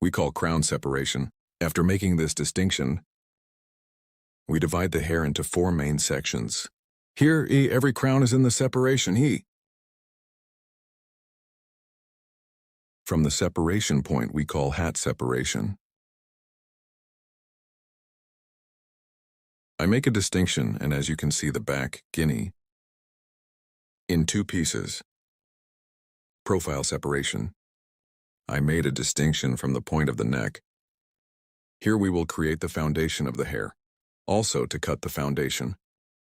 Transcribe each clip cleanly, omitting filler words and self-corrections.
we call crown separation. After making this distinction, we divide the hair into 4 main sections. Here, every crown is in the separation. From the separation point, we call hat separation. I make a distinction, and as you can see, the back, guinea, in 2 pieces. Profile separation. I made a distinction from the point of the neck. Here we will create the foundation of the hair. Also, to cut the foundation,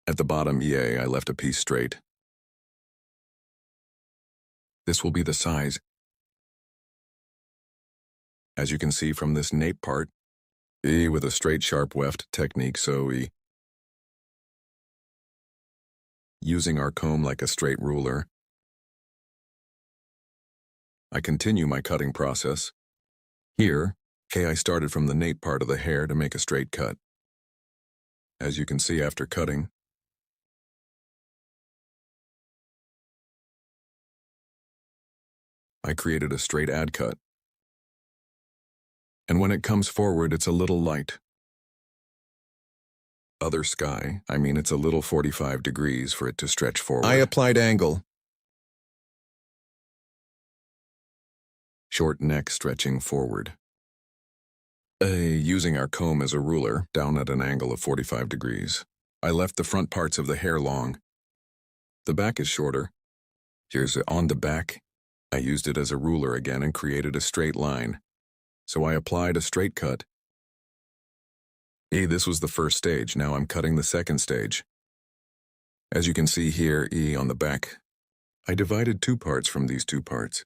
at the bottom I left a piece straight. This will be the size. As you can see from this nape part, with a straight sharp weft technique, so using our comb like a straight ruler, I continue my cutting process. Here, I started from the nape part of the hair to make a straight cut. As you can see after cutting, I created a straight ad cut. And when it comes forward, it's a little light. Other sky, it's a little 45 degrees for it to stretch forward. I applied angle. Short neck stretching forward. Using our comb as a ruler, down at an angle of 45 degrees. I left the front parts of the hair long. The back is shorter. Here's on the back. I used it as a ruler again and created a straight line. So I applied a straight cut. This was the first stage. Now I'm cutting the second stage. As you can see here, on the back, I divided 2 parts from these 2 parts.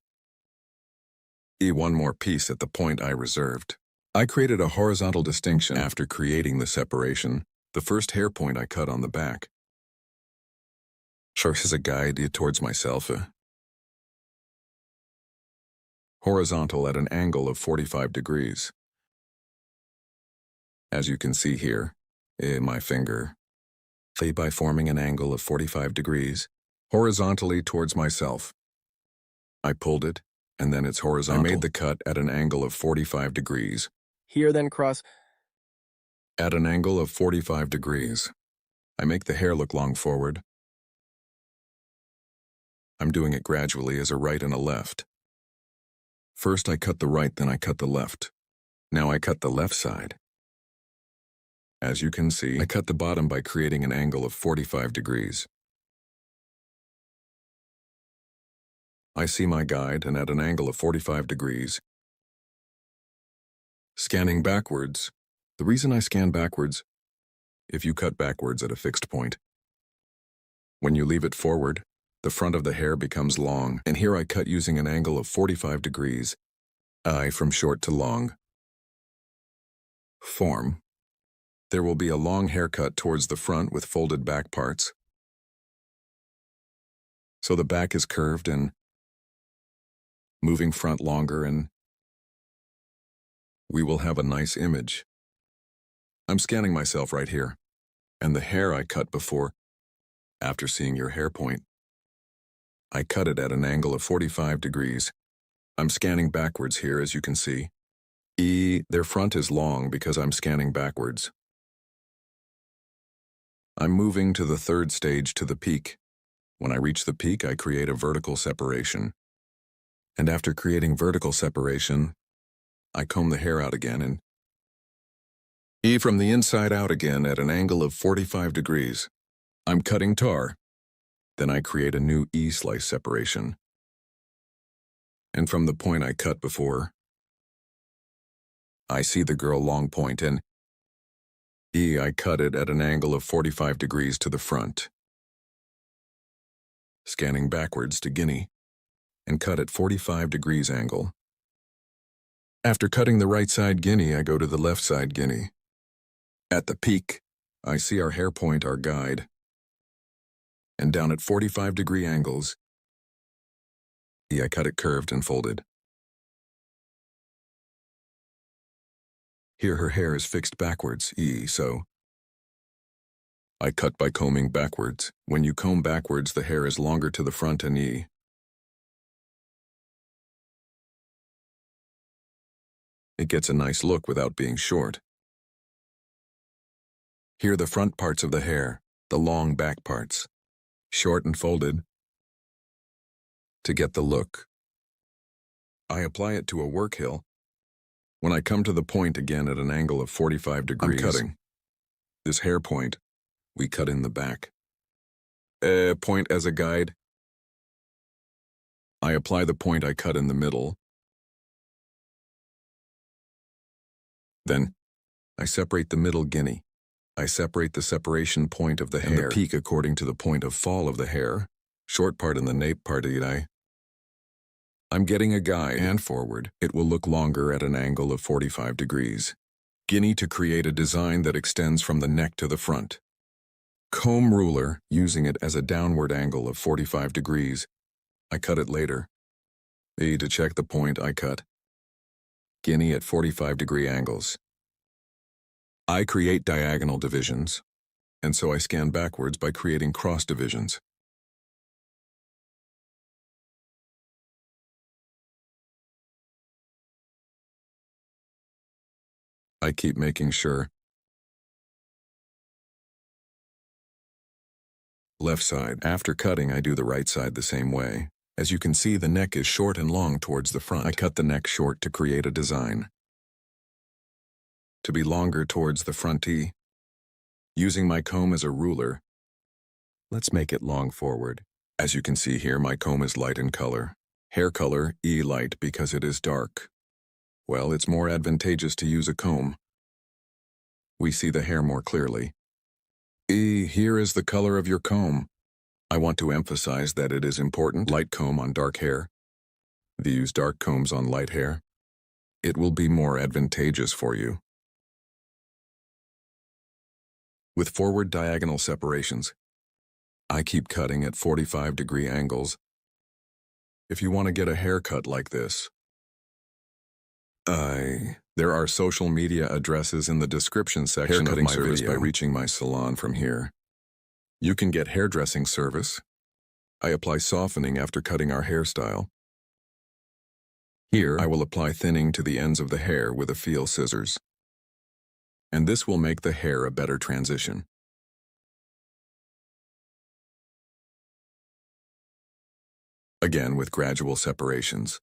One more piece at the point I reserved. I created a horizontal distinction after creating the separation. The first hair point I cut on the back. As a guide towards myself. Horizontal at an angle of 45 degrees. As you can see here, my finger, by forming an angle of 45 degrees, horizontally towards myself. I pulled it, and then it's horizontal. I made the cut at an angle of 45 degrees. Here then cross. At an angle of 45 degrees. I make the hair look long forward. I'm doing it gradually as a right and a left. First I cut the right, then I cut the left. Now I cut the left side. As you can see, I cut the bottom by creating an angle of 45 degrees. I see my guide, and at an angle of 45 degrees, scanning backwards. The reason I scan backwards, if you cut backwards at a fixed point, when you leave it forward, the front of the hair becomes long, and here I cut using an angle of 45 degrees, from short to long. Form. There will be a long haircut towards the front with folded back parts. So the back is curved and moving front longer, and we will have a nice image. I'm scanning myself right here, and the hair I cut before, after seeing your hair point, I cut it at an angle of 45 degrees. I'm scanning backwards here, as you can see. Their front is long because I'm scanning backwards. I'm moving to the third stage, to the peak. When I reach the peak, I create a vertical separation. And after creating vertical separation, I comb the hair out again and from the inside out again at an angle of 45 degrees. I'm cutting tar. Then I create a new slice separation. And from the point I cut before, I see the girl long point, and I cut it at an angle of 45 degrees to the front. Scanning backwards to guinea, and cut at 45 degrees angle. After cutting the right side guinea, I go to the left side guinea. At the peak, I see our hair point, our guide. And down at 45-degree angles, I cut it curved and folded. Here her hair is fixed backwards, so I cut by combing backwards. When you comb backwards, the hair is longer to the front and It gets a nice look without being short. Here are the front parts of the hair, the long back parts, short and folded, to get the look. I apply it to a work hill. When I come to the point again at an angle of 45 degrees, I'm cutting. This hair point, we cut in the back. Point as a guide. I apply the point I cut in the middle. Then, I separate the middle guinea. I separate the separation point of the hair and the peak according to the point of fall of the hair, short part and the nape part. I'm getting a guide and forward. It will look longer at an angle of 45 degrees. Guinea to create a design that extends from the neck to the front. Comb ruler, using it as a downward angle of 45 degrees. I cut it later. To check the point I cut. Guinea at 45-degree angles. I create diagonal divisions, and so I scan backwards by creating cross divisions. I keep making sure. Left side. After cutting, I do the right side the same way. As you can see, the neck is short and long towards the front. I cut the neck short to create a design. To be longer towards the front T. Using my comb as a ruler, let's make it long forward. As you can see here, my comb is light in color. Hair color, E light because it is dark. Well, it's more advantageous to use a comb. We see the hair more clearly. Here is the color of your comb. I want to emphasize that it is important. Light comb on dark hair. Use dark combs on light hair. It will be more advantageous for you. With forward diagonal separations, I keep cutting at 45-degree angles. If you want to get a haircut like this, there are social media addresses in the description section of my video. By reaching my salon from here. You can get hairdressing service. I apply softening after cutting our hairstyle. Here, I will apply thinning to the ends of the hair with a feel scissors. And this will make the hair a better transition. Again with gradual separations.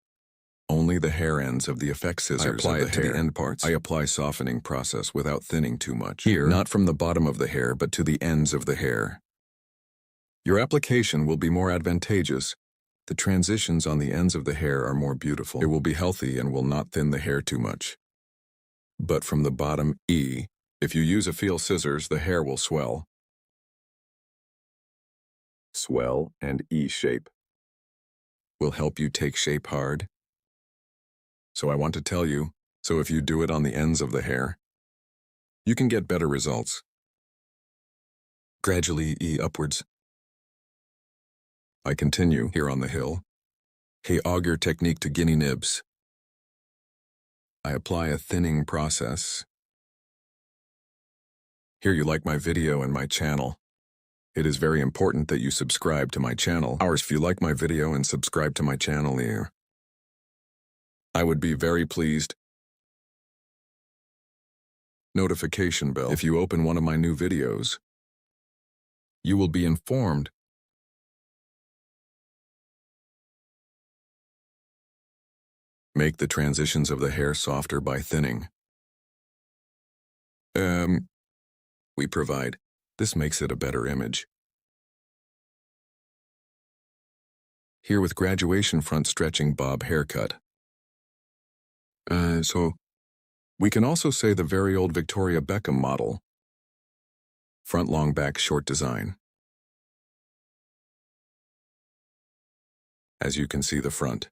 Only the hair ends of the effect scissors apply it to the end parts. I apply softening process without thinning too much. Here, not from the bottom of the hair, but to the ends of the hair. Your application will be more advantageous. The transitions on the ends of the hair are more beautiful. It will be healthy and will not thin the hair too much. But from the bottom, if you use a feel scissors, the hair will swell. Swell and E shape will help you take shape hard. So I want to tell you, so if you do it on the ends of the hair, you can get better results. Gradually E upwards. I continue here on the hill. Hey, auger technique to guinea nibs. I apply a thinning process. Here you like my video and my channel. It is very important that you subscribe to my channel. If you like my video and subscribe to my channel here, I would be very pleased. Notification bell. If you open one of my new videos, you will be informed. Make the transitions of the hair softer by thinning. We provide. This makes it a better image. Here with graduation front stretching bob haircut. So we can also say the very old Victoria Beckham model. Front long back short design. As you can see the front.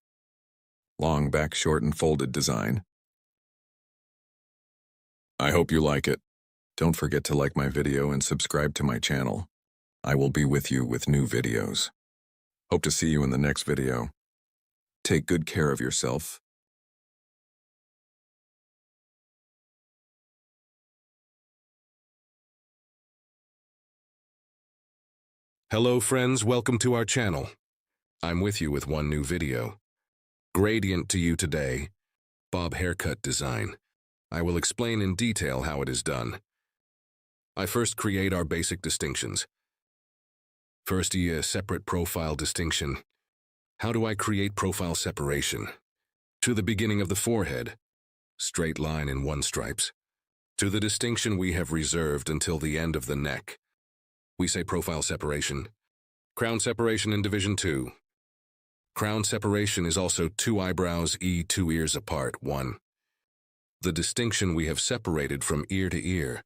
Long back short and folded design. I hope you like it. Don't forget to like my video and subscribe to my channel. I will be with you with new videos. Hope to see you in the next video. Take good care of yourself. Hello friends, welcome to our channel. I'm with you with one new video. Gradient to you today. Bob haircut design. I will explain in detail how it is done. I first create our basic distinctions. First, a separate profile distinction. How do I create profile separation? To the beginning of the forehead, straight line in one stripes. To the distinction we have reserved until the end of the neck. We say profile separation. Crown separation in Division 2. Crown separation is also 2 eyebrows, 2 ears apart, 1. The distinction we have separated from ear to ear.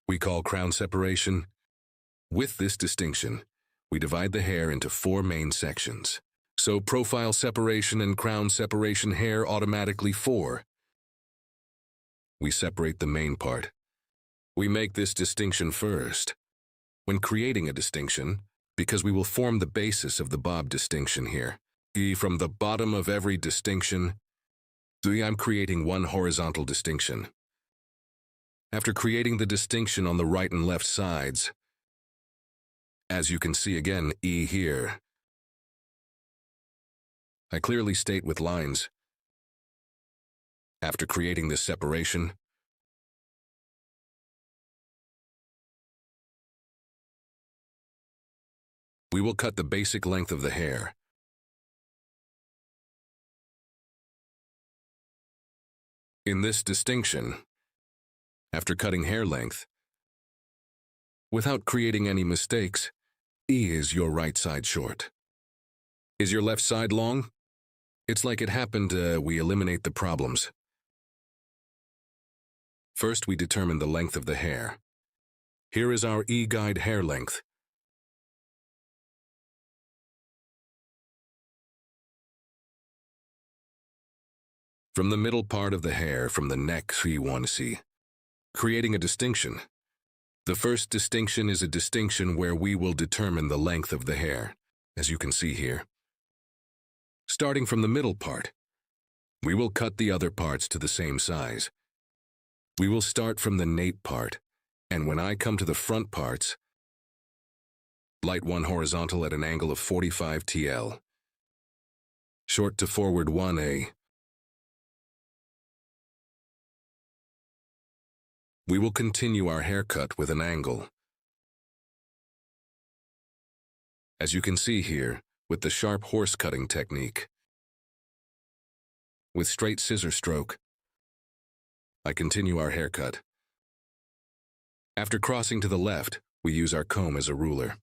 We call crown separation. With this distinction, we divide the hair into 4 main sections. So profile separation and crown separation hair automatically 4. We separate the main part. We make this distinction first. When creating a distinction, because we will form the basis of the bob distinction here. From the bottom of every distinction, I'm creating one horizontal distinction. After creating the distinction on the right and left sides, as you can see again, here, I clearly state with lines. After creating this separation, we will cut the basic length of the hair. In this distinction, after cutting hair length, without creating any mistakes, is your right side short. Is your left side long? It's like it happened, we eliminate the problems. First, we determine the length of the hair. Here is our guide hair length. From the middle part of the hair, from the neck, we want to see. Creating a distinction. The first distinction is a distinction where we will determine the length of the hair, as you can see here. Starting from the middle part, we will cut the other parts to the same size. We will start from the nape part, and when I come to the front parts, light 1 horizontal at an angle of 45 TL. Short to forward 1A. We will continue our haircut with an angle. As you can see here, with the sharp horse cutting technique. With straight scissor stroke, I continue our haircut. After crossing to the left, we use our comb as a ruler.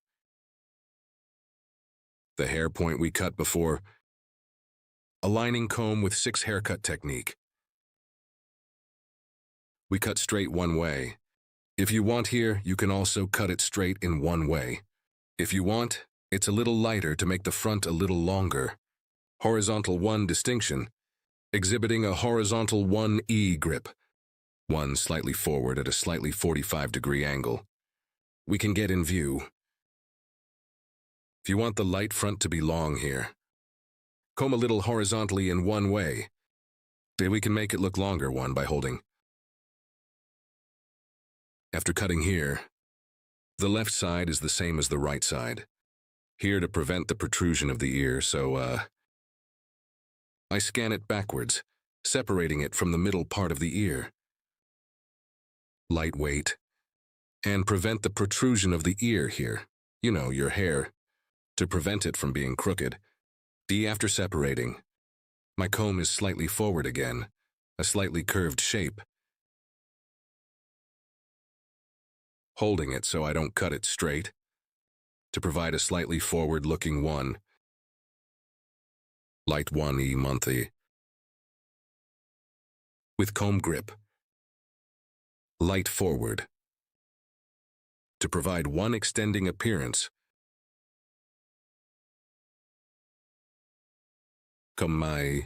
The hair point we cut before, aligning comb with 6 haircut technique. We cut straight one way. If you want here, you can also cut it straight in one way. If you want, it's a little lighter to make the front a little longer. Horizontal 1 distinction, exhibiting a horizontal 1E grip. 1 slightly forward at a slightly 45-degree angle. We can get in view. If you want the light front to be long here, comb a little horizontally in one way. Then we can make it look longer one by holding. After cutting here, the left side is the same as the right side. Here to prevent the protrusion of the ear, so I scan it backwards, separating it from the middle part of the ear. Lightweight, and prevent the protrusion of the ear here, you know, your hair, to prevent it from being crooked. After separating, my comb is slightly forward again, a slightly curved shape. Holding it so I don't cut it straight, to provide a slightly forward-looking 1. Light 1E monthly. With comb grip. Light forward. To provide 1 extending appearance. I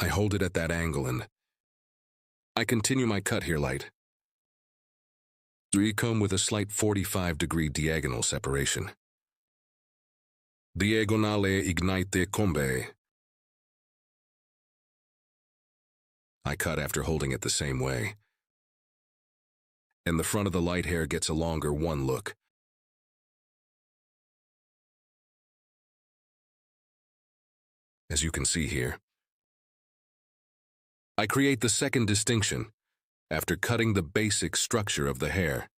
hold it at that angle and I continue my cut here light. Comb with a slight 45-degree diagonal separation. Diagonale ignite combe. I cut after holding it the same way. And the front of the light hair gets a longer 1 look. As you can see here. I create the second distinction. After cutting the basic structure of the hair,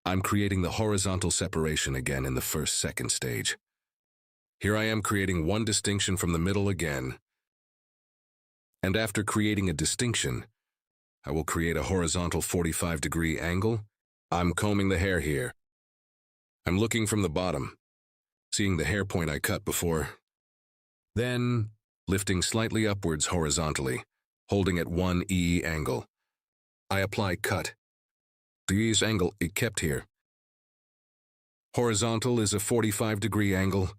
I'm creating the horizontal separation again in the second stage. Here I am creating one distinction from the middle again. And after creating a distinction, I will create a horizontal 45-degree angle. I'm combing the hair here. I'm looking from the bottom, seeing the hair point I cut before. Then, lifting slightly upwards horizontally, holding at 1 angle. I apply cut. This angle is kept here. Horizontal is a 45-degree angle.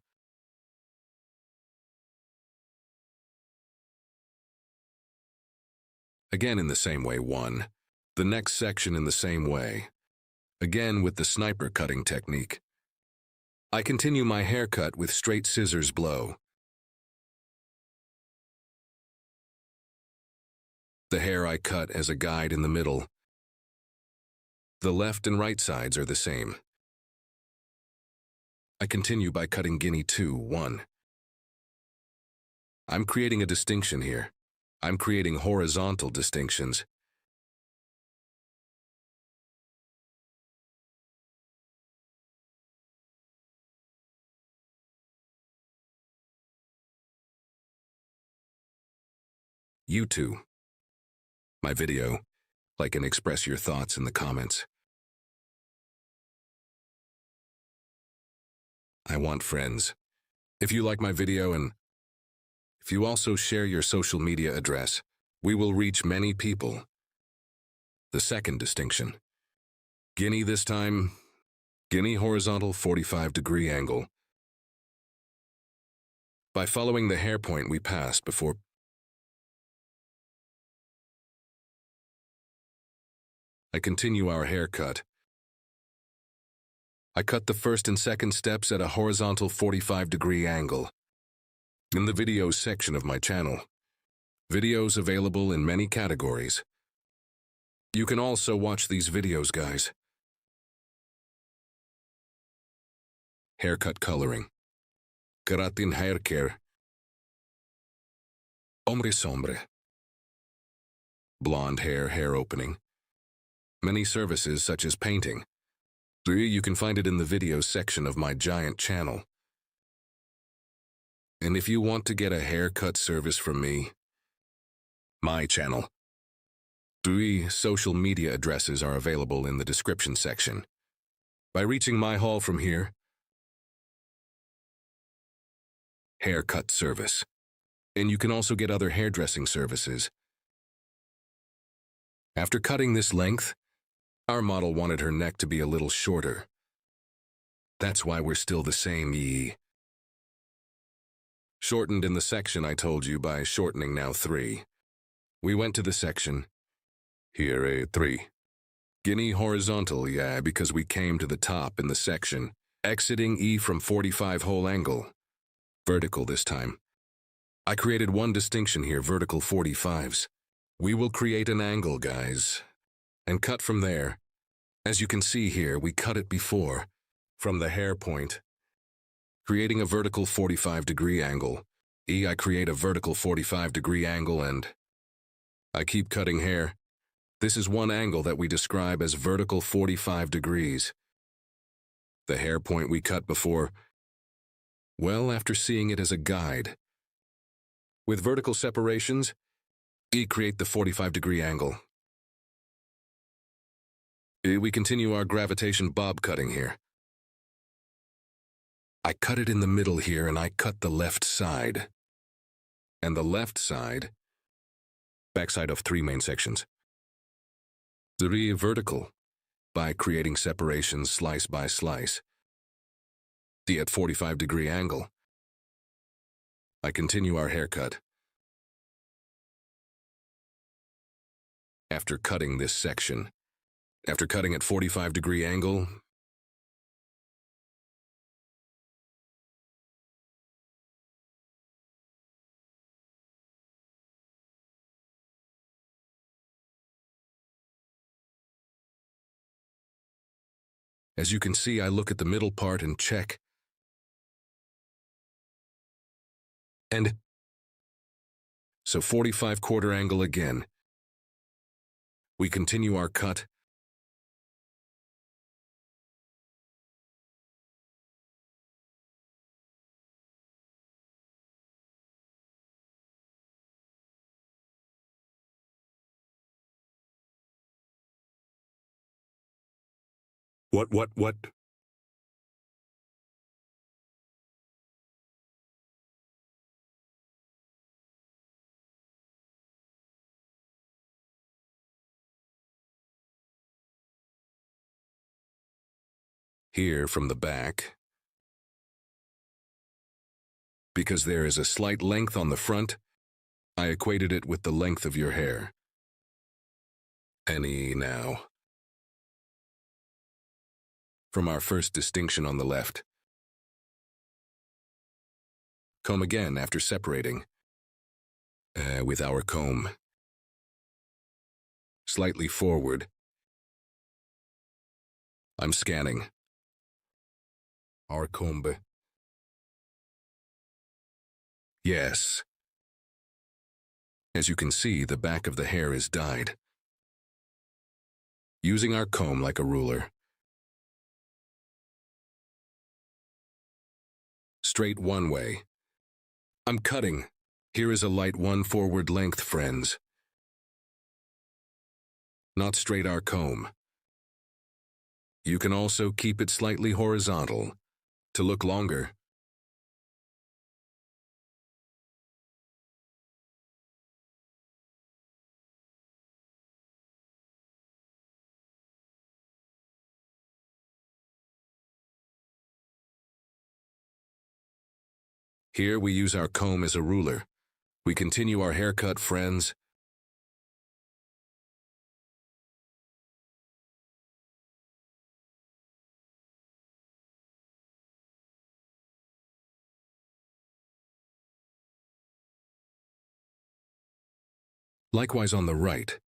Again in the same way, 1. The next section in the same way. Again with the sniper cutting technique. I continue my haircut with straight scissors blow. The hair I cut as a guide in the middle. The left and right sides are the same. I continue by cutting guinea 2, 1. I'm creating a distinction here. I'm creating horizontal distinctions. You too. My video. Like and express your thoughts in the comments. I want friends. If you like my video and if you also share your social media address, we will reach many people. The second distinction. Guinea this time. Guinea horizontal 45-degree angle. By following the hair point we passed before, I continue our haircut. I cut the first and second steps at a horizontal 45-degree angle. In the videos section of my channel. Videos available in many categories. You can also watch these videos, guys. Haircut coloring. Keratin hair care. Ombre sombre. Blonde hair opening. Many services such as painting. You can find it in the videos section of my giant channel. And if you want to get a haircut service from me, my channel, 3 social media addresses are available in the description section. By reaching my hall from here, haircut service. And you can also get other hairdressing services. After cutting this length, our model wanted her neck to be a little shorter. That's why we're still the same. Shortened in the section I told you by shortening now 3. We went to the section. Here 3. Guinea horizontal, because we came to the top in the section. Exiting from 45 whole angle. Vertical this time. I created one distinction here, vertical 45s. We will create an angle, guys. And cut from there. As you can see here, we cut it before, from the hair point. Creating a vertical 45-degree angle. I create a vertical 45-degree angle and I keep cutting hair. This is one angle that we describe as vertical 45 degrees. The hair point we cut before, well, after seeing it as a guide. With vertical separations, create the 45-degree angle. We continue our gravitation bob cutting here. I cut it in the middle here and I cut the left side. And the left side, backside of 3 main sections. 3 vertical, by creating separations slice by slice. At 45-degree angle. I continue our haircut. After cutting this section, after cutting at 45-degree angle, as you can see, I look at the middle part and check. And so 45 quarter angle again. We continue our cut. What? Here from the back. Because there is a slight length on the front, I equated it with the length of your hair. Any now. From our first distinction on the left. Comb again after separating. With our comb. Slightly forward. I'm scanning. Our comb. Yes. As you can see, the back of the hair is dyed. Using our comb like a ruler. Straight one way. I'm cutting. Here is a light one forward length, friends. Not straight our comb. You can also keep it slightly horizontal, to look longer. Here we use our comb as a ruler. We continue our haircut, friends. Likewise on the right.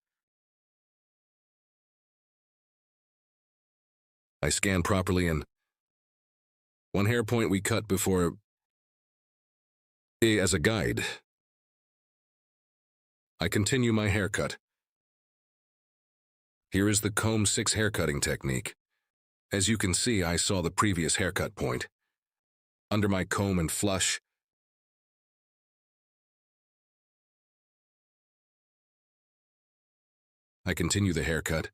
I scan properly and one hair point we cut before as a guide. I continue my haircut. Here is the comb 6 haircutting technique. As you can see, I saw the previous haircut point. Under my comb and flush, I continue the haircut.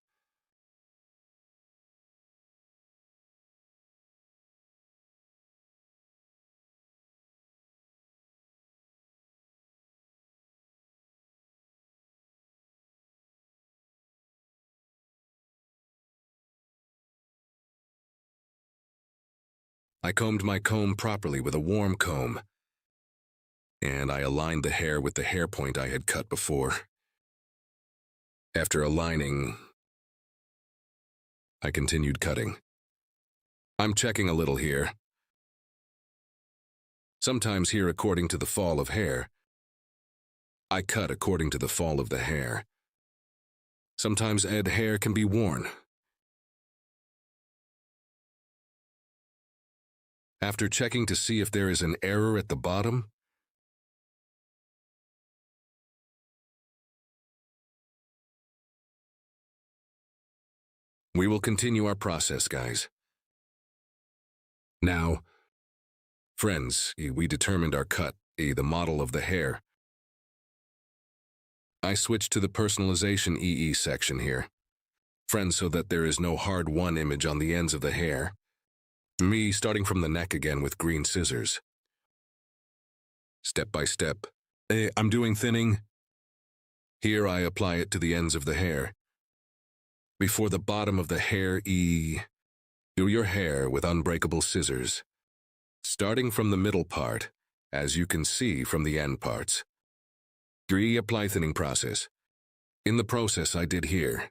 I combed my comb properly with a warm comb, and I aligned the hair with the hair point I had cut before. After aligning, I continued cutting. I'm checking a little here. Sometimes here according to the fall of hair. I cut according to the fall of the hair. Sometimes hair can be worn. After checking to see if there is an error at the bottom, we will continue our process, guys. Now, friends, we determined our cut, the model of the hair. I switched to the personalization EE section here. Friends, so that there is no hard one image on the ends of the hair. Me starting from the neck again with green scissors. Step by step. I'm doing thinning. Here I apply it to the ends of the hair. Before the bottom of the hair, do your hair with unbreakable scissors. Starting from the middle part, as you can see from the end parts. Apply thinning process. In the process I did here.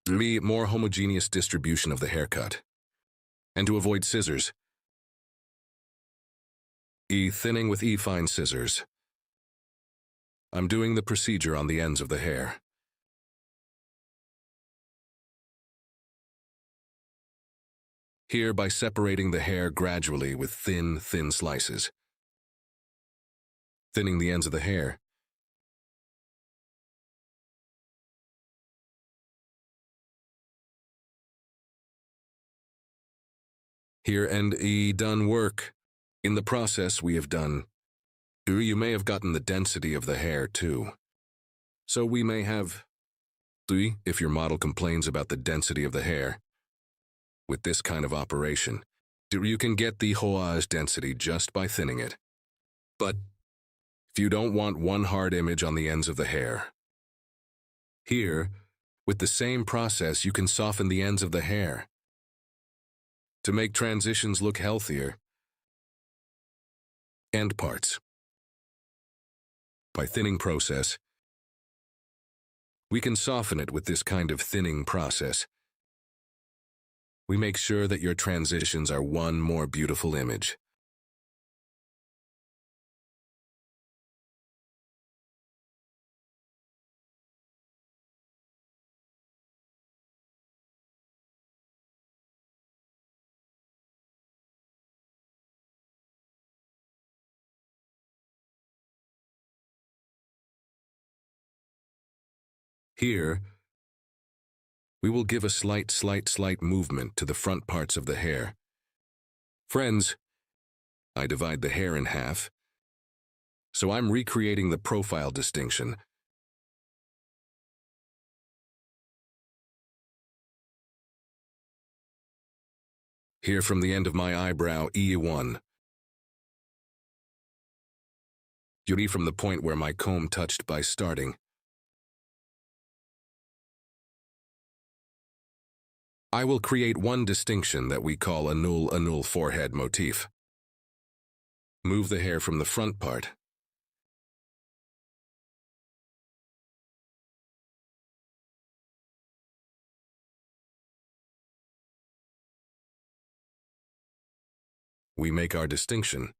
More homogeneous distribution of the haircut. And to avoid scissors, thinning with fine scissors. I'm doing the procedure on the ends of the hair. Here by separating the hair gradually with thin slices. Thinning the ends of the hair. Here and done work. In the process we have done. You may have gotten the density of the hair too. So we may have, if your model complains about the density of the hair, with this kind of operation, you can get the hoage density just by thinning it. But if you don't want one hard image on the ends of the hair, here, with the same process, you can soften the ends of the hair to make transitions look healthier. End parts. By thinning process, we can soften it with this kind of thinning process. We make sure that your transitions are one more beautiful image. Here, we will give a slight movement to the front parts of the hair. Friends, I divide the hair in half, so I'm recreating the profile distinction. Here from the end of my eyebrow, E1. Yuri from the point where my comb touched by starting. I will create one distinction that we call a null forehead motif. Move the hair from the front part. We make our distinction.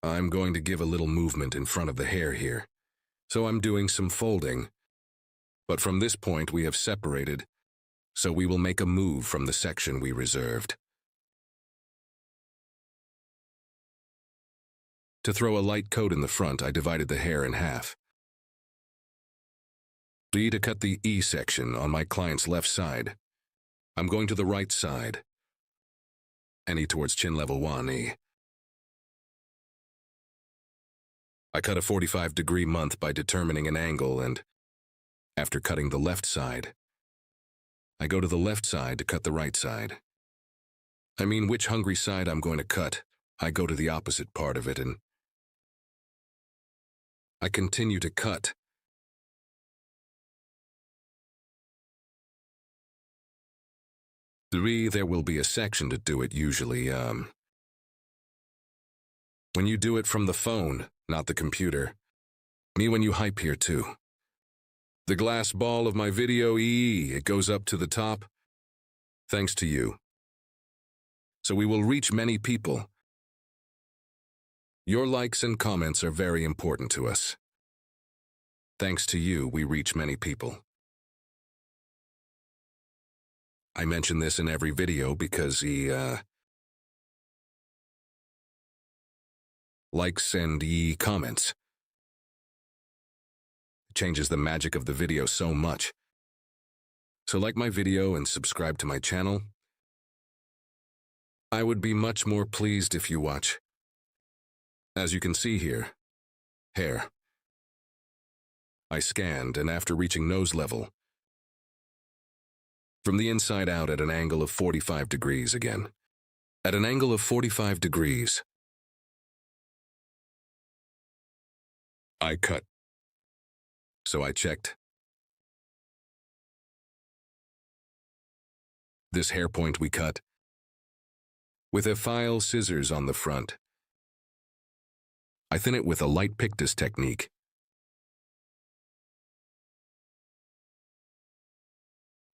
I'm going to give a little movement in front of the hair here, so I'm doing some folding. But from this point we have separated, so we will make a move from the section we reserved. To throw a light coat in the front, I divided the hair in half. To cut the E section on my client's left side, I'm going to the right side. And E towards chin level 1, I cut a 45-degree month by determining an angle, and after cutting the left side, I go to the left side to cut the right side. I mean, which hungry side I'm going to cut, I go to the opposite part of it, and I continue to cut. There will be a section to do it usually, when you do it from the phone, not the computer. Me when you hype here too. The glass ball of my video, it goes up to the top. Thanks to you. So we will reach many people. Your likes and comments are very important to us. Thanks to you, we reach many people. I mention this in every video because likes and comments. It changes the magic of the video so much. So like my video and subscribe to my channel. I would be much more pleased if you watch. As you can see here, hair. I scanned, and after reaching nose level, from the inside out at an angle of 45 degrees again. At an angle of 45 degrees, I cut. So I checked. This hair point we cut with a file scissors on the front. I thin it with a light pictus technique.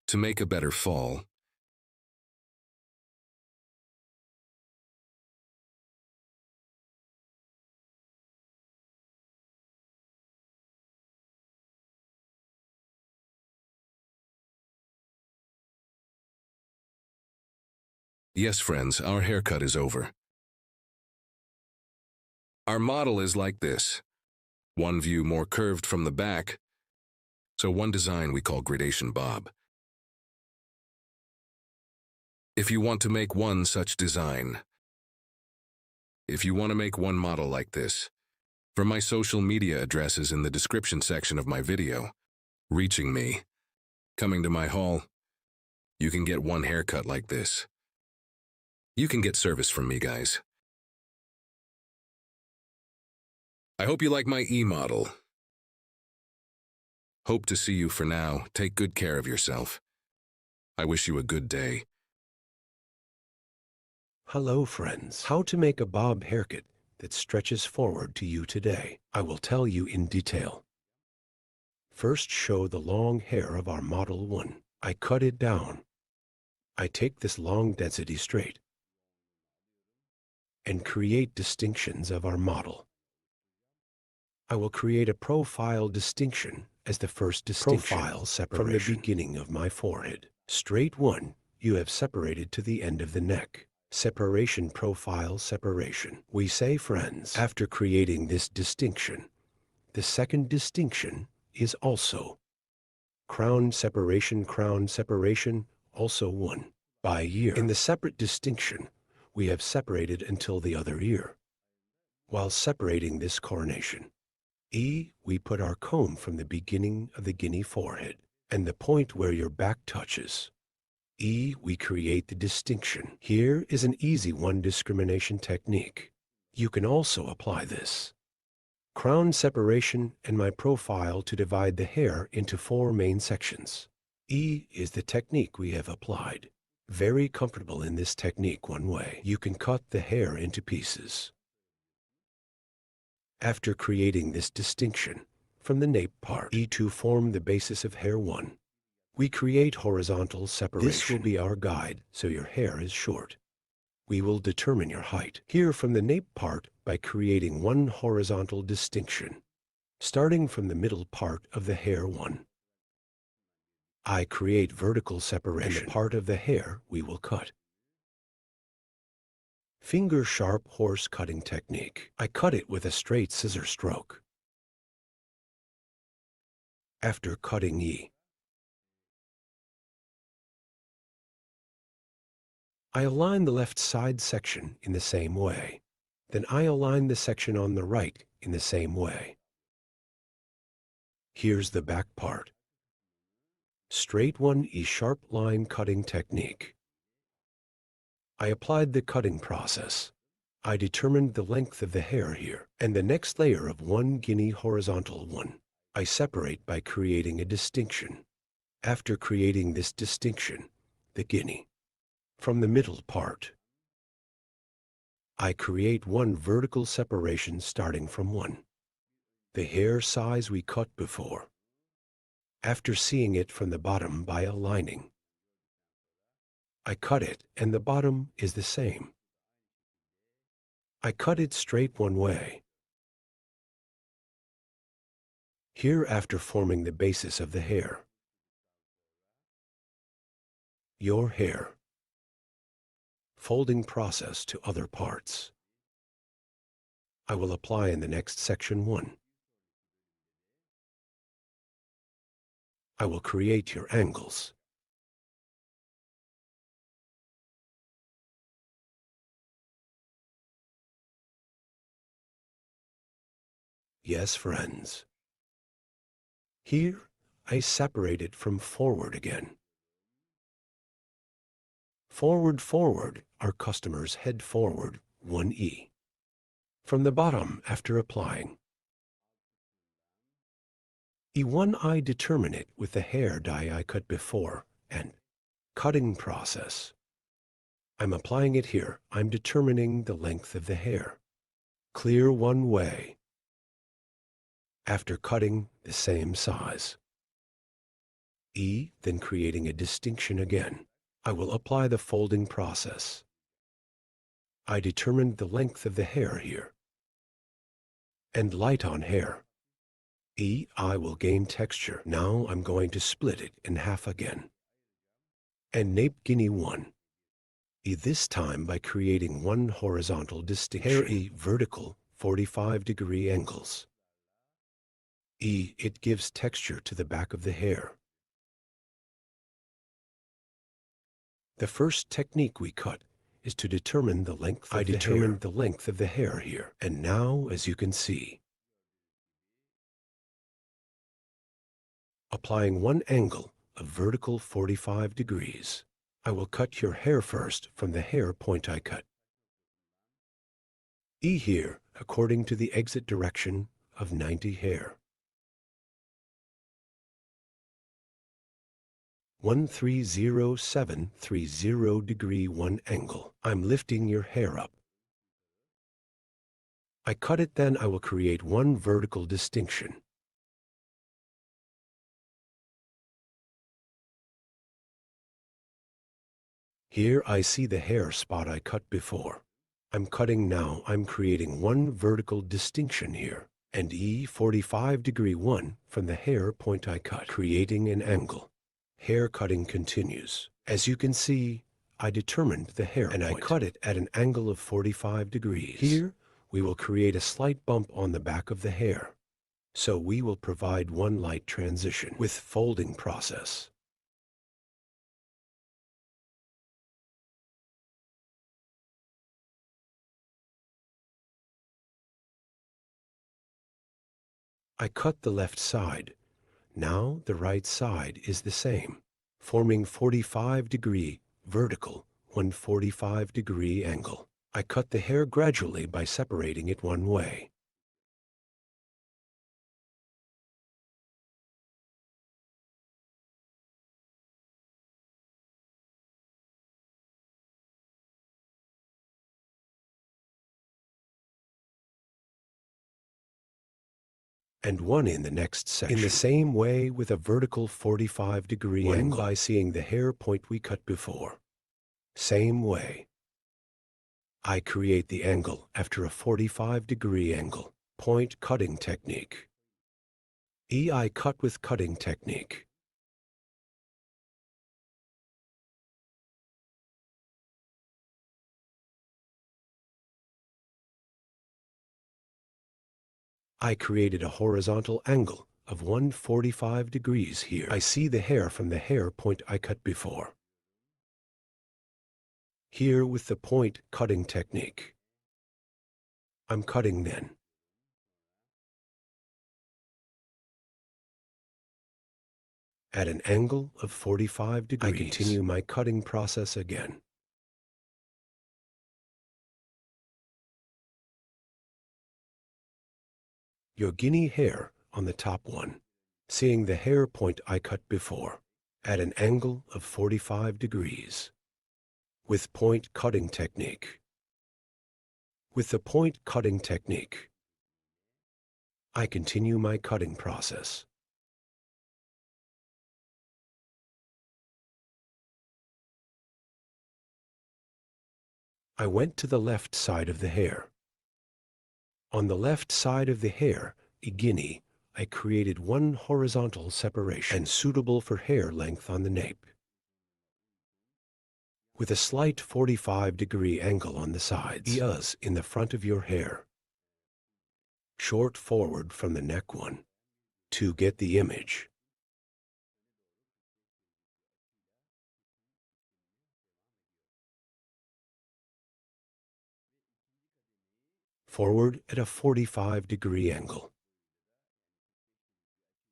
To make a better fall. Yes, friends, our haircut is over. Our model is like this. One view more curved from the back, so one design we call gradation bob. If you want to make one such design, if you want to make one model like this, from my social media addresses in the description section of my video, reaching me, coming to my hall, you can get one haircut like this. You can get service from me, guys. I hope you like my e-model. Hope to see you for now. Take good care of yourself. I wish you a good day. Hello friends, how to make a bob haircut that stretches forward to you today. I will tell you in detail. First, show the long hair of our model 1. I cut it down. I take this long density straight and create distinctions of our model. I will create a profile distinction as the first distinction. Profile separation from the beginning of my forehead. Straight 1, you have separated to the end of the neck. Separation, profile separation. We say, friends, after creating this distinction, the second distinction is also crown separation, also 1 by ear. In the separate distinction, we have separated until the other ear. While separating this coronation, we put our comb from the beginning of the guinea forehead and the point where your back touches. We create the distinction. Here is an easy one discrimination technique. You can also apply this crown separation and my profile to divide the hair into 4 main sections. Is the technique we have applied. Very comfortable in this technique one way. You can cut the hair into pieces. After creating this distinction from the nape part, to form the basis of hair 1, we create horizontal separation. This will be our guide, so your hair is short. We will determine your height here from the nape part by creating one horizontal distinction, starting from the middle part of the hair 1. I create vertical separation and the part of the hair we will cut. Finger sharp horse cutting technique. I cut it with a straight scissor stroke. After cutting I align the left side section in the same way. Then I align the section on the right in the same way. Here's the back part. Straight 1 sharp line cutting technique. I applied the cutting process. I determined the length of the hair here, and the next layer of 1 guinea horizontal 1. I separate by creating a distinction. After creating this distinction, the guinea, from the middle part, I create 1 vertical separation starting from 1. The hair size we cut before. After seeing it from the bottom by aligning, I cut it and the bottom is the same. I cut it straight one way. Here after forming the basis of the hair. Your hair. Folding process to other parts. I will apply in the next section 1. I will create your angles. Yes, friends. Here, I separate it from forward again. Forward, our customers head forward 1 from the bottom after applying. E1 I determine it with the hair dye I cut before and cutting process. I'm applying it here. I'm determining the length of the hair. Clear one way. After cutting the same size. Then creating a distinction again. I will apply the folding process. I determined the length of the hair here. And light on hair. I will gain texture. Now I'm going to split it in half again. And nape guinea 1. This time by creating 1 horizontal distinction. Hair vertical 45-degree angles. It gives texture to the back of the hair. The first technique we cut is to determine the length of the hair. I determined the length of the hair here, and now, as you can see, applying one angle of vertical 45 degrees, I will cut your hair first from the hair point I cut. E here, according to the exit direction of 90 hair. 130730 degree 1 angle. I'm lifting your hair up. I cut it, then I will create one vertical distinction. Here I see the hair spot I cut before. I'm cutting now. I'm creating one vertical distinction here, and E 45 degree 1 from the hair point I cut, creating an angle. Hair cutting continues. As you can see, I determined the hair and point, I cut it at an angle of 45 degrees. Here, we will create a slight bump on the back of the hair. So we will provide one light transition with folding process. I cut the left side. Now the right side is the same, forming 45 degree vertical, 145 degree angle. I cut the hair gradually by separating it one way. And one in the next section. In the same way with a vertical 45 degree angle by seeing the hair point we cut before. Same way. I create the angle after a 45 degree angle. Point cutting technique. I cut with cutting technique. I created a horizontal angle of 145 degrees here. I see the hair from the hair point I cut before. Here with the point cutting technique. I'm cutting then. At an angle of 45 degrees. I continue my cutting process again. Your guinea hair on the top one, seeing the hair point I cut before, at an angle of 45 degrees, with point cutting technique. With the point cutting technique, I continue my cutting process. I went to the left side of the hair. On the left side of the hair, a guinea, I created one horizontal separation and suitable for hair length on the nape, with a slight 45 degree angle on the sides, in the front of your hair. Short forward from the neck one, to get the image. Forward at a 45 degree angle.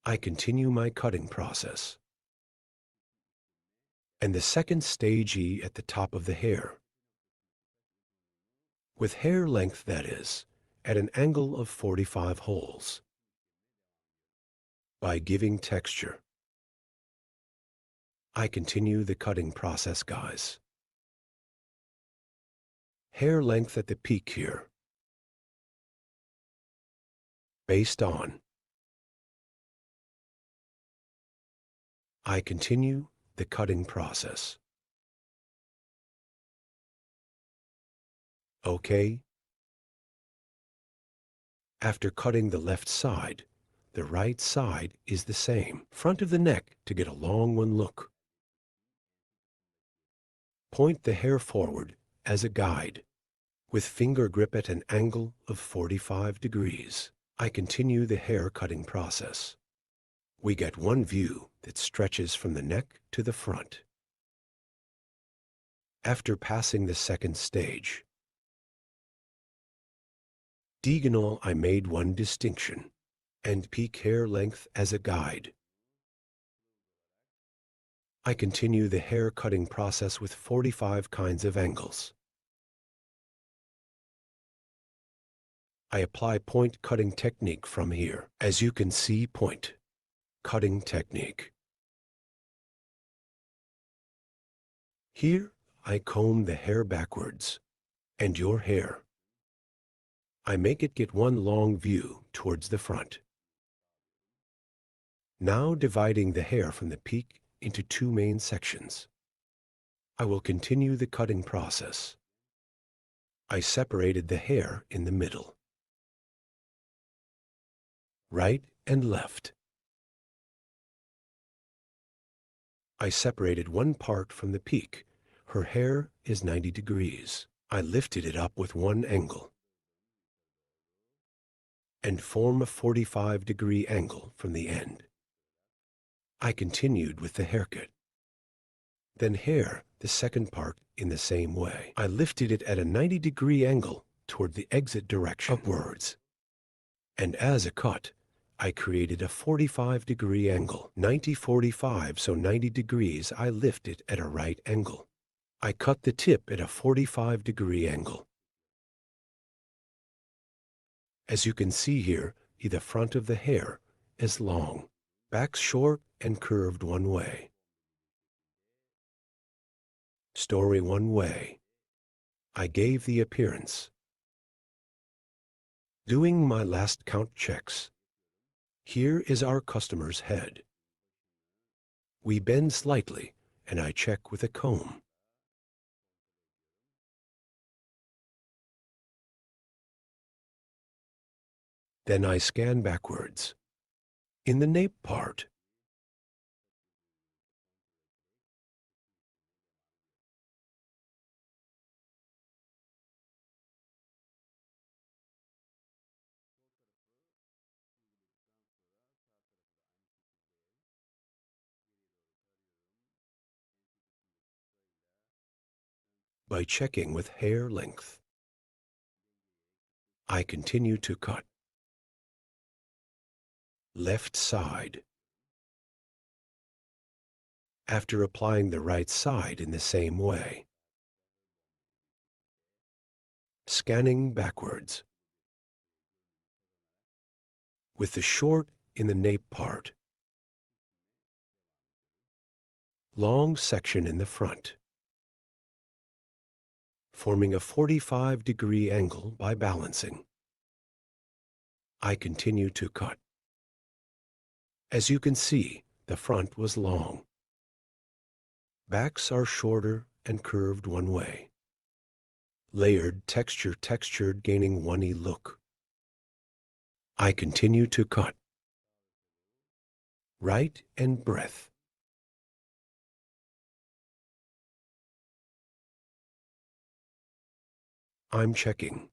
I continue my cutting process. And the second stage at the top of the hair. With hair length, that is, at an angle of 45 holes. By giving texture. I continue the cutting process, guys. Hair length at the peak here. Based on. I continue the cutting process. Okay. After cutting the left side, the right side is the same. Front of the neck to get a long one look. Point the hair forward as a guide, with finger grip at an angle of 45 degrees. I continue the hair cutting process. We get one view that stretches from the neck to the front. After passing the second stage, diagonal, I made one distinction, and peak hair length as a guide. I continue the hair cutting process with 45 kinds of angles. I apply point cutting technique from here. As you can see, point cutting technique. Here, I comb the hair backwards, and your hair. I make it get one long view towards the front. Now dividing the hair from the peak into two main sections. I will continue the cutting process. I separated the hair in the middle, right and left. I separated one part from the peak. Her hair is 90 degrees. I lifted it up with one angle and form a 45-degree angle from the end. I continued with the haircut. Then hair, the second part, in the same way. I lifted it at a 90-degree angle toward the exit direction upwards. And as a cut, I created a 45-degree angle, 90-45, so 90 degrees. I lift it at a right angle. I cut the tip at a 45-degree angle. As you can see here, the front of the hair is long, back short and curved one way. Story one way. I gave the appearance. Doing my last count checks. Here is our customer's head. We bend slightly, and I check with a comb. Then I scan backwards. In the nape part, by checking with hair length, I continue to cut. Left side. After applying the right side in the same way. Scanning backwards. With the short in the nape part. Long section in the front. Forming a 45-degree angle by balancing. I continue to cut. As you can see, the front was long. Backs are shorter and curved one way. Layered textured gaining 1E look. I continue to cut. Right and breadth. I'm checking.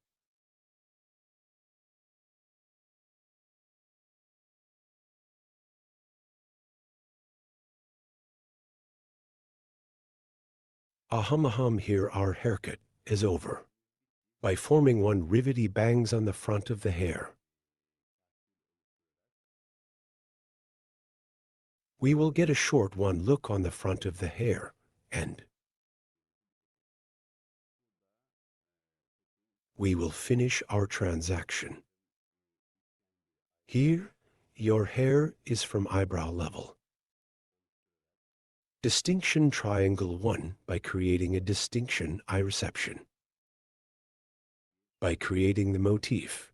Ahum, here our haircut is over. By forming one rivety bangs on the front of the hair. We will get a short one look on the front of the hair, and we will finish our transaction. Here, your hair is from eyebrow level. Distinction triangle 1 by creating a distinction eye reception. By creating the motif,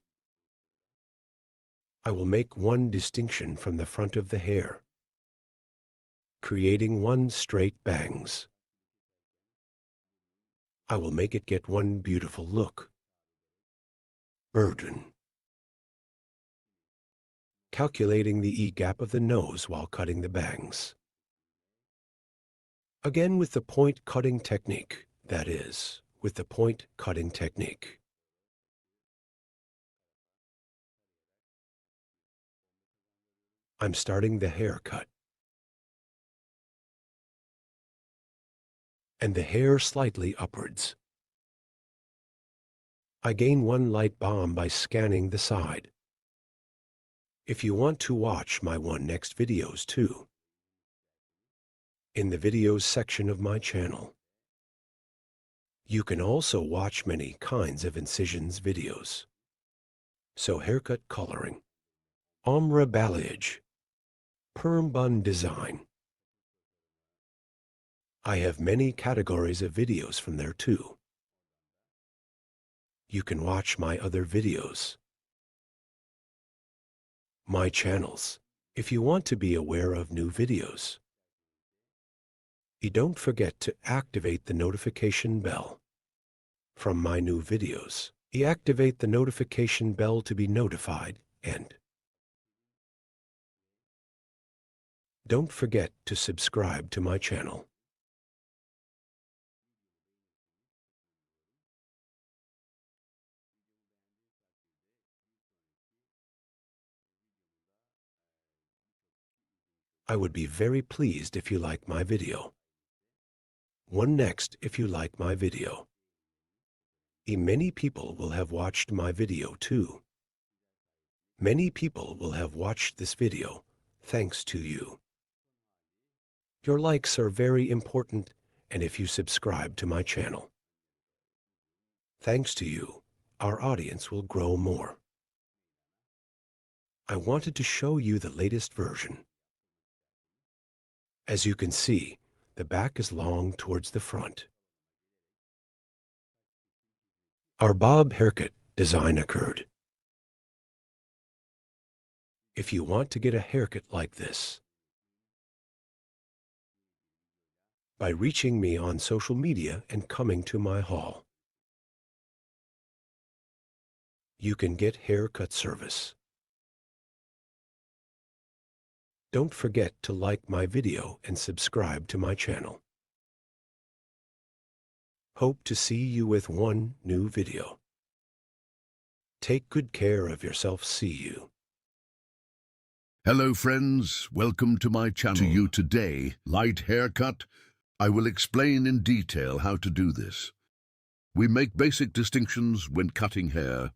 I will make one distinction from the front of the hair, creating one straight bangs. I will make it get one beautiful look. Burden. Calculating the E-gap of the nose while cutting the bangs. Again with the point cutting technique, that is, with the point cutting technique. I'm starting the haircut. and the hair slightly upwards. I gain one light bomb by scanning the side. If you want to watch my next videos too, in the videos section of my channel, you can also watch many kinds of incisions videos. So haircut coloring, ombre balayage, perm bun design. I have many categories of videos from there too. You can watch my other videos, my channels, if you want to be aware of new videos. You don't forget to activate the notification bell from my new videos. You activate the notification bell to be notified, and don't forget to subscribe to my channel. I would be very pleased if you like my video. One next if you like my video. Many people will have watched my video too. Many people will have watched this video thanks to you. Your likes are very important, and if you subscribe to my channel, thanks to you, our audience will grow more. I wanted to show you the latest version. As you can see, the back is long towards the front. Our bob haircut design occurred. If you want to get a haircut like this, by reaching me on social media and coming to my hall, you can get haircut service. Don't forget to like my video and subscribe to my channel. Hope to see you with one new video. Take good care of yourself. See you. Hello friends, welcome to my channel. To you today, light haircut. I will explain in detail how to do this. We make basic distinctions when cutting hair.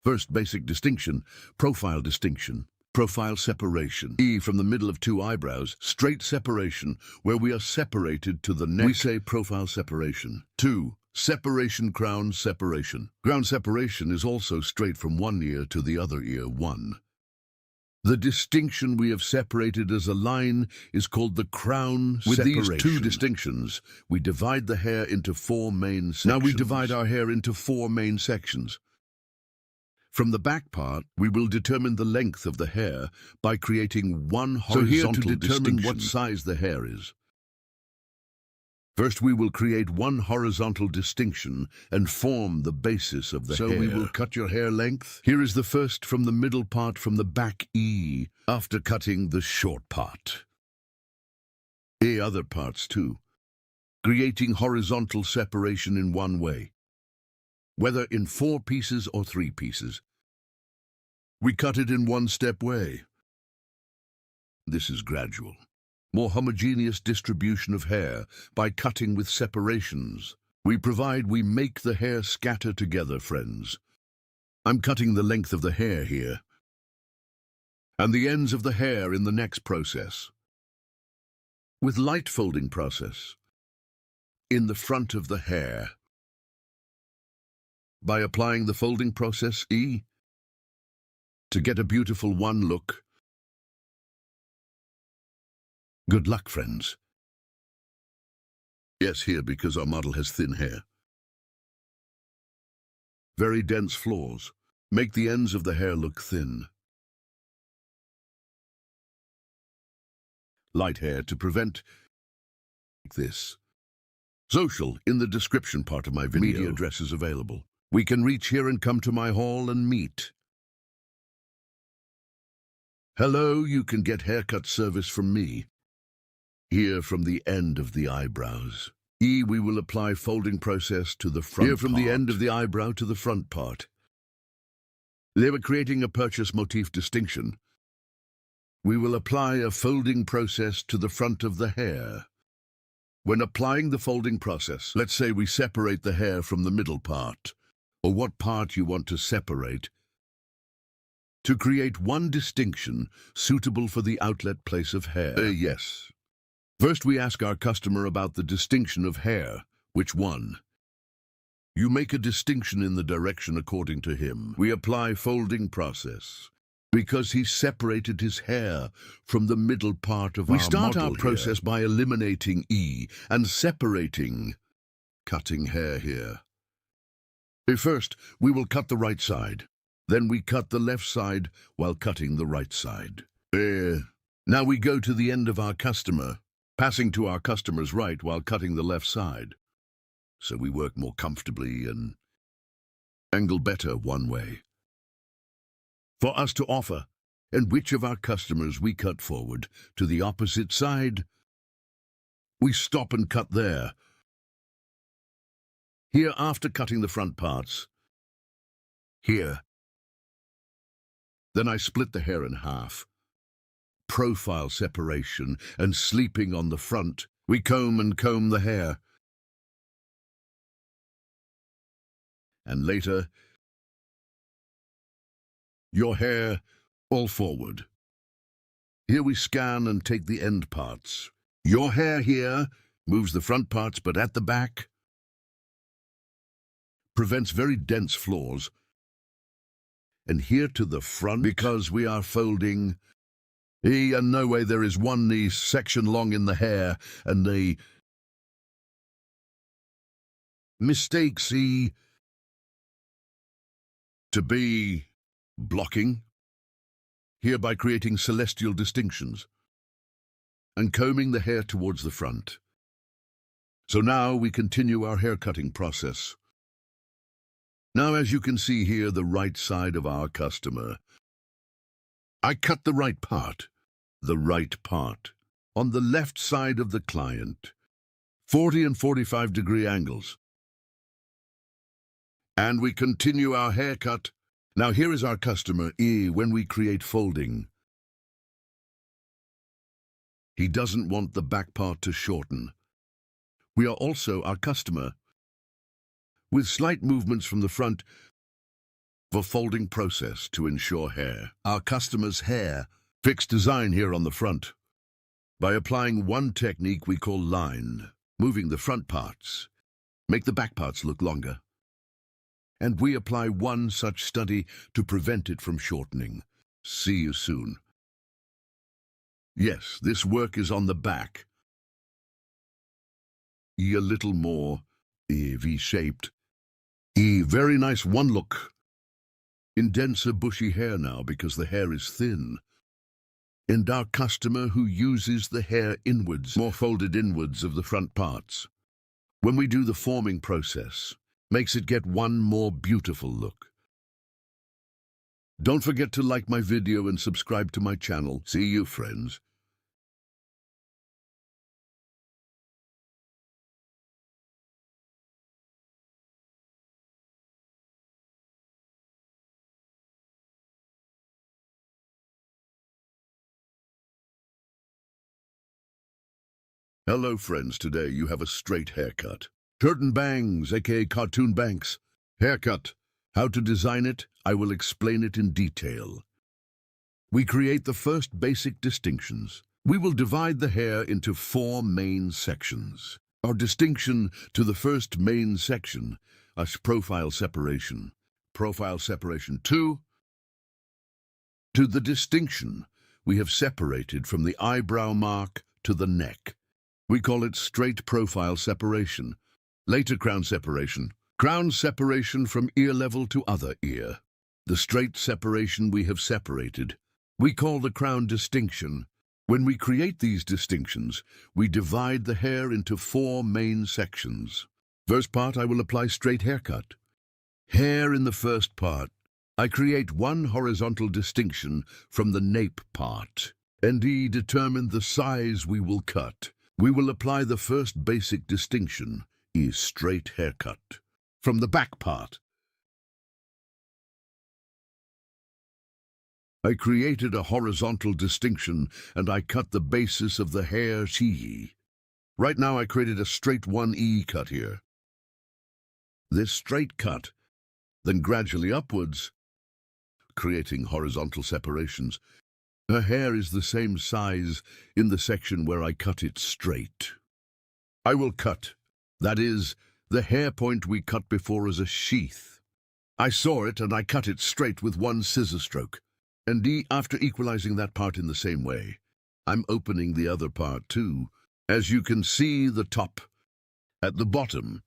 First basic distinction, profile distinction. Profile separation. From the middle of two eyebrows, straight separation, where we are separated to the neck. We say profile separation. 2. Separation crown separation. Crown separation is also straight from one ear to the other ear. 1. The distinction we have separated as a line is called the crown separation. With these two distinctions, we divide the hair into 4 main sections. Now we divide our hair into 4 main sections. From the back part, we will determine the length of the hair by creating one horizontal distinction. So here to determine what size the hair is. First, we will create one horizontal distinction and form the basis of the hair. So we will cut your hair length. Here is the first from the middle part from the back after cutting the short part. Other parts too. Creating horizontal separation in one way. Whether in 4 pieces or 3 pieces. We cut it in one-step way. This is gradual. More homogeneous distribution of hair by cutting with separations. We make the hair scatter together, friends. I'm cutting the length of the hair here. And the ends of the hair in the next process. With light folding process. In the front of the hair. By applying the folding process to get a beautiful one look. Good luck, friends. Yes, here because our model has thin hair. Very dense flaws. Make the ends of the hair look thin. Light hair to prevent this. Social in the description part of my video. Media address is available. We can reach here and come to my hall and meet. Hello, you can get haircut service from me. Here from the end of the eyebrows. We will apply folding process to the front part. Here from the end of the eyebrow to the front part. They were creating a purchase motif distinction. We will apply a folding process to the front of the hair. When applying the folding process, let's say we separate the hair from the middle part, or what part you want to separate, to create one distinction suitable for the outlet place of hair. Yes. First, we ask our customer about the distinction of hair. Which one? You make a distinction in the direction according to him. We apply folding process because he separated his hair from the middle part of our model. We start our process by eliminating E and separating, cutting hair here. First, we will cut the right side. Then we cut the left side while cutting the right side. Now we go to the end of our customer, passing to our customer's right while cutting the left side. So we work more comfortably and angle better one way. For us to offer, and which of our customers we cut forward to the opposite side, we stop and cut there. Here after cutting the front parts. Here. Then I split the hair in half. Profile separation and sleeping on the front. We comb the hair. And later, your hair all forward. Here we scan and take the end parts. Your hair here moves the front parts, but at the back prevents very dense flaws. And here to the front, because we are folding, and no way there is one knee section long in the hair, and the mistake see to be blocking, here by creating celestial distinctions, and combing the hair towards the front. So now we continue our hair cutting process. Now, as you can see here, the right side of our customer. I cut the right part, on the left side of the client, 40 and 45 degree angles. And we continue our haircut. Now here is our customer, when we create folding. He doesn't want the back part to shorten. We are also our customer, with slight movements from the front for folding process to ensure hair. Our customer's hair, fixed design here on the front. By applying one technique we call line, moving the front parts, make the back parts look longer. And we apply one such study to prevent it from shortening. See you soon. Yes, this work is on the back. A little more V-shaped. Very nice one look. In denser bushy hair now because the hair is thin. And our customer who uses the hair inwards, more folded inwards of the front parts. When we do the forming process, makes it get one more beautiful look. Don't forget to like my video and subscribe to my channel. See you, friends. Hello, friends. Today you have a straight haircut. Curtain bangs, aka cartoon banks. Haircut. How to design it, I will explain it in detail. We create the first basic distinctions. We will divide the hair into 4 main sections. Our distinction to the first main section is profile separation. Profile separation 2. To the distinction we have separated from the eyebrow mark to the neck. We call it straight profile separation. Later crown separation. Crown separation from ear level to other ear. The straight separation we have separated. We call the crown distinction. When we create these distinctions, we divide the hair into 4 main sections. First part, I will apply straight haircut. Hair in the first part. I create one horizontal distinction from the nape part. And determine the size we will cut. We will apply the first basic distinction, is straight haircut, from the back part. I created a horizontal distinction and I cut the basis of the hair Right now I created a straight 1E cut here. This straight cut, then gradually upwards, creating horizontal separations. Her hair is the same size in the section where I cut it straight. I will cut, that is, the hair point we cut before as a sheath. I saw it and I cut it straight with one scissor stroke. And after equalizing that part in the same way, I'm opening the other part too. As you can see, the top. At the bottom,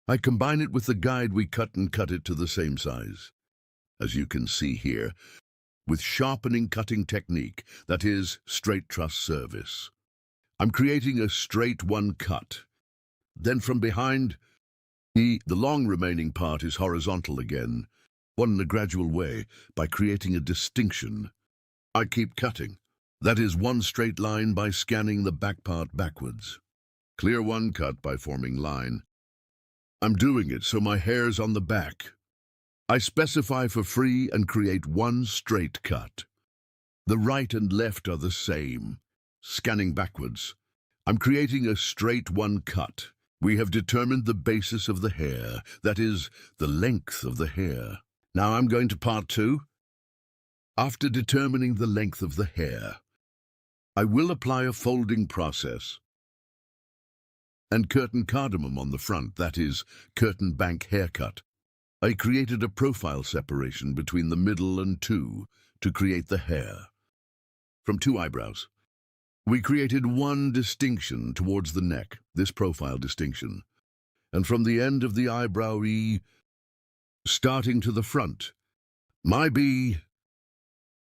I combine it with the guide we cut and cut it to the same size. As you can see here, with sharpening cutting technique, that is, straight truss service. I'm creating a straight one cut. Then from behind, the long remaining part is horizontal again, one in a gradual way, by creating a distinction. I keep cutting. That is one straight line by scanning the back part backwards. Clear one cut by forming line. I'm doing it so my hair's on the back. I specify for free and create one straight cut. The right and left are the same. Scanning backwards. I'm creating a straight one cut. We have determined the basis of the hair, that is, the length of the hair. Now I'm going to part 2. After determining the length of the hair, I will apply a folding process and curtain cardamom on the front, that is, curtain bank haircut. I created a profile separation between the middle and 2 to create the hair. From 2 eyebrows, we created one distinction towards the neck, this profile distinction. And from the end of the eyebrow E, starting to the front, my B,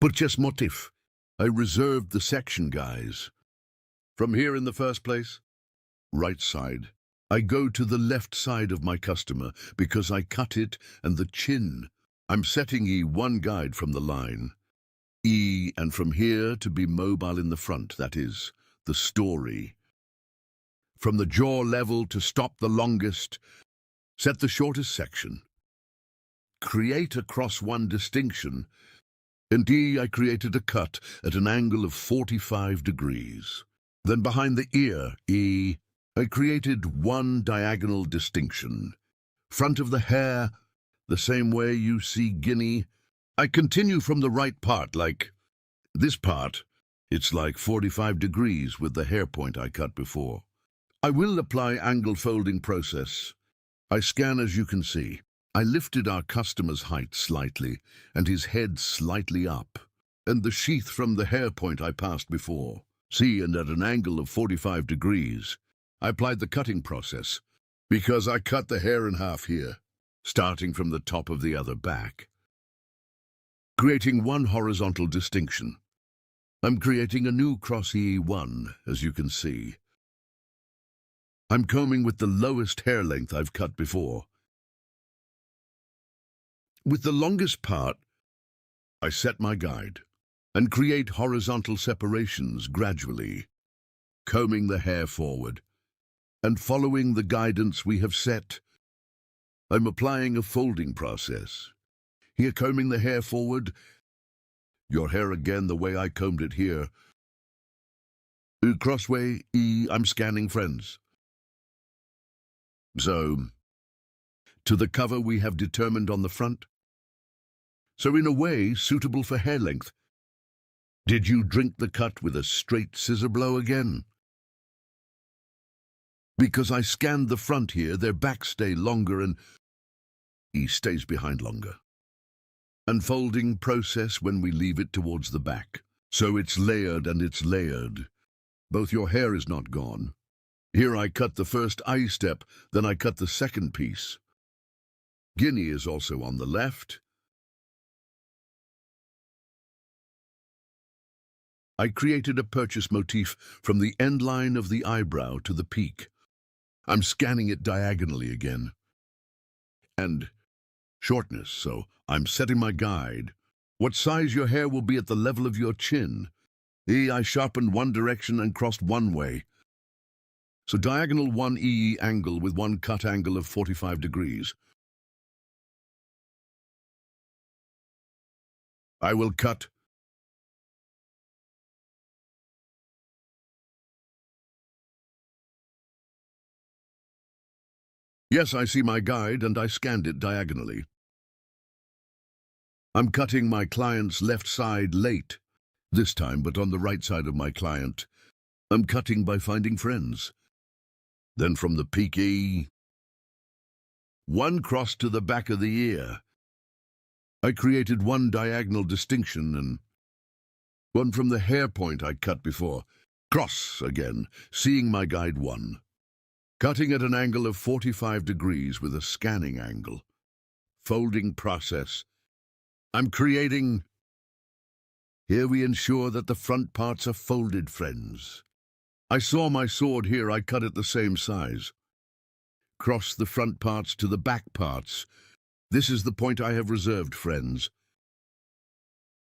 purchase motif. I reserved the section, guys. From here in the first place, right side. I go to the left side of my customer because I cut it and the chin. I'm setting E one guide from the line. E, and from here to be mobile in the front, that is, the story. From the jaw level to stop the longest, set the shortest section. Create across one distinction. In D, I created a cut at an angle of 45 degrees. Then behind the ear, E, I created one diagonal distinction. Front of the hair, the same way you see guinea. I continue from the right part, like this part. It's like 45 degrees with the hair point I cut before. I will apply angle folding process. I scan as you can see. I lifted our customer's height slightly and his head slightly up, and the sheath from the hair point I passed before. See, and at an angle of 45 degrees, I applied the cutting process because I cut the hair in half here, starting from the top of the other back, creating one horizontal distinction. I'm creating a new cross E1, as you can see. I'm combing with the lowest hair length I've cut before. With the longest part, I set my guide and create horizontal separations gradually, combing the hair forward. And following the guidance we have set, I'm applying a folding process. Here, combing the hair forward, your hair again the way I combed it here. Crossway E, I'm scanning friends. So, to the cover we have determined on the front. So in a way, suitable for hair length. Did you drink the cut with a straight scissor blow again? Because I scanned the front here, their backs stay longer and E stays behind longer. Unfolding process when we leave it towards the back. So it's layered and it's layered. Both your hair is not gone. Here I cut the first eye step, then I cut the second piece. Guinea is also on the left. I created a purchase motif from the end line of the eyebrow to the peak. I'm scanning it diagonally again. And shortness, so I'm setting my guide. What size your hair will be at the level of your chin. I sharpened one direction and crossed one way. So diagonal 1 E angle with one cut angle of 45 degrees. I will cut. Yes, I see my guide and I scanned it diagonally. I'm cutting my client's left side late, this time, but on the right side of my client. I'm cutting by finding friends. Then from the peaky, one cross to the back of the ear. I created one diagonal distinction and one from the hair point I cut before. Cross again, seeing my guide one. Cutting at an angle of 45 degrees with a scanning angle. Folding process. I'm creating. Here we ensure that the front parts are folded, friends. I saw my sword here, I cut it the same size. Cross the front parts to the back parts. This is the point I have reserved, friends.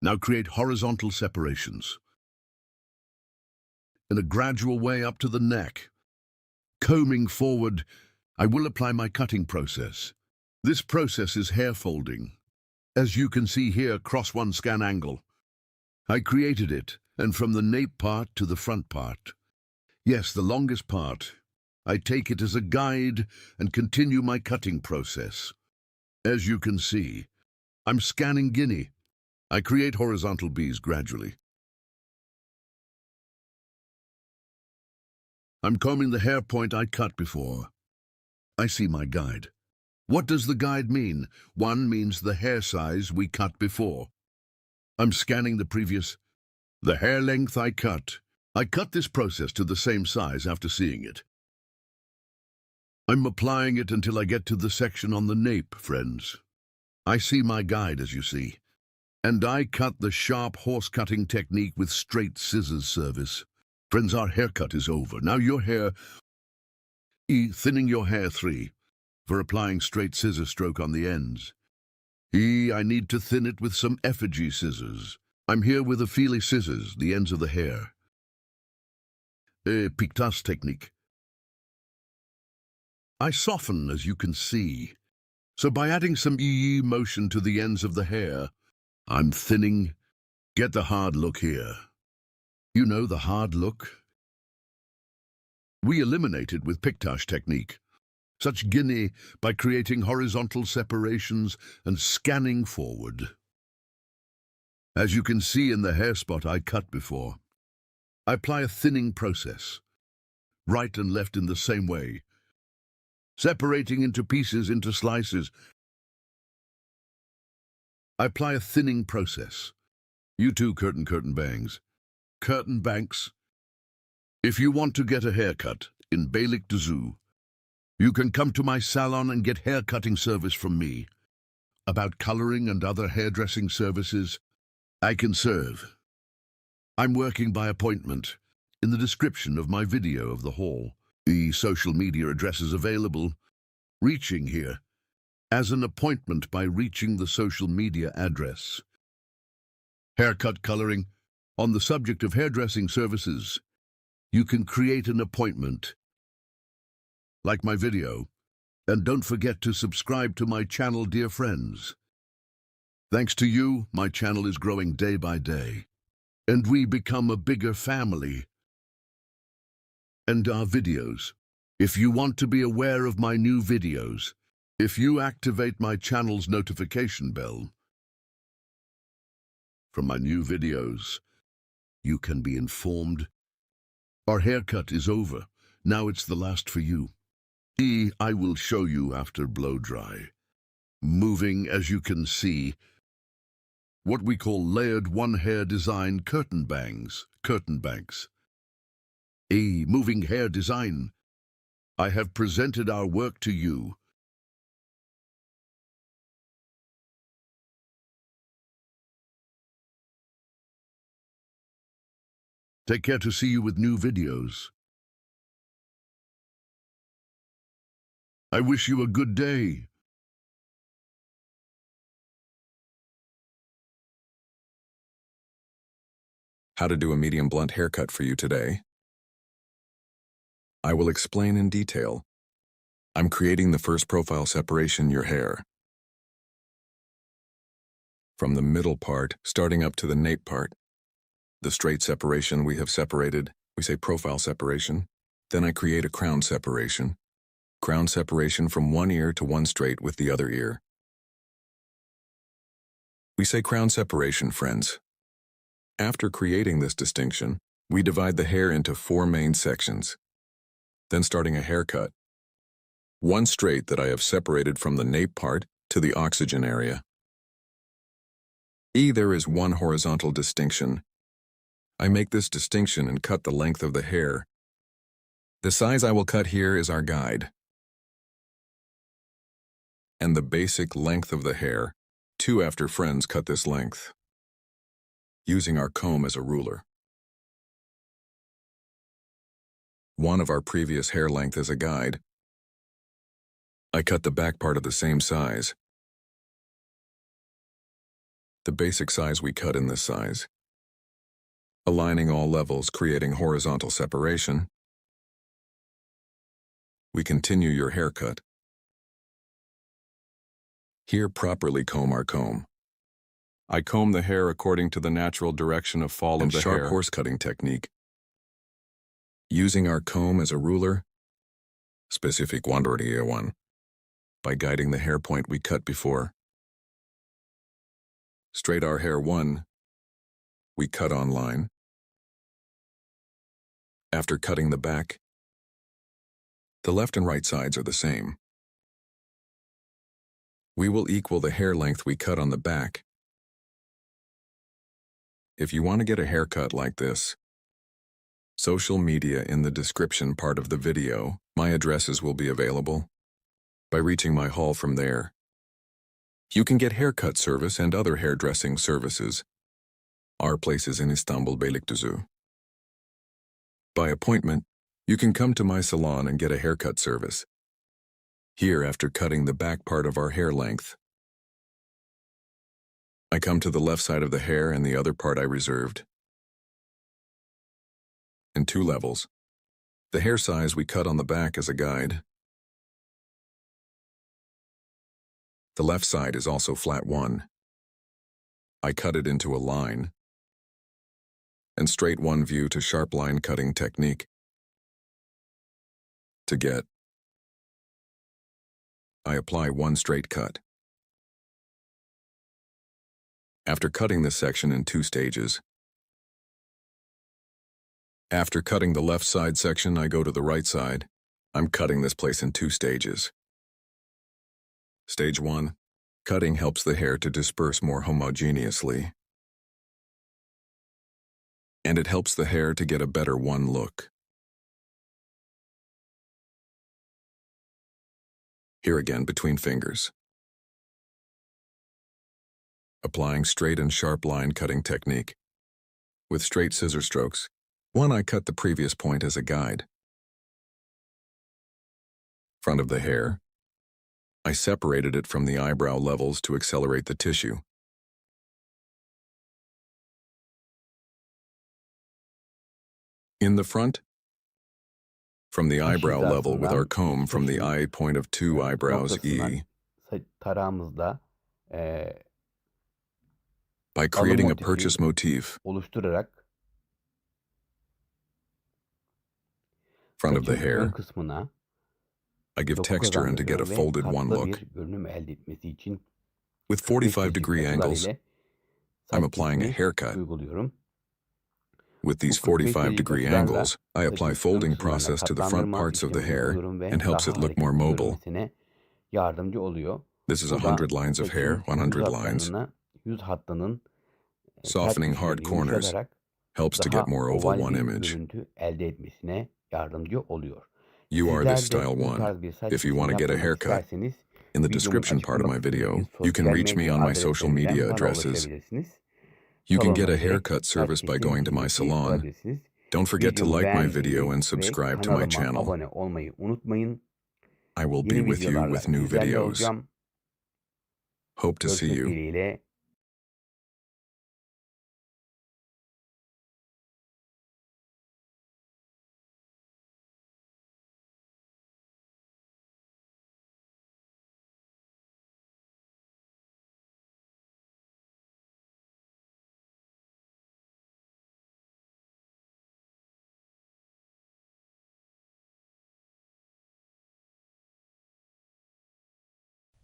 Now create horizontal separations. In a gradual way up to the neck. Combing forward, I will apply my cutting process. This process is hair folding. As you can see here, cross one scan angle. I created it, and from the nape part to the front part. Yes, the longest part. I take it as a guide and continue my cutting process. As you can see, I'm scanning guinea. I create horizontal Bs gradually. I'm combing the hair point I cut before. I see my guide. What does the guide mean? One means the hair size we cut before. I'm scanning the previous. The hair length I cut. I cut this process to the same size after seeing it. I'm applying it until I get to the section on the nape, friends. I see my guide, as you see. And I cut the sharp horse cutting technique with straight scissors service. Friends, our haircut is over. Now your hair. E, thinning your hair 3. For applying straight scissor stroke on the ends. E, I need to thin it with some effigy scissors. I'm here with a feely scissors, the ends of the hair. Pictas technique. I soften, as you can see. So by adding some E motion to the ends of the hair, I'm thinning. Get the hard look here. You know the hard look? We eliminate it with pictage technique. Such guinea by creating horizontal separations and scanning forward. As you can see in the hair spot I cut before, I apply a thinning process, right and left in the same way, separating into pieces, into slices. I apply a thinning process. You too, curtain bangs. Curtain banks. If you want to get a haircut in Beylik Düzü, you can come to my salon and get hair cutting service from me. About coloring and other hairdressing services, I can serve. I'm working by appointment. In the description of my video of the haul, the social media address is available. Reaching here as an appointment by reaching the social media address. Haircut coloring. On the subject of hairdressing services, you can create an appointment. Like my video. And don't forget to subscribe to my channel, dear friends. Thanks to you, my channel is growing day by day. And we become a bigger family. And our videos. If you want to be aware of my new videos, if you activate my channel's notification bell from my new videos, you can be informed. Our haircut is over. Now it's the last for you. I will show you after blow dry. Moving, as you can see, what we call layered one hair design curtain bangs, curtain banks. Moving hair design. I have presented our work to you. Take care to see you with new videos. I wish you a good day. How to do a medium blunt haircut for you today. I will explain in detail. I'm creating the first profile separation your hair. From the middle part, starting up to the nape part. The straight separation we have separated, we say profile separation. Then I create a crown separation. Crown separation from one ear to one straight with the other ear. We say crown separation, friends. After creating this distinction, we divide the hair into 4 main sections. Then starting a haircut. One straight that I have separated from the nape part to the oxygen area. There is one horizontal distinction. I make this distinction and cut the length of the hair. The size I will cut here is our guide. And the basic length of the hair, 2 after friends cut this length, using our comb as a ruler. 1 of our previous hair length as a guide. I cut the back part of the same size. The basic size we cut in this size. Aligning all levels, creating horizontal separation. We continue your haircut. Here properly comb our comb. I comb the hair according to the natural direction of fall of the hair. Sharp horse cutting technique. Using our comb as a ruler, specific 1, by guiding the hair point we cut before. Straight our hair 1, we cut on line. After cutting the back, the left and right sides are the same. We will equal the hair length we cut on the back. If you want to get a haircut like this, social media in the description part of the video, my addresses will be available. By reaching my hall from there, you can get haircut service and other hairdressing services. Our place is in Istanbul, Beylikdüzü. By appointment, you can come to my salon and get a haircut service. Here, after cutting the back part of our hair length, I come to the left side of the hair and the other part I reserved. In 2 levels. The hair size we cut on the back as a guide. The left side is also flat 1. I cut it into a line. And straight 1 view to sharp line cutting technique. To get, I apply 1 straight cut. After cutting this section in 2 stages. After cutting the left side section, I go to the right side. I'm cutting this place in 2 stages. Stage 1. Cutting helps the hair to disperse more homogeneously. And it helps the hair to get a better 1 look. Here again between fingers. Applying straight and sharp line cutting technique. With straight scissor strokes. 1 I cut the previous point as a guide. Front of the hair. I separated it from the eyebrow levels to accelerate the tissue. In the front, from the eyebrow level with our comb from the eye point of 2 eyebrows E. Tarağımızla By creating a purchase motif. oluşturarak Front of the saçın ön hair. kısmına I give doku texture and to get a kazandırıyor ve folded 1 katlı look. bir görünüm elde etmesi için With 45 45-degree angles, ile I'm saç applying a kesimi haircut. uyguluyorum. With these Bu 45 45-degree açılarla angles, I apply saçın ön folding kısımlarına process to the front katlandırma parts of the işlemi hair uyguluyorum ve and helps daha it look more hareketli mobile. görünmesine yardımcı oluyor. This is Bu da 100 lines of hair, saçın 100 yüz lines. hatlarına, yüz hattının Softening sert hard köşeleri corners yumuşatarak helps to daha get more oval oval 1 bir image. görüntü elde etmesine yardımcı oluyor. You are this Sizler de style bu 1. tarz bir saç If you want to kesimi get a yaptırmak haircut, isterseniz in the videomun description part of açıklama my video, kısmındaki you can sosyal reach me medya on my social media adreslerinden bana addresses. ulaşabilirsiniz. You can get Salonuma a gelerek haircut saç service by going to my kesiminizi salon. alabilirsiniz. Don't forget to Videomu like my beğenmeyi video and ve subscribe to my kanalıma channel. abone olmayı unutmayın. I will be Yeni with you videolarla with new sizlerle videos. olacağım. Hope to see Görüşmek you. dileğiyle.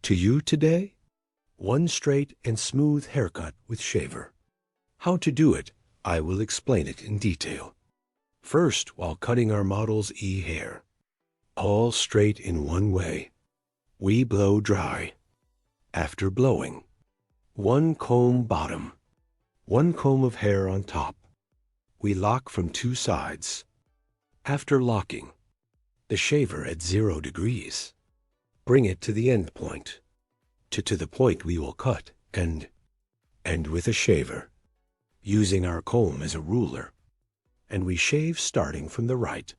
To you today, one straight and smooth haircut with shaver. How to do it, I will explain it in detail. First, while cutting our model's hair, all straight in one way, we blow dry. After blowing, one comb bottom, one comb of hair on top. We lock from two sides. After locking, the shaver at 0 degrees. Bring it to the end point, to the point we will cut, and with a shaver, using our comb as a ruler, and we shave starting from the right.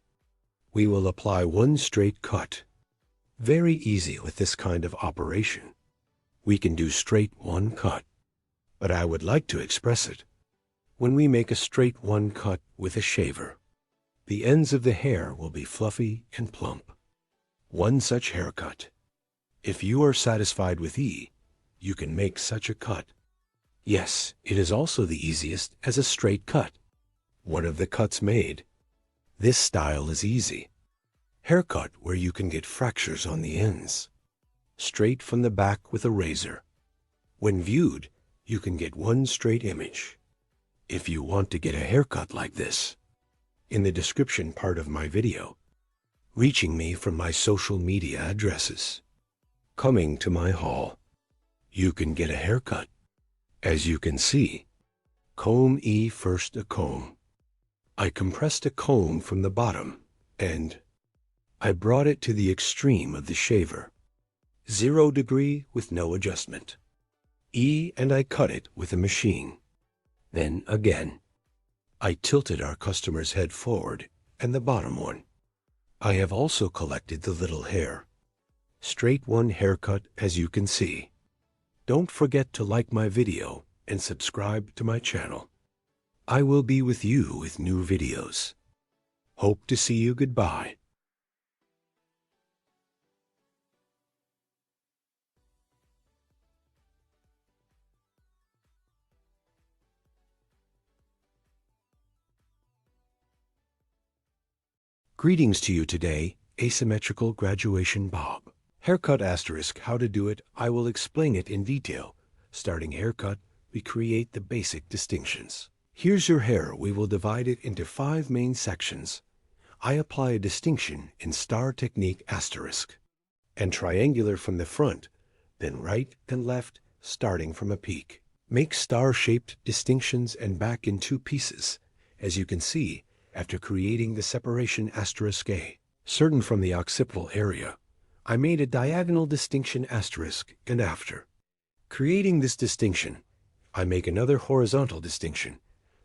We will apply one straight cut. Very easy with this kind of operation. We can do straight one cut, but I would like to express it. When we make a straight one cut with a shaver, the ends of the hair will be fluffy and plump. One such haircut. If you are satisfied with you can make such a cut. Yes, it is also the easiest as a straight cut. One of the cuts made. This style is easy. Haircut where you can get fractures on the ends. Straight from the back with a razor. When viewed, you can get one straight image. If you want to get a haircut like this, in the description part of my video, reaching me from my social media addresses, coming to my hall, you can get a haircut. As you can see, comb first a comb. I compressed a comb from the bottom, and I brought it to the extreme of the shaver, 0 degree with no adjustment. And I cut it with a machine. Then again, I tilted our customer's head forward and the bottom one. I have also collected the little hair. Straight one haircut as you can see. Don't forget to like my video and subscribe to my channel. I will be with you with new videos. Hope to see you. Goodbye. Greetings to you today, asymmetrical graduation bob. Haircut asterisk, how to do it, I will explain it in detail. Starting haircut, we create the basic distinctions. Here's your hair. We will divide it into 5 main sections. I apply a distinction in star technique asterisk, and triangular from the front, then right and left, starting from a peak. Make star-shaped distinctions and back in 2 pieces, as you can see, after creating the separation asterisk A. Certain from the occipital area, I made a diagonal distinction asterisk and after. Creating this distinction, I make another horizontal distinction.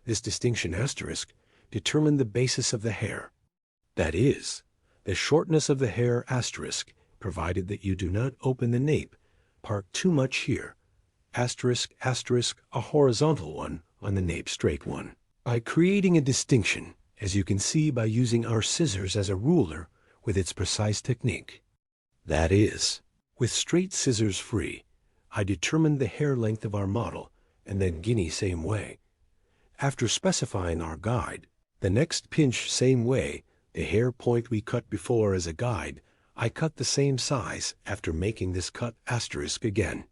This distinction asterisk determine the basis of the hair. That is, the shortness of the hair asterisk, provided that you do not open the nape part too much here. Asterisk asterisk a horizontal one on the nape straight one. By creating a distinction, as you can see by using our scissors as a ruler with its precise technique. That is, with straight scissors free, I determined the hair length of our model and then guinea same way. After specifying our guide, the next pinch same way, the hair point we cut before as a guide, I cut the same size after making this cut asterisk again.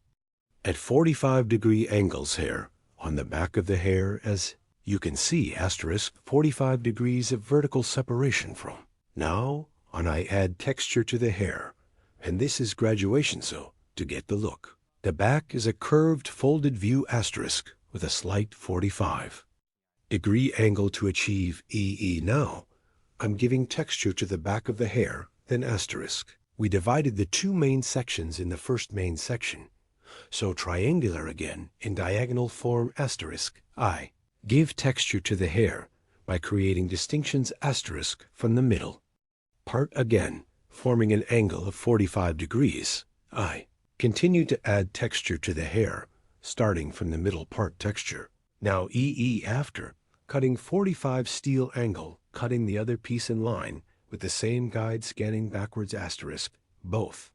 At 45-degree angles hair on the back of the hair as you can see asterisk 45 degrees of vertical separation from. Now on I add texture to the hair, and this is graduation so to get the look. The back is a curved folded view asterisk with a slight 45-degree angle to achieve Now I'm giving texture to the back of the hair, then asterisk. We divided the 2 main sections in the first main section, so triangular again in diagonal form asterisk. I give texture to the hair by creating distinctions asterisk from the middle part again, forming an angle of 45 degrees. I continue to add texture to the hair, starting from the middle part texture. Now after, cutting 45 steel angle, cutting the other piece in line with the same guide scanning backwards asterisk, both.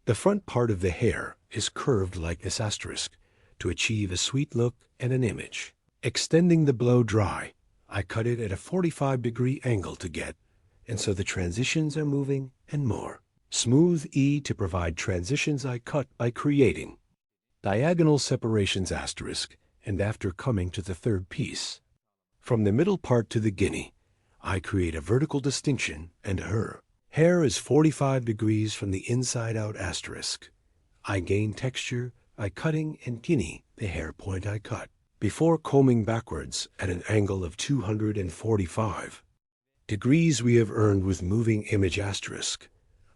The front part of the hair is curved like this asterisk to achieve a sweet look and an image. Extending the blow dry, I cut it at a 45-degree angle to get, and so the transitions are moving and more. Smooth E to provide transitions. I cut by creating diagonal separations asterisk, and after coming to the third piece, from the middle part to the guinea, I create a vertical distinction and her. Hair is 45 degrees from the inside out asterisk. I gain texture by cutting and guinea the hair point I cut, before combing backwards at an angle of 245 degrees we have earned with moving image asterisk.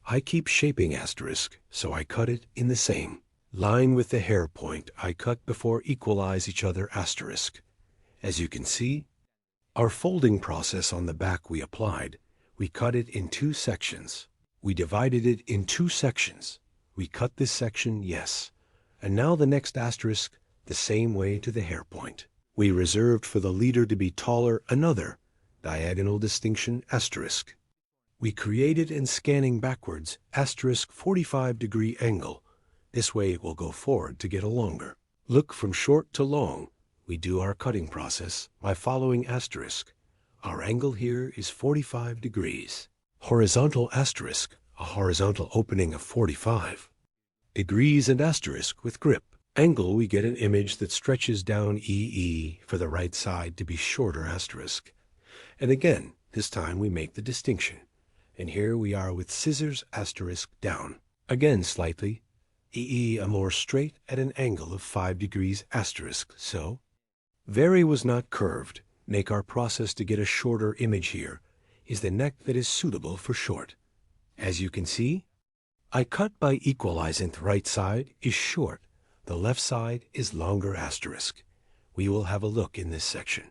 I keep shaping asterisk, so I cut it in the same line with the hair point I cut before equalize each other asterisk. As you can see, our folding process on the back we applied, we cut it in 2 sections. We divided it in 2 sections. We cut this section, yes. And now the next asterisk, the same way to the hair point. We reserved for the leader to be taller another diagonal distinction asterisk. We created and scanning backwards asterisk 45-degree angle. This way it will go forward to get a longer. Look from short to long. We do our cutting process by following asterisk. Our angle here is 45 degrees. Horizontal asterisk, a horizontal opening of 45 degrees and asterisk with grip. Angle, we get an image that stretches down EE for the right side to be shorter asterisk. And again, this time we make the distinction. And here we are with scissors asterisk down. Again slightly. EE a more straight at an angle of 5 degrees asterisk. So, vary was not curved. Make our process to get a shorter image here is the neck that is suitable for short. As you can see, I cut by equalizing the right side is short. The left side is longer asterisk. We will have a look in this section.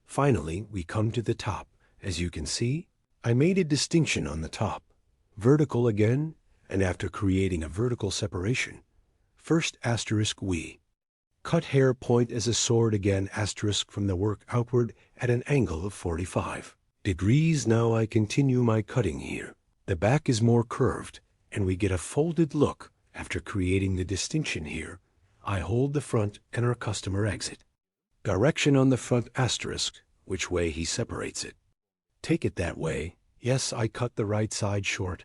Finally, we come to the top. As you can see, I made a distinction on the top. Vertical again, and after creating a vertical separation, first asterisk we cut hair point as a sword again asterisk from the work outward at an angle of 45 degrees. Now I continue my cutting here. The back is more curved, and we get a folded look after creating the distinction here. I hold the front and our customer exit. Direction on the front asterisk, which way he separates it. Take it that way. Yes, I cut the right side short.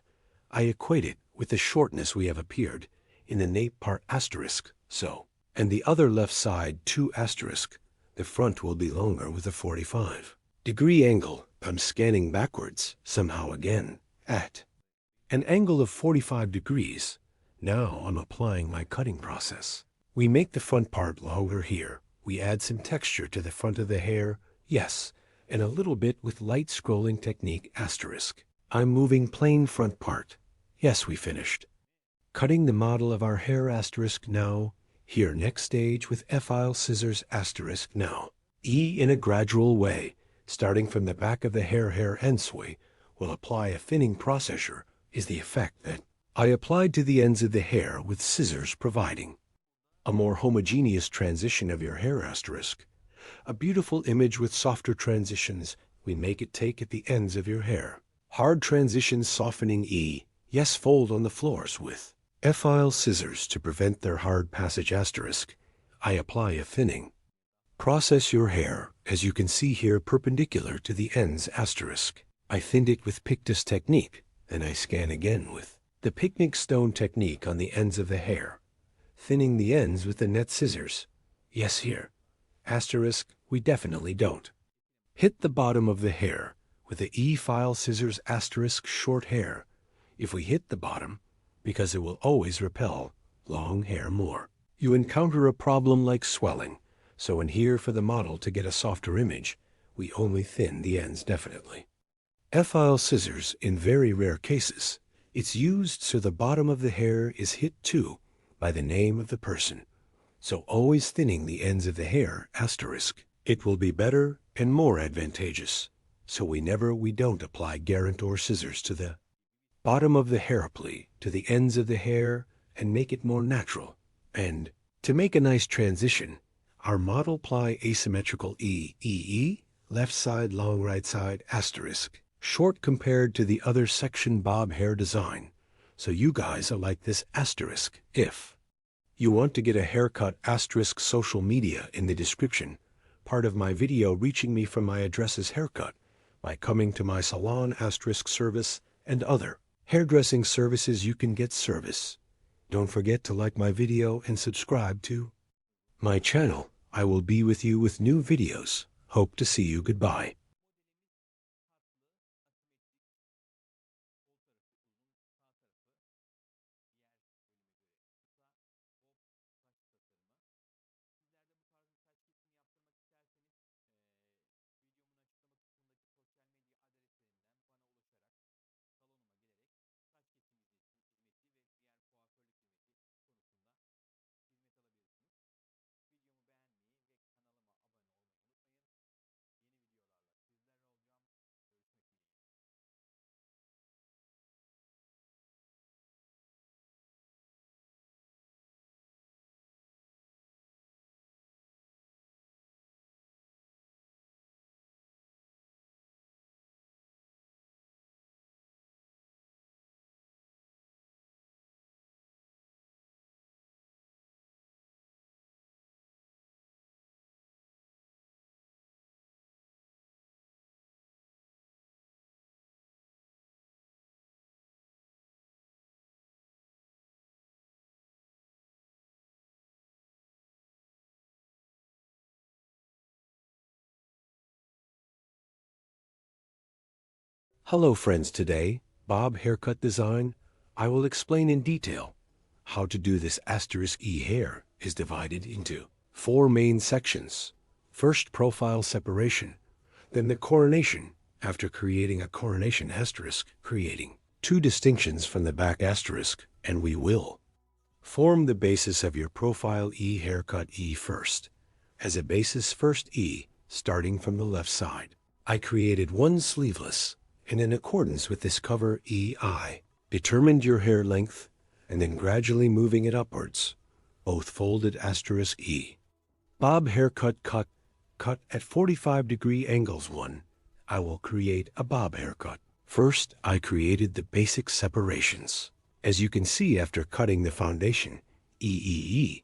I equate it with the shortness we have appeared in the nape part asterisk, so. And the other left side 2 asterisk. The front will be longer with a 45-degree angle. I'm scanning backwards, somehow again, at an angle of 45 degrees. Now I'm applying my cutting process. We make the front part longer here. We add some texture to the front of the hair, yes, and a little bit with light scrolling technique asterisk. I'm moving plain front part. Yes, we finished. Cutting the model of our hair asterisk now. Here next stage with F-file scissors asterisk now. E in a gradual way, starting from the back of the hair endsway, will apply a thinning processor is the effect that I applied to the ends of the hair with scissors providing a more homogeneous transition of your hair asterisk. A beautiful image with softer transitions we make it take at the ends of your hair. Hard transitions softening E. Yes, fold on the floors with F-file scissors to prevent their hard passage asterisk. I apply a thinning. Process your hair, as you can see here, perpendicular to the ends asterisk. I thinned it with Pictus technique, then I scan again with the picnic stone technique on the ends of the hair, thinning the ends with the net scissors. Yes, here. Asterisk, we definitely don't. Hit the bottom of the hair with the E-file scissors asterisk short hair. If we hit the bottom, because it will always repel long hair more. You encounter a problem like swelling, so in here for the model to get a softer image, we only thin the ends definitely. F-file scissors, in very rare cases, it's used so the bottom of the hair is hit too by the name of the person. So always thinning the ends of the hair asterisk. It will be better and more advantageous. So we don't apply guarantor scissors to the bottom of the hair plea, to the ends of the hair, and make it more natural. And to make a nice transition, our model ply asymmetrical E, left side long right side asterisk, short compared to the other section bob hair design. So you guys are like this asterisk. If you want to get a haircut asterisk social media in the description, part of my video reaching me from my address is haircut, by coming to my salon asterisk service and other Hairdressing services you can get service. Don't forget to like my video and subscribe to my channel. I will be with you with new videos. Hope to see you. Goodbye. Hello friends, today, Bob Haircut Design, I will explain in detail how to do this *E hair is divided into 4 main sections. First, profile separation, then the coronation, after creating a coronation asterisk, creating 2 distinctions from the back asterisk, and we will form the basis of your profile E haircut E first. As a basis, first E, starting from the left side. I created 1 sleeveless, and in accordance with this cover EI, determined your hair length, and then gradually moving it upwards, both folded asterisk E. Bob haircut cut at 45-degree angles. 1. I will create a bob haircut. First, I created the basic separations. As you can see, after cutting the foundation, EEE,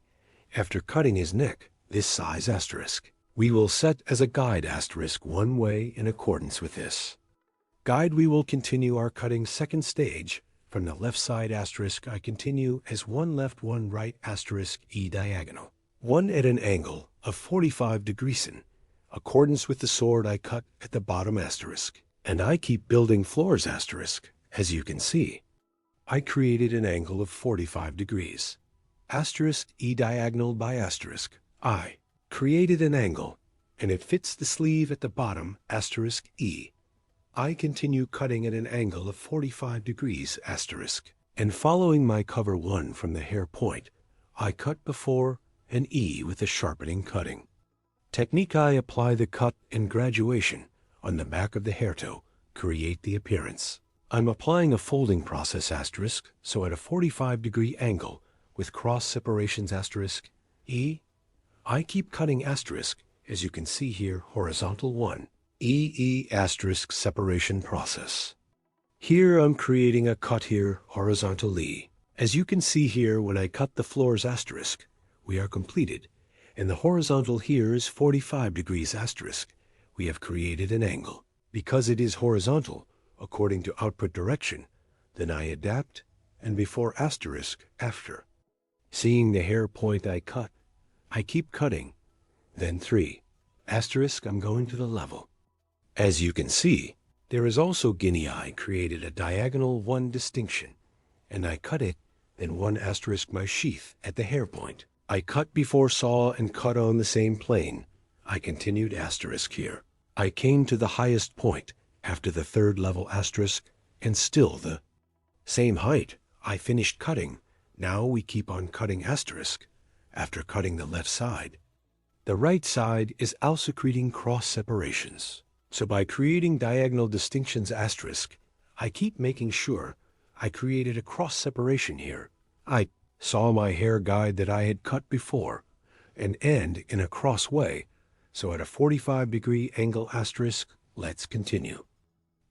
after cutting his neck, this size asterisk, we will set as a guide asterisk 1 way in accordance with this guide. We will continue our cutting second stage. From the left side asterisk, I continue as 1 left 1 right asterisk E diagonal, 1 at an angle of 45 degrees in accordance with the sword I cut at the bottom asterisk. And I keep building floors asterisk. As you can see, I created an angle of 45 degrees. Asterisk E diagonal by asterisk. I created an angle, and it fits the sleeve at the bottom asterisk E. I continue cutting at an angle of 45 degrees asterisk, and following my cover 1 from the hair point, I cut before an E with a sharpening cutting technique. I apply the cut and graduation on the back of the hair toe, create the appearance. I'm applying a folding process asterisk, so at a 45-degree angle with cross separations asterisk E, I keep cutting asterisk, as you can see here, horizontal 1. EE asterisk separation process. Here I'm creating a cut here horizontally. As you can see here, when I cut the floors asterisk, we are completed, and the horizontal here is 45 degrees asterisk. We have created an angle. Because it is horizontal, according to output direction, then I adapt, and before asterisk, after. Seeing the hair point I cut, I keep cutting. Then 3. Asterisk, I'm going to the level. As you can see, there is also guinea eye created a diagonal 1 distinction, and I cut it, then 1 asterisk my sheath at the hair point. I cut before saw and cut on the same plane. I continued asterisk here. I came to the highest point after the 3rd level asterisk, and still the same height. I finished cutting. Now we keep on cutting asterisk after cutting the left side. The right side is also creating cross separations. So by creating diagonal distinctions asterisk, I keep making sure I created a cross separation here. I saw my hair guide that I had cut before and end in a cross way. So at a 45-degree angle asterisk, let's continue.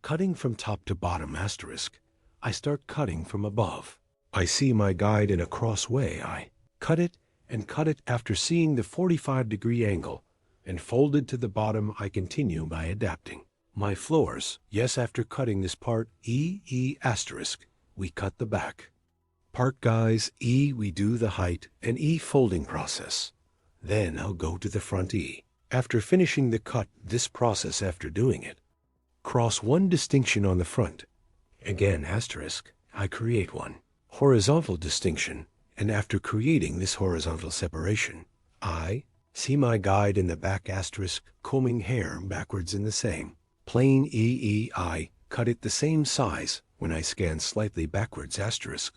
Cutting from top to bottom asterisk, I start cutting from above. I see my guide in a cross way. I cut it and cut it after seeing the 45-degree angle, and folded to the bottom. I continue by adapting my floors. Yes, after cutting this part EE asterisk, we cut the back. Part guys, E, we do the height and E folding process. Then I'll go to the front E. After finishing the cut, this process after doing it. Cross one distinction on the front. Again, asterisk, I create one. Horizontal distinction, and after creating this horizontal separation, I see my guide in the back asterisk, combing hair backwards in the same. Plain I cut it the same size when I scan slightly backwards asterisk.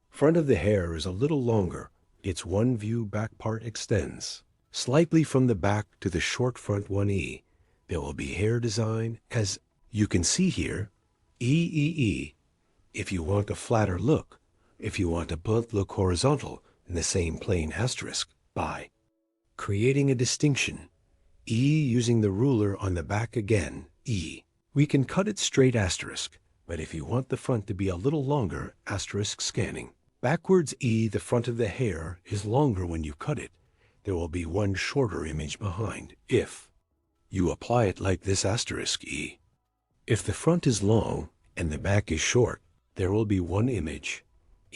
Front of the hair is a little longer. Its one view back part extends. Slightly from the back to the short front 1E. There will be hair design as you can see here, E. If you want a flatter look, if you want a blunt look horizontal in the same plain asterisk, by creating a distinction, E using the ruler on the back again, E. We can cut it straight asterisk, but if you want the front to be a little longer, asterisk scanning. Backwards E, the front of the hair, is longer when you cut it. There will be one shorter image behind, if you apply it like this asterisk E. If the front is long and the back is short, there will be one image.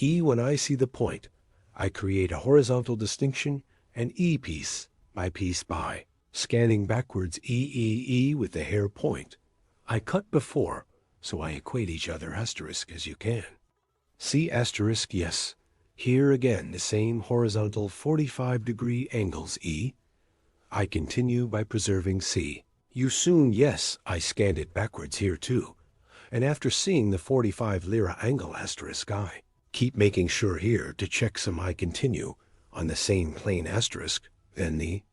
E, when I see the point, I create a horizontal distinction and E piece by scanning backwards E with the hair point. I cut before, so I equate each other asterisk as you can. See asterisk, yes. Here again the same horizontal 45-degree angles E. I continue by preserving C. You soon, yes, I scanned it backwards here too. And after seeing the 45 lira angle asterisk I keep making sure here to check some I continue on the same plane asterisk, then the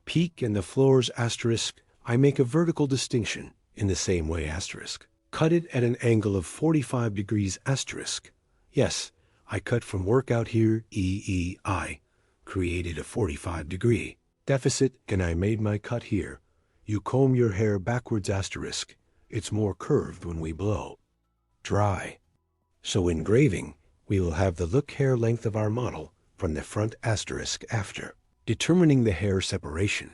peak and the floors asterisk, I make a vertical distinction in the same way asterisk. Cut it at an angle of 45 degrees asterisk. Yes, I cut from workout here I created a 45-degree deficit and I made my cut here. You comb your hair backwards asterisk. It's more curved when we blow dry. So engraving, we will have the look hair length of our model from the front asterisk after. Determining the hair separation.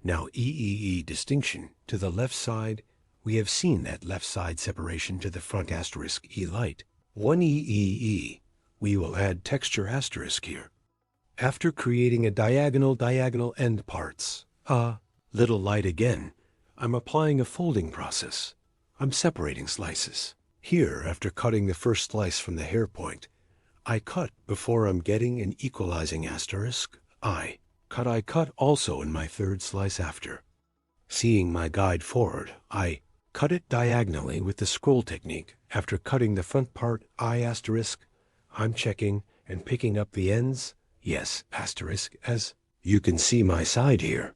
Now E distinction to the left side. We have seen that left side separation to the front asterisk E light. 1 E. We will add texture asterisk here. After creating a diagonal end parts. Little light again. I'm applying a folding process. I'm separating slices. Here, after cutting the first slice from the hair point, I cut before I'm getting an equalizing asterisk. I cut also in my third slice after. Seeing my guide forward, I cut it diagonally with the scroll technique. After cutting the front part, I asterisk, I'm checking and picking up the ends, yes, asterisk, as you can see my side here.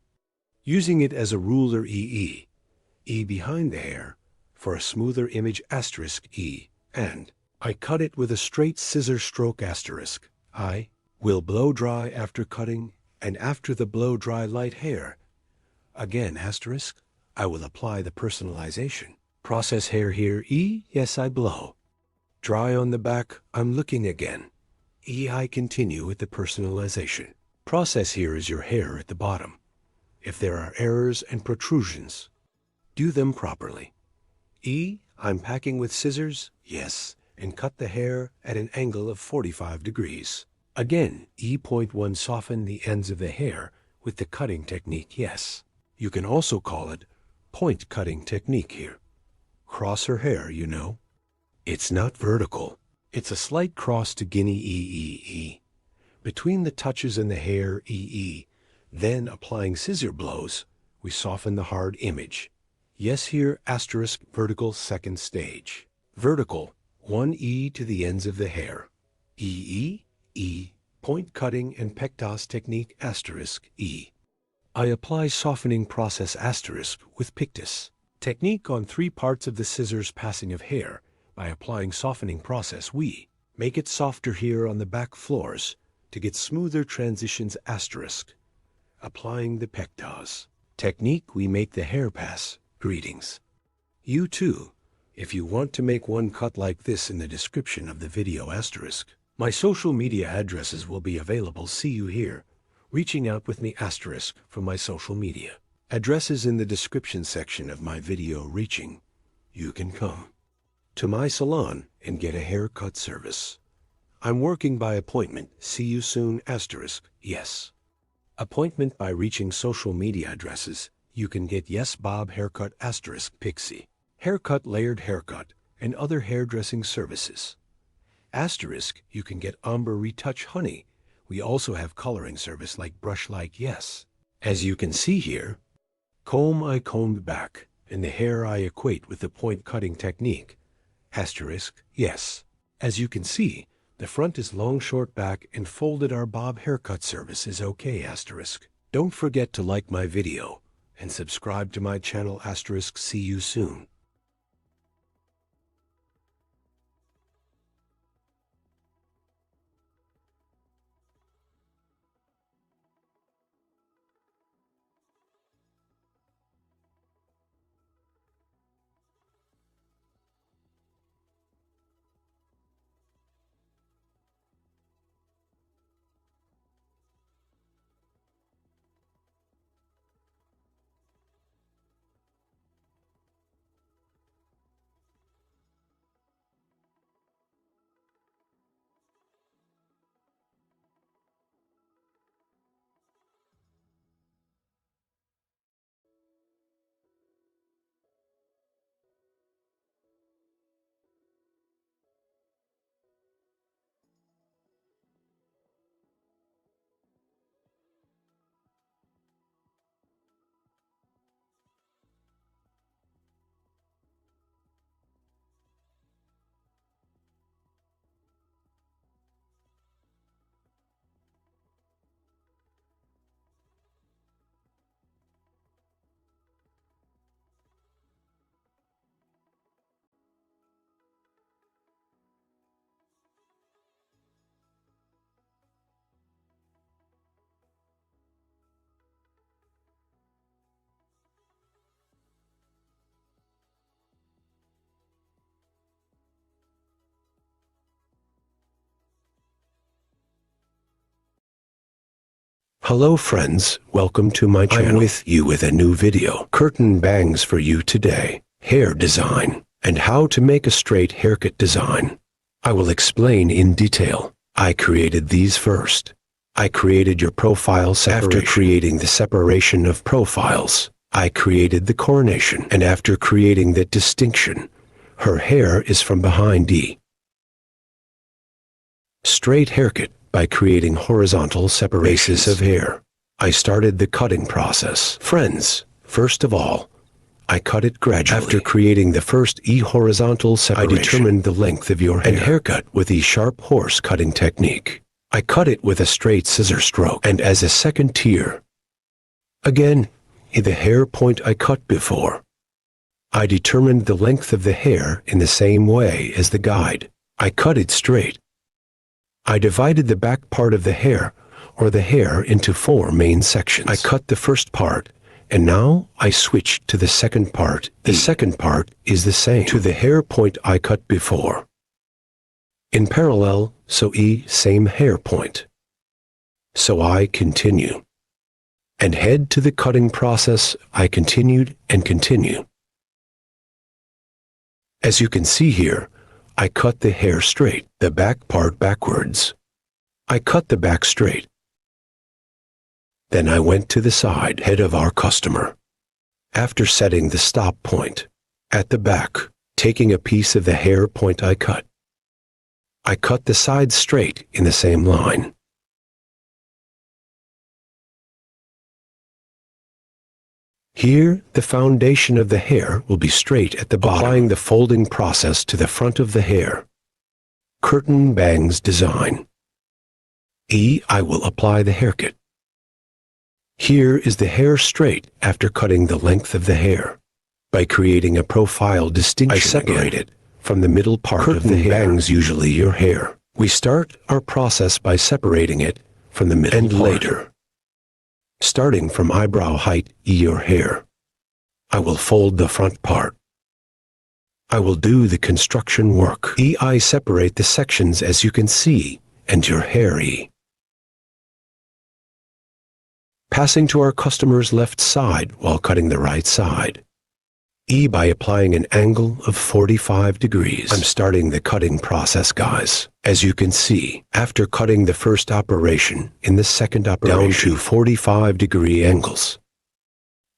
Using it as a ruler E behind the hair, for a smoother image asterisk E, and I cut it with a straight scissor stroke asterisk. I will blow dry after cutting, and after the blow dry light hair, again asterisk, I will apply the personalization. Process hair here E, yes I blow. Dry on the back, I'm looking again. E, I continue with the personalization. Process here is your hair at the bottom. If there are errors and protrusions, do them properly. E, I'm packing with scissors, yes, and cut the hair at an angle of 45 degrees. Again, E.1 soften the ends of the hair with the cutting technique, yes. You can also call it point cutting technique here. Cross her hair, you know. It's not vertical. It's a slight cross to guinea E. Between the touches in the hair E. Then applying scissor blows, we soften the hard image. Yes, here asterisk vertical second stage. Vertical, 1 E to the ends of the hair. E, point cutting and pectas technique asterisk E. I apply softening process asterisk with pictus. Technique on 3 parts of the scissors passing of hair. By applying softening process, we make it softer here on the back floors to get smoother transitions asterisk. Applying the pectas. Technique, we make the hair pass. Greetings. You too, if you want to make one cut like this in the description of the video asterisk. My social media addresses will be available. See you here. Reaching out with me asterisk from my social media. Addresses in the description section of my video reaching. You can come. to my salon and get a haircut service. I'm working by appointment. See you soon, asterisk, yes. Appointment by reaching social media addresses. You can get Yes Bob Haircut asterisk Pixie Haircut, layered haircut, and other hairdressing services. Asterisk, you can get Umber Retouch Honey. We also have coloring service like Brush Like Yes. As you can see here, comb I combed back, and the hair I equate with the point cutting technique. Asterisk, yes. As you can see, the front is long short back and folded. Our Bob haircut service is okay, asterisk. Don't forget to like my video and subscribe to my channel, asterisk. See you soon. Hello friends, welcome to my channel. I'm with you with a new video. Curtain bangs for you today. Hair design and how to make a straight haircut design. I will explain in detail. I created these first. I created your profile separation. After creating the separation of profiles, I created the coronation. And after creating that distinction, her hair is from behind D. Straight haircut. By creating horizontal separations of hair, I started the cutting process. Friends, first of all, I cut it gradually. After creating the first horizontal separation, I determined the length of your hair and haircut with the sharp horse cutting technique. I cut it with a straight scissor stroke. And as a second tier, again, in the hair point I cut before, I determined the length of the hair in the same way as the guide. I cut it straight. I divided the back part of the hair, or the hair, into 4 main sections. I cut the first part, and now I switched to the second part. The second part is the same to the hair point I cut before. In parallel, so same hair point. So I continue. And head to the cutting process. I continued and continue. As you can see here, I cut the hair straight, the back part backwards. I cut the back straight. Then I went to the side head of our customer. After setting the stop point at the back, taking a piece of the hair point I cut the side straight in the same line. Here, the foundation of the hair will be straight at the bottom, applying the folding process to the front of the hair. Curtain bangs design. I will apply the haircut. Here is the hair straight after cutting the length of the hair. By creating a profile distinction, I separate it from the middle part of the hair. Bangs usually your hair. We start our process by separating it from the middle part. Later, starting from eyebrow height, your hair, I will fold the front part. I will do the construction work. I separate the sections as you can see, and your hair passing to our customer's left side while cutting the right side. E by applying an angle of 45 degrees. I'm starting the cutting process, guys. As you can see, after cutting the first operation, in the second operation, down to 45-degree angles,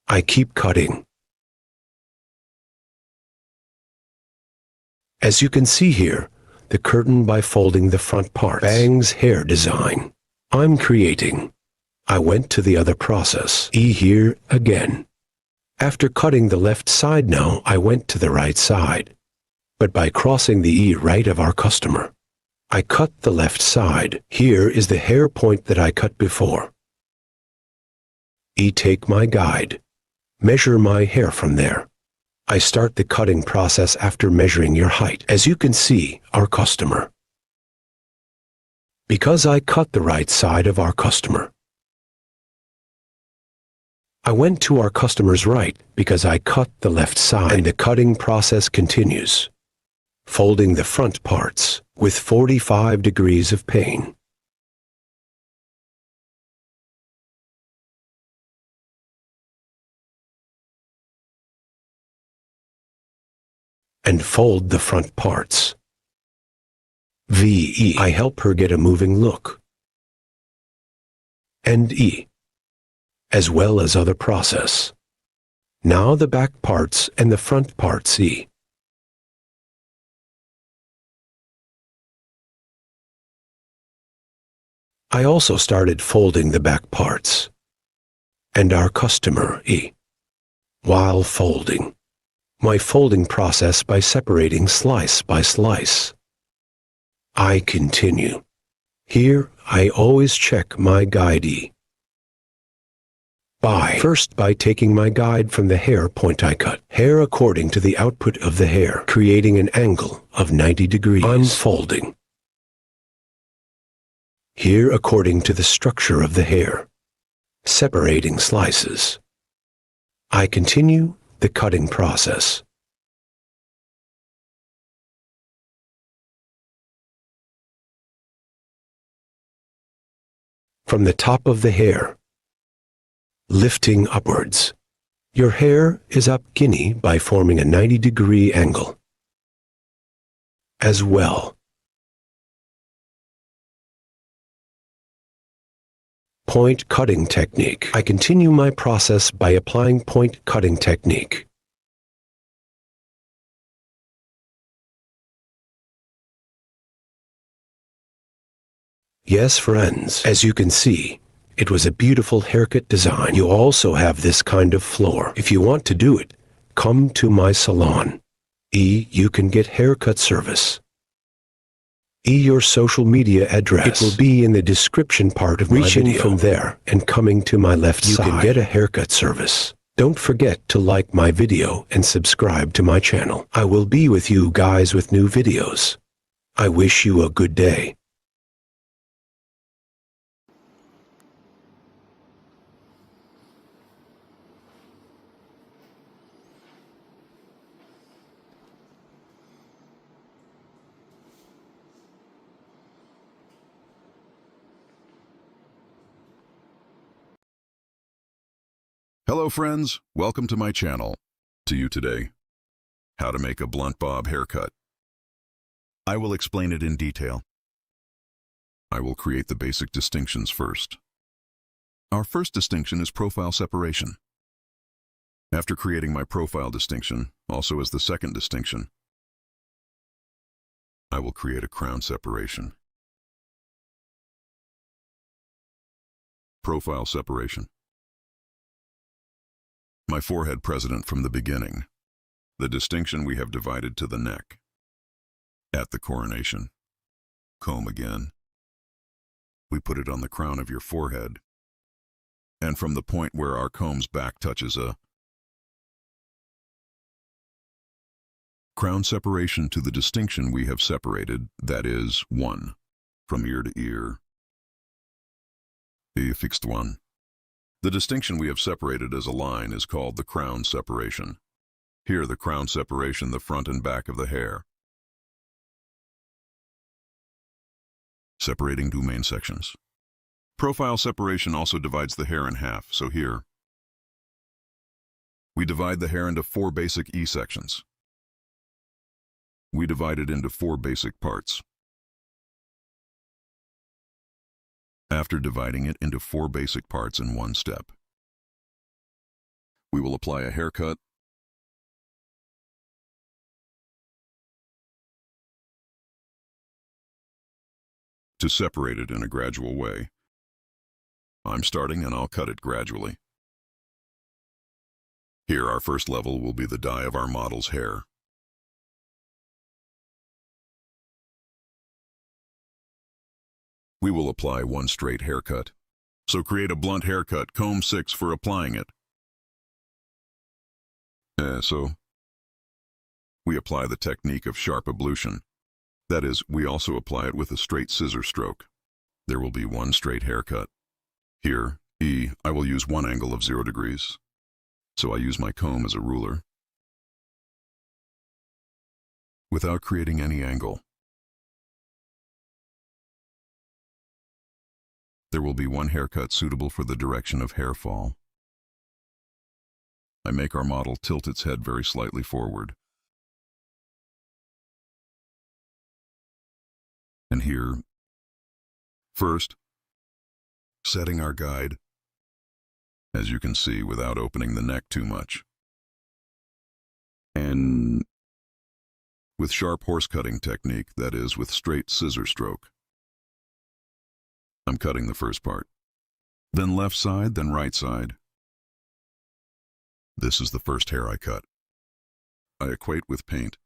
I keep cutting. As you can see here, the curtain by folding the front parts. Bangs hair design. I'm creating. I went to the other process. E here again. After cutting the left side now, I went to the right side. But by crossing the E right of our customer, I cut the left side. Here is the hair point that I cut before. E take my guide. Measure my hair from there. I start the cutting process after measuring your height. As you can see, our customer. Because I cut the right side of our customer, I went to our customer's right because I cut the left side, and the cutting process continues, folding the front parts with 45 degrees of pane. And fold the front parts. VE. I help her get a moving look. And E, as well as other process. Now the back parts and the front parts E. I also started folding the back parts and our customer E while folding. My folding process by separating slice by slice. I continue. Here I always check my guide E. First by taking my guide from the hair point I cut. Hair according to the output of the hair, creating an angle of 90 degrees. Unfolding. Here according to the structure of the hair. Separating slices. I continue the cutting process. From the top of the hair, lifting upwards. Your hair is up guinea by forming a 90-degree angle. As well. Point cutting technique. I continue my process by applying point cutting technique. Yes, friends, as you can see, it was a beautiful haircut design. You also have this kind of floor. If you want to do it, come to my salon. E, you can get haircut service. E, your social media address. It will be in the description part of my video. Reaching from there and coming to my left side, you can get a haircut service. Don't forget to like my video and subscribe to my channel. I will be with you guys with new videos. I wish you a good day. Hello friends, welcome to my channel. To you today, how to make a blunt bob haircut. I will explain it in detail. I will create the basic distinctions first. Our first distinction is profile separation. After creating my profile distinction, also as the second distinction, I will create a crown separation. Profile separation. My forehead present from the beginning. The distinction we have divided to the neck. At the coronation. Comb again. We put it on the crown of your forehead. And from the point where our comb's back touches a crown separation to the distinction we have separated, that is, 1. From ear to ear. The fixed one. The distinction we have separated as a line is called the crown separation. Here the crown separation the front and back of the hair. Separating two main sections. Profile separation also divides the hair in half, so here We divide the hair into 4 basic E sections. We divide it into 4 basic parts. After dividing it into 4 basic parts in one step, we will apply a haircut, to separate it in a gradual way. I'm starting and I'll cut it gradually. Here, our first level will be the dye of our model's hair. We will apply 1 straight haircut. So create a blunt haircut, comb 6 for applying it. So we apply the technique of sharp ablution. That is, we also apply it with a straight scissor stroke. There will be 1 straight haircut. Here, E, I will use 1 angle of 0 degrees. So I use my comb as a ruler. Without creating any angle, there will be 1 haircut suitable for the direction of hair fall. I make our model tilt its head very slightly forward. And here, first, setting our guide, as you can see, without opening the neck too much. And with sharp horse cutting technique, that is, with straight scissor stroke. I'm cutting the first part. Then left side, then right side. This is the first hair I cut. I equate with paint.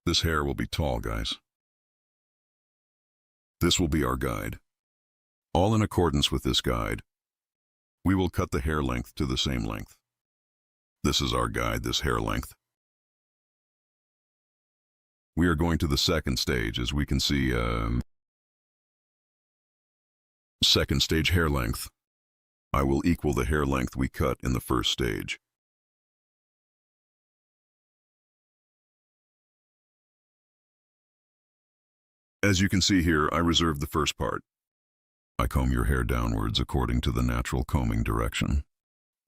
This hair will be tall, guys. This will be our guide. All in accordance with this guide, we will cut the hair length to the same length. This is our guide, this hair length. We are going to the second stage, as we can see, second stage hair length. I will equal the hair length we cut in the first stage. As you can see here, I reserve the first part. I comb your hair downwards according to the natural combing direction.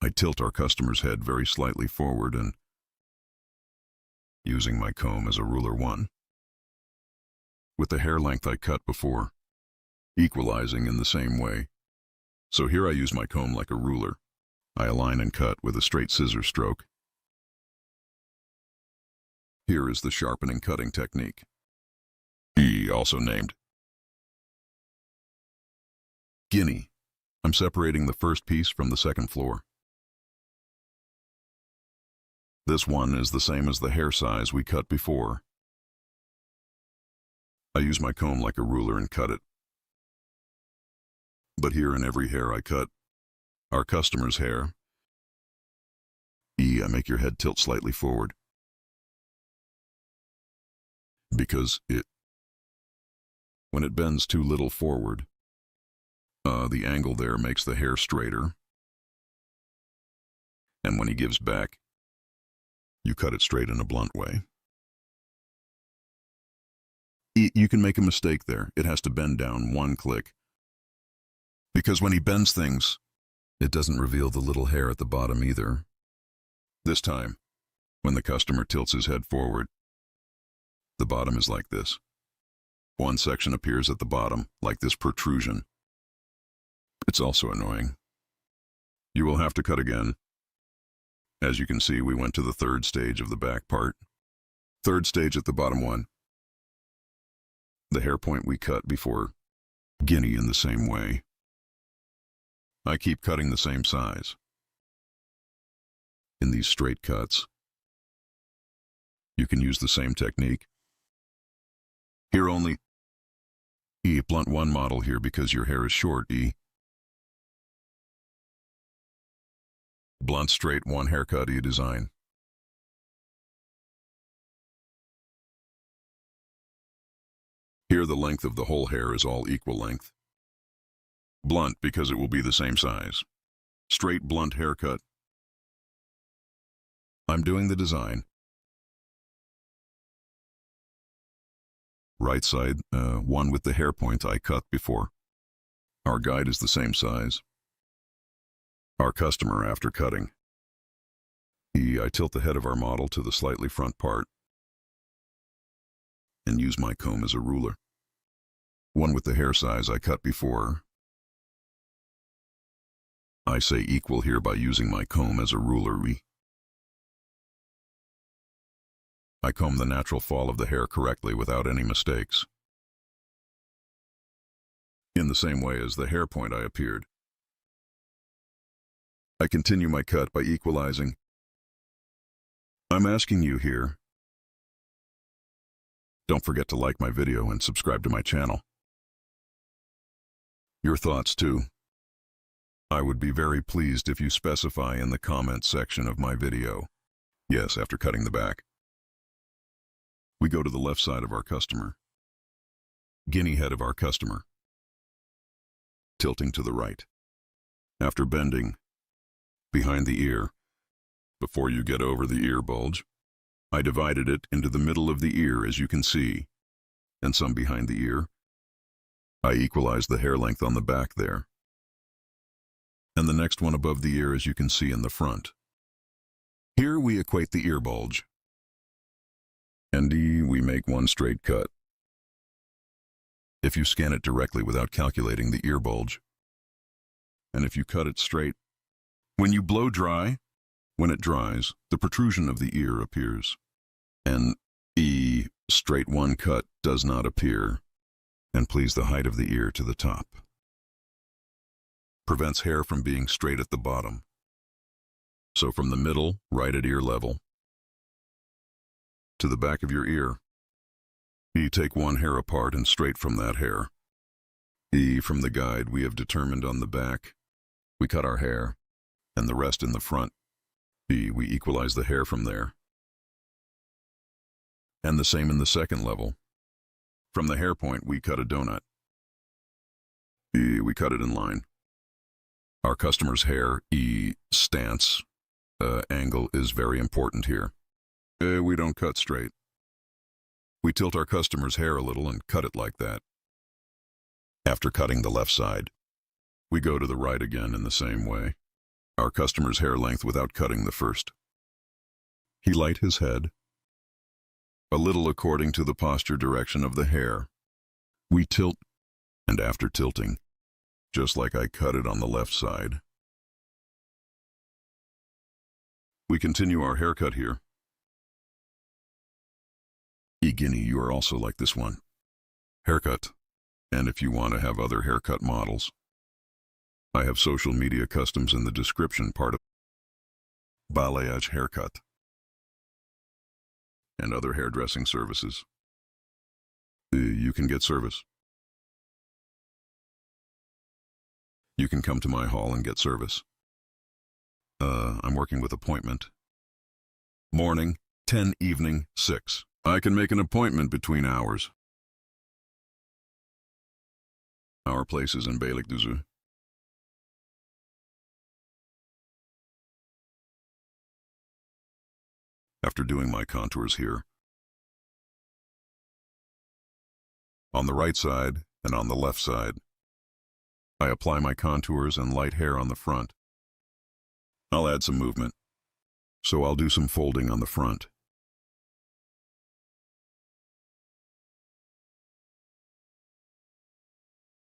I tilt our customer's head very slightly forward and, using my comb as a ruler 1, with the hair length I cut before, equalizing in the same way. So here I use my comb like a ruler. I align and cut with a straight scissor stroke. Here is the sharpening cutting technique, E, also named Guinea. I'm separating the first piece from the second floor. This one is the same as the hair size we cut before. I use my comb like a ruler and cut it. But here in every hair I cut, our customer's hair, E, I make your head tilt slightly forward. Because when it bends too little forward, the angle there makes the hair straighter. And when he gives back, you cut it straight in a blunt way. You can make a mistake there. It has to bend down 1 click. Because when he bends things, it doesn't reveal the little hair at the bottom either. This time, when the customer tilts his head forward, the bottom is like this. 1 section appears at the bottom, like this protrusion. It's also annoying. You will have to cut again. As you can see, we went to the 3rd stage of the back part. 3rd stage at the bottom 1. The hair point we cut before, Guinea in the same way. I keep cutting the same size. In these straight cuts, you can use the same technique. Here only, E, blunt 1 model here because your hair is short, E. Blunt straight 1 haircut, E design. Here the length of the whole hair is all equal length. Blunt because it will be the same size. Straight blunt haircut. I'm doing the design. Right side, 1 with the hair point I cut before. Our guide is the same size. our customer after cutting. I tilt the head of our model to the slightly front part and use my comb as a ruler. One with the hair size I cut before. I say equal here by using my comb as a ruler. I comb the natural fall of the hair correctly without any mistakes. In the same way as the hair point I appeared. I continue my cut by equalizing. I'm asking you here. Don't forget to like my video and subscribe to my channel. Your thoughts too. I would be very pleased if you specify in the comments section of my video. Yes, after cutting the back. We go to the left side of our customer. Guinea head of our customer. Tilting to the right. After bending, behind the ear, before you get over the ear bulge, I divided it into the middle of the ear as you can see, and some behind the ear. I equalized the hair length on the back there. And the next one above the ear as you can see in the front. Here we equate the ear bulge. And we make one straight cut. If you scan it directly without calculating the ear bulge, and if you cut it straight, when you blow dry, when it dries, the protrusion of the ear appears. And straight one cut does not appear. And please the height of the ear to the top. Prevents hair from being straight at the bottom. So from the middle, right at ear level, to the back of your ear, take one hair apart and straight from that hair. From the guide we have determined on the back, we cut our hair, and the rest in the front. We equalize the hair from there. And the same in the second level. From the hair point, we cut a donut. We cut it in line. Our customer's hair, stance, angle is very important here. We don't cut straight. We tilt our customer's hair a little and cut it like that. After cutting the left side, we go to the right again in the same way. Our customer's hair length without cutting the first. He light his head, a little according to the posture direction of the hair. We tilt, and after tilting, just like I cut it on the left side, we continue our haircut here. Guinea, you are also like this one. Haircut. And if you want to have other haircut models, I have social media customs in the description part of balayage haircut and other hairdressing services. You can get service. You can come to my hall and get service. I'm working with appointment. Morning, 10, evening, 6. I can make an appointment between hours. Our place is in Beylikdüzü. After doing my contours here, on the right side and on the left side, I apply my contours and light hair on the front. I'll add some movement, so I'll do some folding on the front.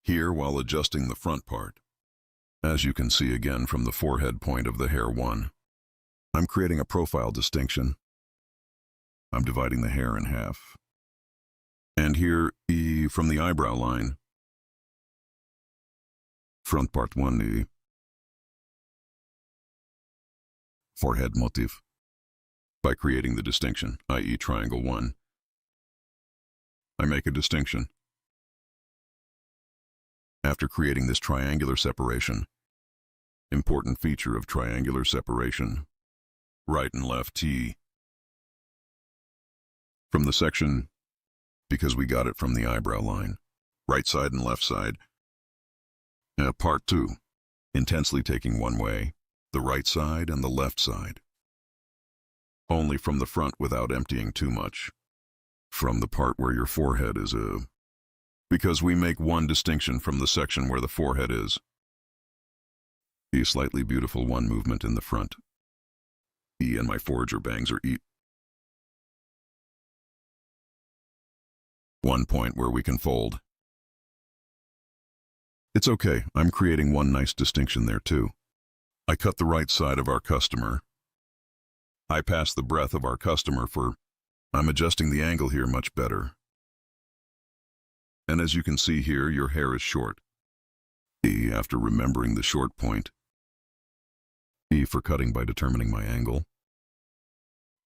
Here while adjusting the front part, as you can see again from the forehead point of the hair 1, I'm creating a profile distinction. I'm dividing the hair in half. And here, from the eyebrow line, front part 1, forehead motif, by creating the distinction, i.e. triangle 1. I make a distinction. After creating this triangular separation, important feature of triangular separation, right and left T. From the section, because we got it from the eyebrow line, right side and left side. Part 2, intensely taking one way, the right side and the left side. Only from the front without emptying too much. From the part where your forehead is because we make one distinction from the section where the forehead is. A slightly beautiful one movement in the front. And my forager bangs are one point where we can fold. It's okay, I'm creating one nice distinction there too. I cut the right side of our customer. I pass the breadth of our customer I'm adjusting the angle here much better. And as you can see here, your hair is short. E after remembering the short point. E for cutting by determining my angle.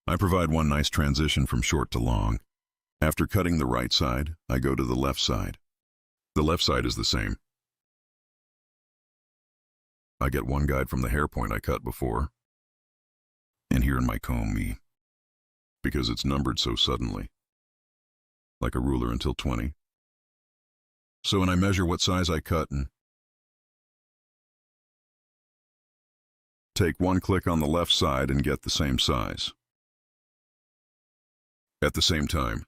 I provide one nice transition from short to long. After cutting the right side, I go to the left side. The left side is the same. I get one guide from the hair point I cut before. And here in my comb, because it's numbered so suddenly. Like a ruler until 20. So when I measure what size I cut and take one click on the left side and get the same size. At the same time,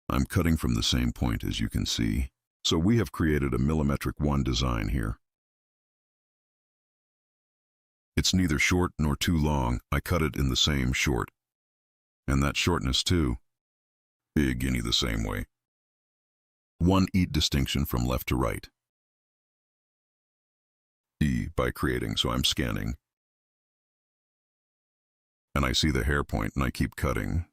I'm cutting from the same point as you can see. So we have created a millimetric one design here. It's neither short nor too long. I cut it in the same short. And that shortness too. Guinea the same way. One eat distinction from left to right. E by creating, so I'm scanning. And I see the hair point and I keep cutting.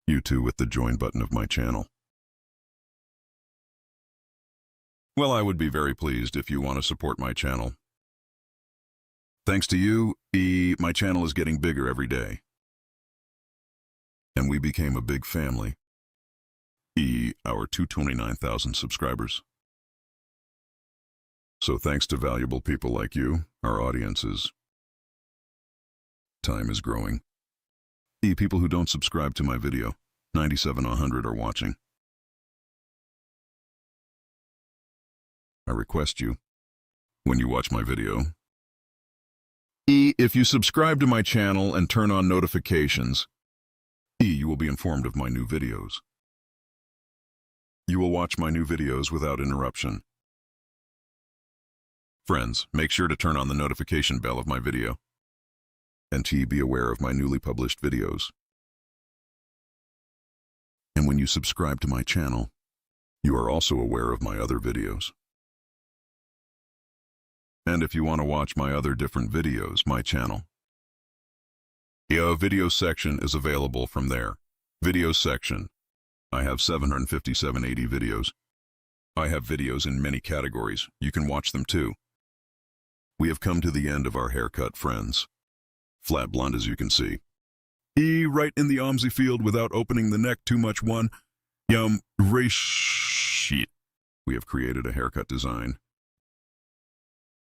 You too with the join button of my channel. Well, I would be very pleased if you want to support my channel. Thanks to you, my channel is getting bigger every day. And we became a big family. Our 229,000 subscribers. So thanks to valuable people like you, our audience's time is growing. People who don't subscribe to my video, 97-100 are watching. I request you, when you watch my video, if you subscribe to my channel and turn on notifications, you will be informed of my new videos. You will watch my new videos without interruption. Friends, make sure to turn on the notification bell of my video. And be aware of my newly published videos. And when you subscribe to my channel, you are also aware of my other videos. And if you want to watch my other different videos, my channel, video section is available from there. Video section. I have 757 videos. I have videos in many categories. You can watch them too. We have come to the end of our haircut, friends. Flat blonde as you can see. Right in the OMSI field without opening the neck too much one. Sheet. We have created a haircut design.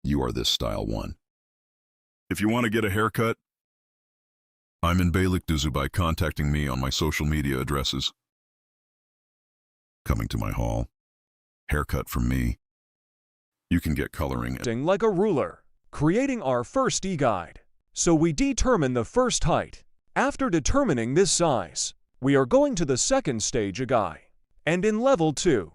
You are this style one. If you want to get a haircut, I'm in Beylikdüzü by contacting me on my social media addresses. Coming to my hall. Haircut from me. You can get coloring. Like a ruler, creating our first e-guide. So we determine the first height. After determining this size, we are going to the second stage e-guide. And in level 2,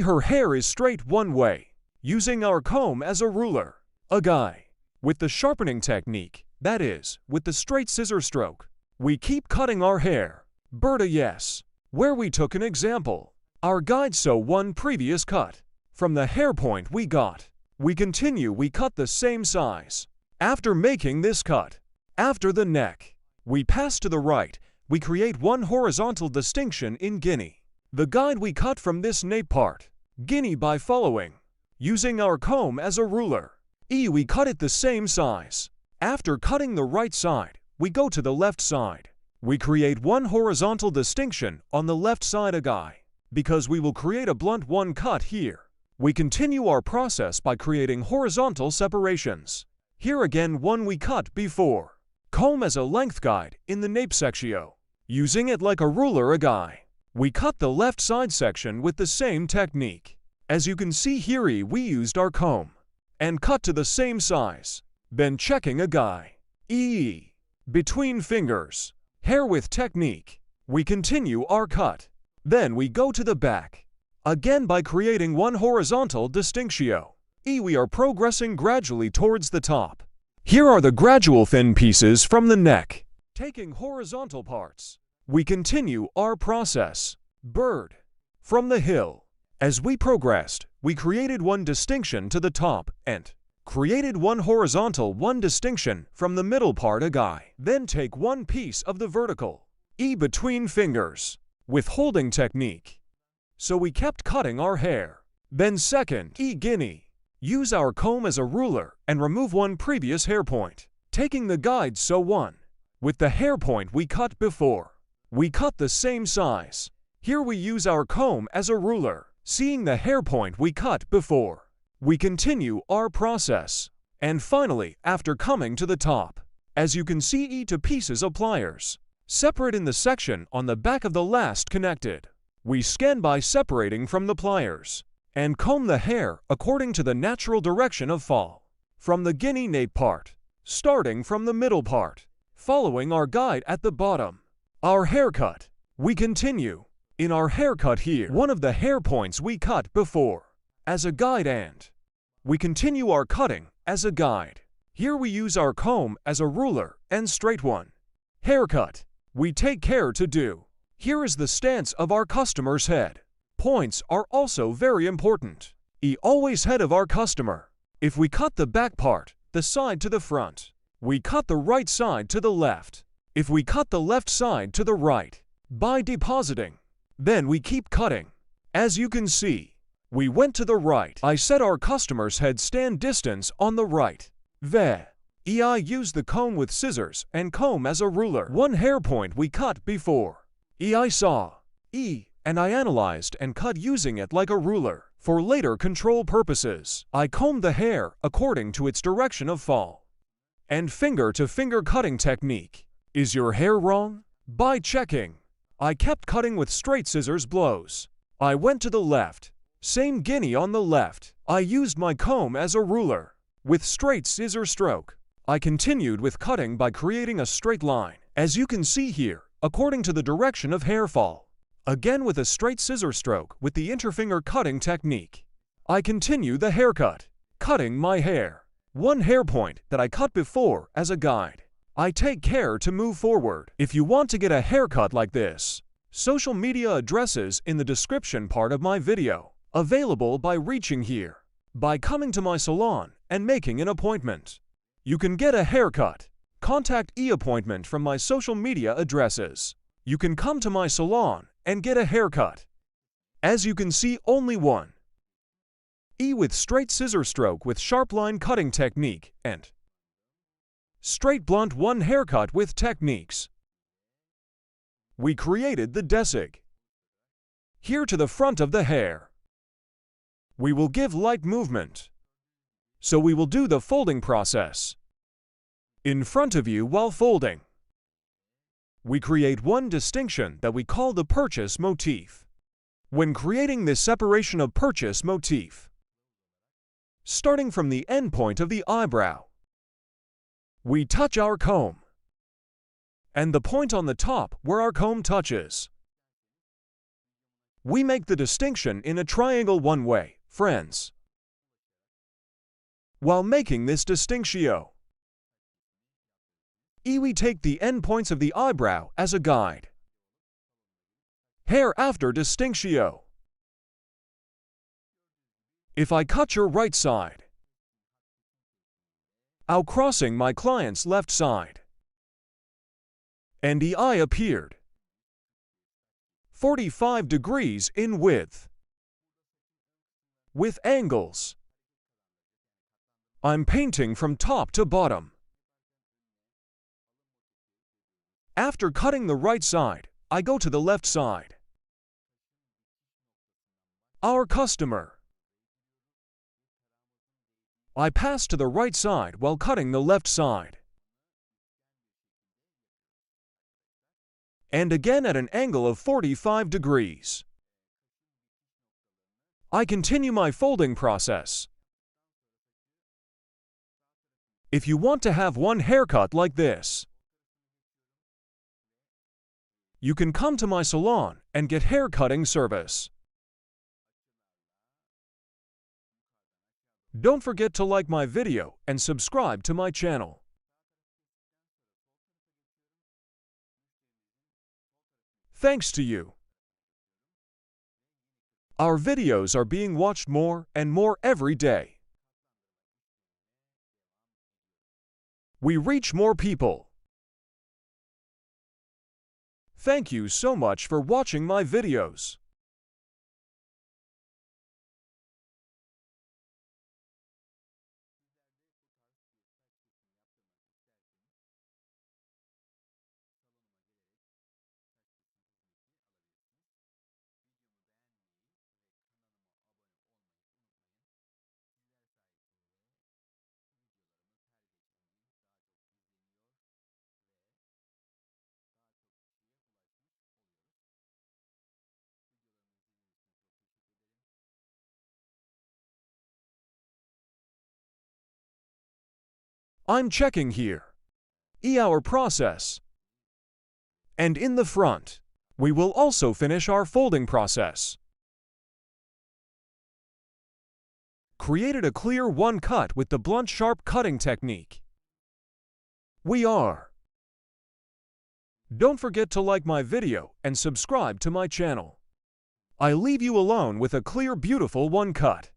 her hair is straight one way, using our comb as a ruler. E-guide. With the sharpening technique, that is, with the straight scissor stroke, we keep cutting our hair. Berta yes. Where we took an example. Our guide so one previous cut. From the hair point we got. We continue we cut the same size. After making this cut, after the neck, we pass to the right, we create one horizontal distinction in guinea. The guide we cut from this nape part, guinea by following, using our comb as a ruler. We cut it the same size. After cutting the right side, we go to the left side. We create one horizontal distinction on the left side guide, because we will create a blunt one cut here. We continue our process by creating horizontal separations. Here again one we cut before. Comb as a length guide in the nape section. Using it like a ruler guide. We cut the left side section with the same technique. As you can see here we used our comb. and cut to the same size. Then checking a guy. Between fingers. Hair with technique. We continue our cut. Then we go to the back. Again by creating one horizontal distinctio. We are progressing gradually towards the top. Here are the gradual thin pieces from the neck. Taking horizontal parts. We continue our process. Bird. From the hill. As we progressed, we created one distinction to the top and created one horizontal one distinction from the middle part a guy. Then take one piece of the vertical. Between fingers. With holding technique. So we kept cutting our hair. Then second, guinea. Use our comb as a ruler and remove one previous hair point. Taking the guide so one. With the hair point we cut before. We cut the same size. Here we use our comb as a ruler. Seeing the hair point we cut before. We continue our process. And finally, after coming to the top, as you can see to pieces of pliers. Separate in the section on the back of the last connected. We scan by separating from the pliers. And comb the hair according to the natural direction of fall. From the guinea nape part. Starting from the middle part. Following our guide at the bottom. Our haircut. We continue. In our haircut here, one of the hair points we cut before. As a guide and. We continue our cutting as a guide. Here we use our comb as a ruler and straight one. Haircut. We take care to do. Here is the stance of our customer's head. Points are also very important. Always head of our customer. If we cut the back part, the side to the front, we cut the right side to the left. If we cut the left side to the right, by depositing, then we keep cutting. As you can see, we went to the right. I set our customer's head stand distance on the right. I use the comb with scissors and comb as a ruler. One hair point we cut before. I saw. And I analyzed and cut using it like a ruler. For later control purposes, I combed the hair according to its direction of fall. And finger-to-finger cutting technique. Is your hair wrong? By checking. I kept cutting with straight scissors blows. I went to the left. Same guinea on the left. I used my comb as a ruler. With straight scissor stroke. I continued with cutting by creating a straight line. As you can see here, according to the direction of hair fall. Again with a straight scissor stroke with the interfinger cutting technique. I continue the haircut. Cutting my hair. One hair point that I cut before as a guide. I take care to move forward. If you want to get a haircut like this, social media addresses in the description part of my video. Available by reaching here. By coming to my salon and making an appointment. You can get a haircut. Contact appointment from my social media addresses. You can come to my salon and get a haircut. As you can see, only one. With straight scissor stroke with sharp line cutting technique and straight blunt one haircut with techniques. We created the desig. Here to the front of the hair. We will give light movement. So we will do the folding process. In front of you while folding. We create one distinction that we call the purchase motif. When creating this separation of purchase motif, starting from the end point of the eyebrow, we touch our comb, and the point on the top where our comb touches. We make the distinction in a triangle one way, friends. While making this distinctio, we take the end points of the eyebrow as a guide. Hair after distinctio. If I cut your right side, I'll crossing my client's left side. And the eye appeared 45 degrees in width. With angles. I'm painting from top to bottom. After cutting the right side, I go to the left side. Our customer. I pass to the right side while cutting the left side. And again at an angle of 45 degrees. I continue my folding process. If you want to have one haircut like this, you can come to my salon and get hair cutting service. Don't forget to like my video and subscribe to my channel. Thanks to you, our videos are being watched more and more every day. We reach more people. Thank you so much for watching my videos. I'm checking here. Our process. And in the front, we will also finish our folding process. Created a clear one cut with the blunt sharp cutting technique. We are. Don't forget to like my video and subscribe to my channel. I leave you alone with a clear, beautiful one cut.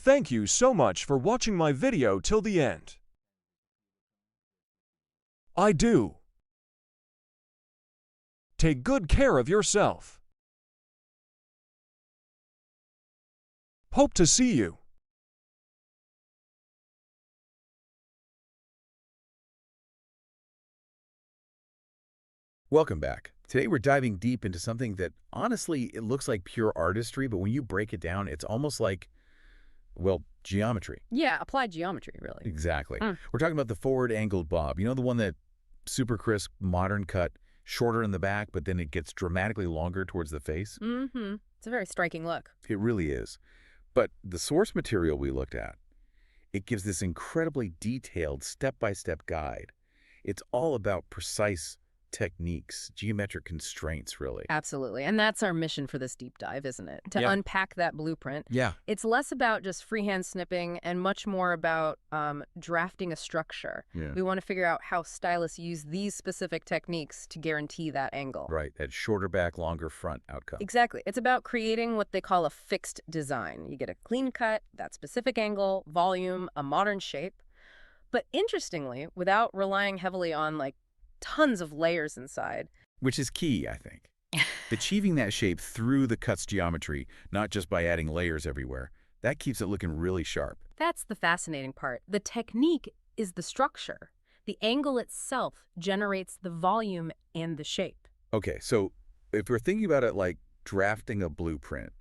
Thank you so much for watching my video till the end. I do. Take good care of yourself. Hope to see you. Welcome back. Today we're diving deep into something that honestly it looks like pure artistry, but when you break it down, it's almost like, well, geometry. Yeah, applied geometry, really. Exactly. We're talking about the forward angled bob. You know, the one that super crisp, modern cut, shorter in the back, but then it gets dramatically longer towards the face? Mm-hmm. It's a very striking look. It really is. But the source material we looked at, it gives this incredibly detailed step-by-step guide. It's all about precise techniques, geometric constraints, really. Absolutely. And that's our mission for this deep dive, isn't it? To unpack that blueprint. Yeah. It's less about just freehand snipping and much more about drafting a structure. Yeah. We want to figure out how stylists use these specific techniques to guarantee that angle. Right. That shorter back, longer front outcome. Exactly. It's about creating what they call a fixed design. You get a clean cut, that specific angle, volume, a modern shape. But interestingly, without relying heavily on tons of layers inside. Which is key, I think. Achieving that shape through the cut's geometry, not just by adding layers everywhere, that keeps it looking really sharp. That's the fascinating part. The technique is the structure. The angle itself generates the volume and the shape. Okay, so if we're thinking about it like drafting a blueprint,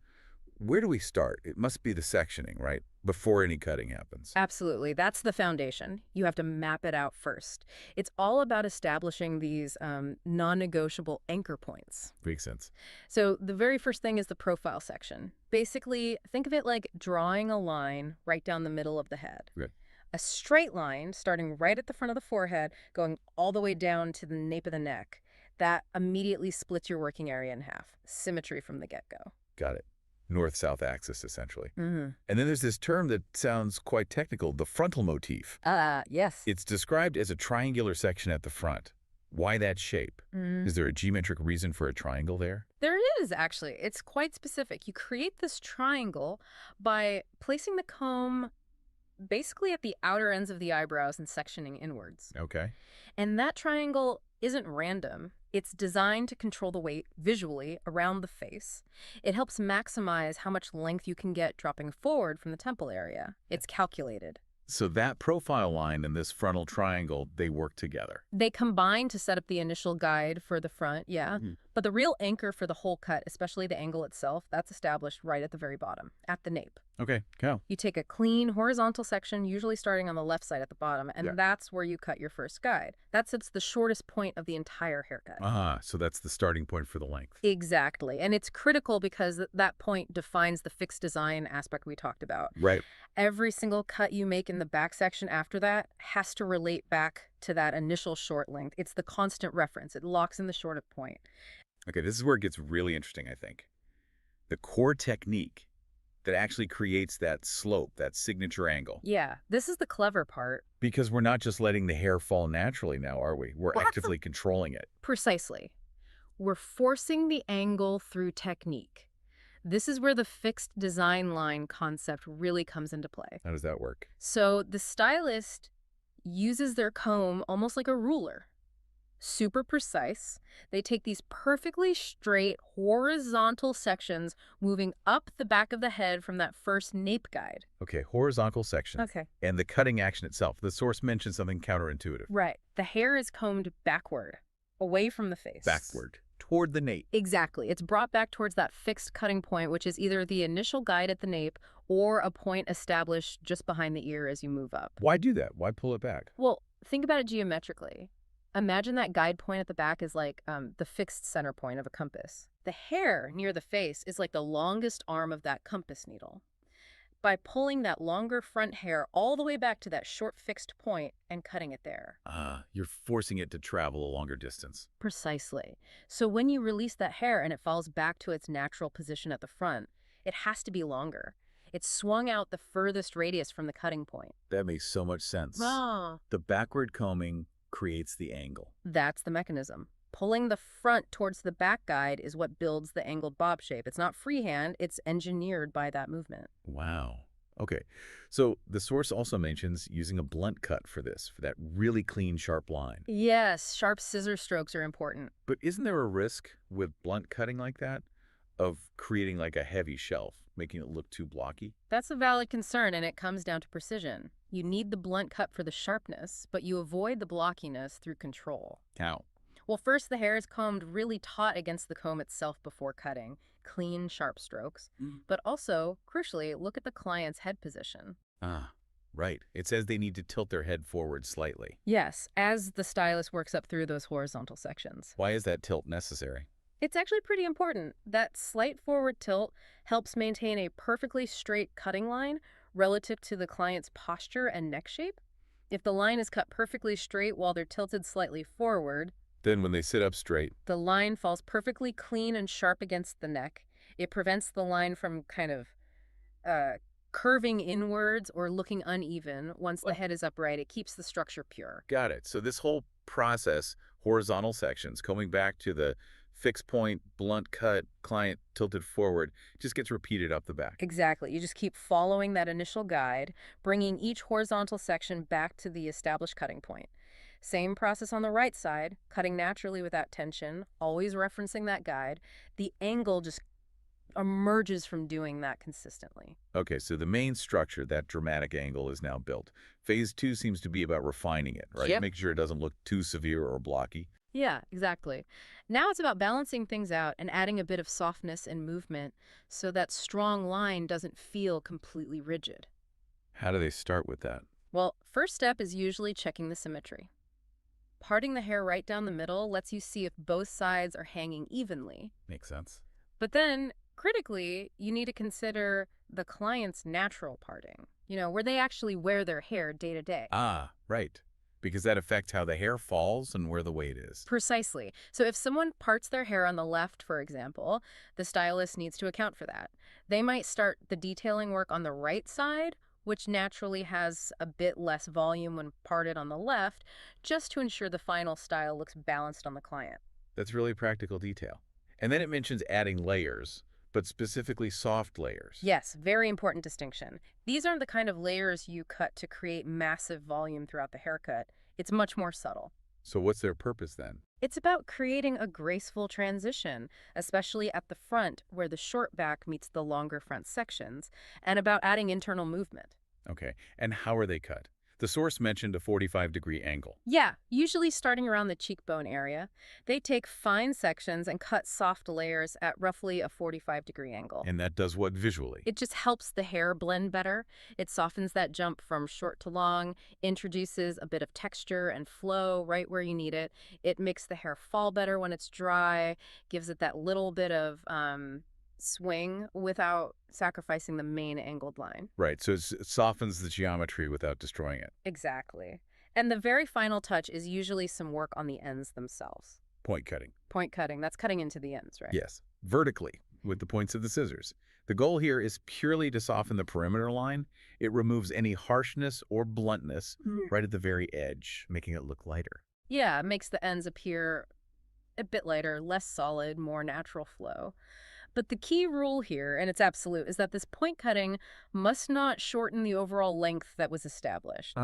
where do we start? It must be the sectioning, right? Before any cutting happens. Absolutely. That's the foundation. You have to map it out first. It's all about establishing these non-negotiable anchor points. Makes sense. So the very first thing is the profile section. Basically, think of it like drawing a line right down the middle of the head. Good. A straight line starting right at the front of the forehead, going all the way down to the nape of the neck. That immediately splits your working area in half. Symmetry from the get-go. Got it. North-south axis, essentially. Mm-hmm. And then there's this term that sounds quite technical, the frontal motif. Yes. It's described as a triangular section at the front. Why that shape? Is there a geometric reason for a triangle there? There is, actually. It's quite specific. You create this triangle by placing the comb basically at the outer ends of the eyebrows and sectioning inwards. Okay. And that triangle isn't random. It's designed to control the weight visually around the face. It helps maximize how much length you can get dropping forward from the temple area. It's calculated. So that profile line and this frontal triangle, they work together. They combine to set up the initial guide for the front, yeah. But the real anchor for the whole cut, especially the angle itself, that's established right at the very bottom, at the nape. Okay, go. You take a clean horizontal section, usually starting on the left side at the bottom, and that's where you cut your first guide. That sets the shortest point of the entire haircut. So that's the starting point for the length. Exactly. And it's critical because that point defines the fixed design aspect we talked about. Right. Every single cut you make in the back section after that has to relate back to that initial short length. It's the constant reference. It locks in the short point. Okay, this is where it gets really interesting, I think. The core technique that actually creates that slope, that signature angle. Yeah, this is the clever part. Because we're not just letting the hair fall naturally now, are we? We're actively controlling it. Precisely. We're forcing the angle through technique. This is where the fixed design line concept really comes into play. How does that work? So the stylist uses their comb almost like a ruler. Super precise. They take these perfectly straight horizontal sections moving up the back of the head from that first nape guide. Okay, horizontal section. Okay. And the cutting action itself. The source mentions something counterintuitive. Right. The hair is combed backward, away from the face. Backward, toward the nape. Exactly. It's brought back towards that fixed cutting point, which is either the initial guide at the nape or a point established just behind the ear as you move up. Why do that? Why pull it back? Well, think about it geometrically. Imagine that guide point at the back is like the fixed center point of a compass. The hair near the face is like the longest arm of that compass needle. By pulling that longer front hair all the way back to that short fixed point and cutting it there. You're forcing it to travel a longer distance. Precisely. So when you release that hair and it falls back to its natural position at the front, it has to be longer. It's swung out the furthest radius from the cutting point. That makes so much sense. The backward combing creates the angle. That's the mechanism. Pulling the front towards the back guide is what builds the angled bob shape. It's not freehand, it's engineered by that movement. Wow. Okay. So the source also mentions using a blunt cut for this, for that really clean, sharp line. Yes, sharp scissor strokes are important. But isn't there a risk with blunt cutting like that of creating like a heavy shelf, making it look too blocky? That's a valid concern, and it comes down to precision. You need the blunt cut for the sharpness, but you avoid the blockiness through control. How? Well, first, the hair is combed really taut against the comb itself before cutting. Clean, sharp strokes. But also, crucially, look at the client's head position. Right. It says they need to tilt their head forward slightly. Yes, as the stylist works up through those horizontal sections. Why is that tilt necessary? It's actually pretty important. That slight forward tilt helps maintain a perfectly straight cutting line relative to the client's posture and neck shape. If the line is cut perfectly straight while they're tilted slightly forward, then when they sit up straight, the line falls perfectly clean and sharp against the neck. It prevents the line from kind of curving inwards or looking uneven once the head is upright. It keeps the structure pure. Got it. So this whole process, horizontal sections, coming back to the fixed point, blunt cut, client tilted forward, just gets repeated up the back. Exactly. You just keep following that initial guide, bringing each horizontal section back to the established cutting point. Same process on the right side, cutting naturally without tension, always referencing that guide. The angle just emerges from doing that consistently. Okay, so the main structure, that dramatic angle, is now built. Phase 2 seems to be about refining it, right? Yep. Make sure it doesn't look too severe or blocky. Yeah, exactly. Now it's about balancing things out and adding a bit of softness and movement so that strong line doesn't feel completely rigid. How do they start with that? Well, first step is usually checking the symmetry. Parting the hair right down the middle lets you see if both sides are hanging evenly. Makes sense. But then, critically, you need to consider the client's natural parting, where they actually wear their hair day to day. Right. Because that affects how the hair falls and where the weight is. Precisely. So if someone parts their hair on the left, for example, the stylist needs to account for that. They might start the detailing work on the right side, which naturally has a bit less volume when parted on the left, just to ensure the final style looks balanced on the client. That's really practical detail. And then it mentions adding layers, but specifically soft layers. Yes, very important distinction. These aren't the kind of layers you cut to create massive volume throughout the haircut. It's much more subtle. So what's their purpose then? It's about creating a graceful transition, especially at the front where the short back meets the longer front sections, and about adding internal movement. Okay, and how are they cut? The source mentioned a 45-degree angle. Yeah, usually starting around the cheekbone area. They take fine sections and cut soft layers at roughly a 45-degree angle. And that does what visually? It just helps the hair blend better. It softens that jump from short to long, introduces a bit of texture and flow right where you need it. It makes the hair fall better when it's dry, gives it that little bit of swing without sacrificing the main angled line. Right, so it softens the geometry without destroying it. Exactly. And the very final touch is usually some work on the ends themselves. Point cutting. Point cutting, that's cutting into the ends, right? Yes, vertically with the points of the scissors. The goal here is purely to soften the perimeter line. It removes any harshness or bluntness right at the very edge, making it look lighter. Yeah, it makes the ends appear a bit lighter, less solid, more natural flow. But the key rule here, and it's absolute, is that this point cutting must not shorten the overall length that was established.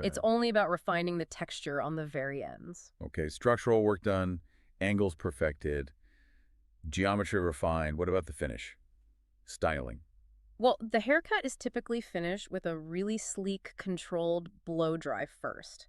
It's only about refining the texture on the very ends. Okay, structural work done, angles perfected, geometry refined. What about the finish? Styling. Well, the haircut is typically finished with a really sleek, controlled blow dry first.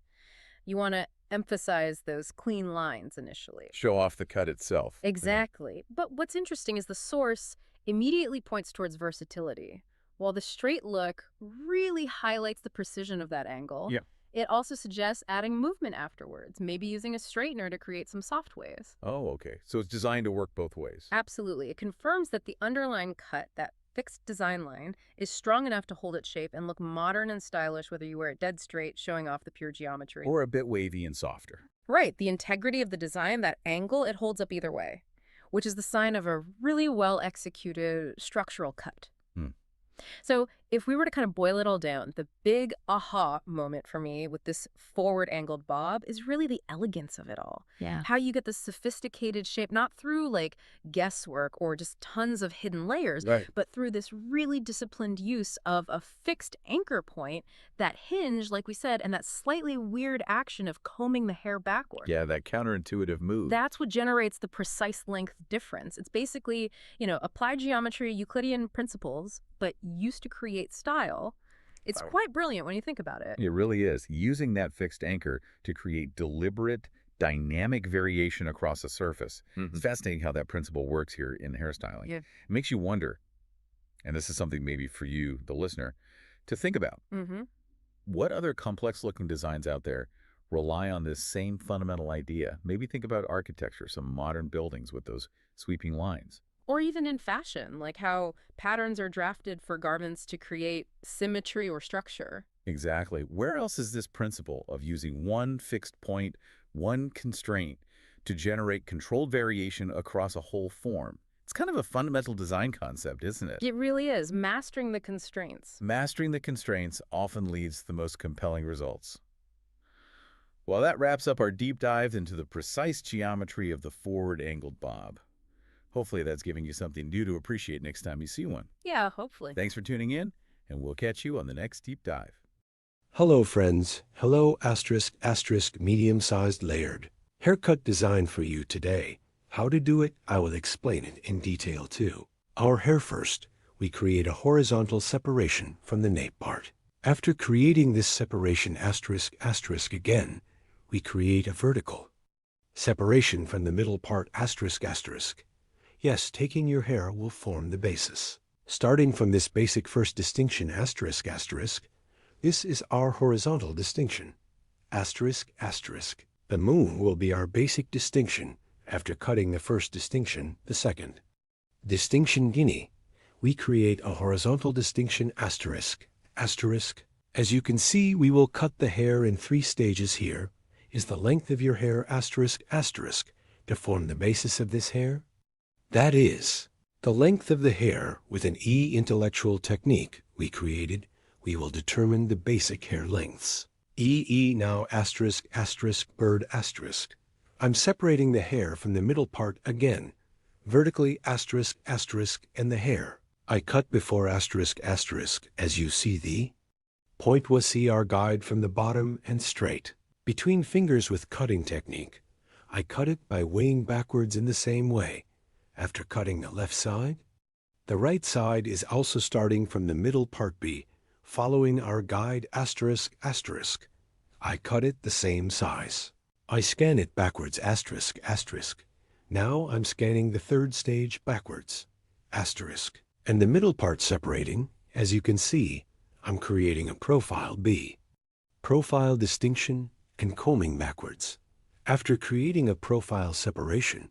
You want to emphasize those clean lines initially. Show off the cut itself. Exactly. But what's interesting is the source immediately points towards versatility. While the straight look really highlights the precision of that angle, it also suggests adding movement afterwards, maybe using a straightener to create some soft waves. Oh, okay. So it's designed to work both ways. Absolutely. It confirms that the underlying cut, that fixed design line, is strong enough to hold its shape and look modern and stylish whether you wear it dead straight, showing off the pure geometry. Or a bit wavy and softer. Right. The integrity of the design, that angle, it holds up either way, which is the sign of a really well-executed structural cut. So if we were to kind of boil it all down, the big aha moment for me with this forward angled bob is really the elegance of it all. Yeah. How you get this sophisticated shape, not through like guesswork or just tons of hidden layers, but through this really disciplined use of a fixed anchor point, that hinge, like we said, and that slightly weird action of combing the hair backward. Yeah, that counterintuitive move. That's what generates the precise length difference. It's basically, applied geometry, Euclidean principles, but used to create style. It's quite brilliant when you think about it. It really is. Using that fixed anchor to create deliberate, dynamic variation across a surface. It's fascinating how that principle works here in hairstyling. It makes you wonder, and this is something maybe for you, the listener, to think about. What other complex-looking designs out there rely on this same fundamental idea? Maybe think about architecture, some modern buildings with those sweeping lines. Or even in fashion, like how patterns are drafted for garments to create symmetry or structure. Exactly. Where else is this principle of using one fixed point, one constraint, to generate controlled variation across a whole form? It's kind of a fundamental design concept, isn't it? It really is. Mastering the constraints. Mastering the constraints often leads to the most compelling results. Well, that wraps up our deep dive into the precise geometry of the forward angled bob. Hopefully that's giving you something new to appreciate next time you see one. Yeah, hopefully. Thanks for tuning in, and we'll catch you on the next deep dive. Hello, friends. Hello, ***, medium-sized layered. Haircut design for you today. How to do it, I will explain it in detail too. Our hair first, we create a horizontal separation from the nape part. After creating this separation ***, again, we create a vertical separation from the middle part ***. Yes, taking your hair will form the basis. Starting from this basic first distinction ***, this is our horizontal distinction ***. The moon will be our basic distinction after cutting the first distinction, the second. Distinction guinea, we create a horizontal distinction ***. As you can see, we will cut the hair in 3 stages. Here is the length of your hair ***, to form the basis of this hair. That is, the length of the hair with an intellectual technique we created, we will determine the basic hair lengths. Now ***, bird ***. I'm separating the hair from the middle part again, vertically ***, and the hair. I cut before ***, as you see the point was see our guide from the bottom and straight. Between fingers with cutting technique, I cut it by weighing backwards in the same way. After cutting the left side, the right side is also starting from the middle part B, following our guide ***. I cut it the same size. I scan it backwards ***. Now I'm scanning the third stage backwards ***. And the middle part separating, as you can see, I'm creating a profile B. Profile distinction and combing backwards. After creating a profile separation,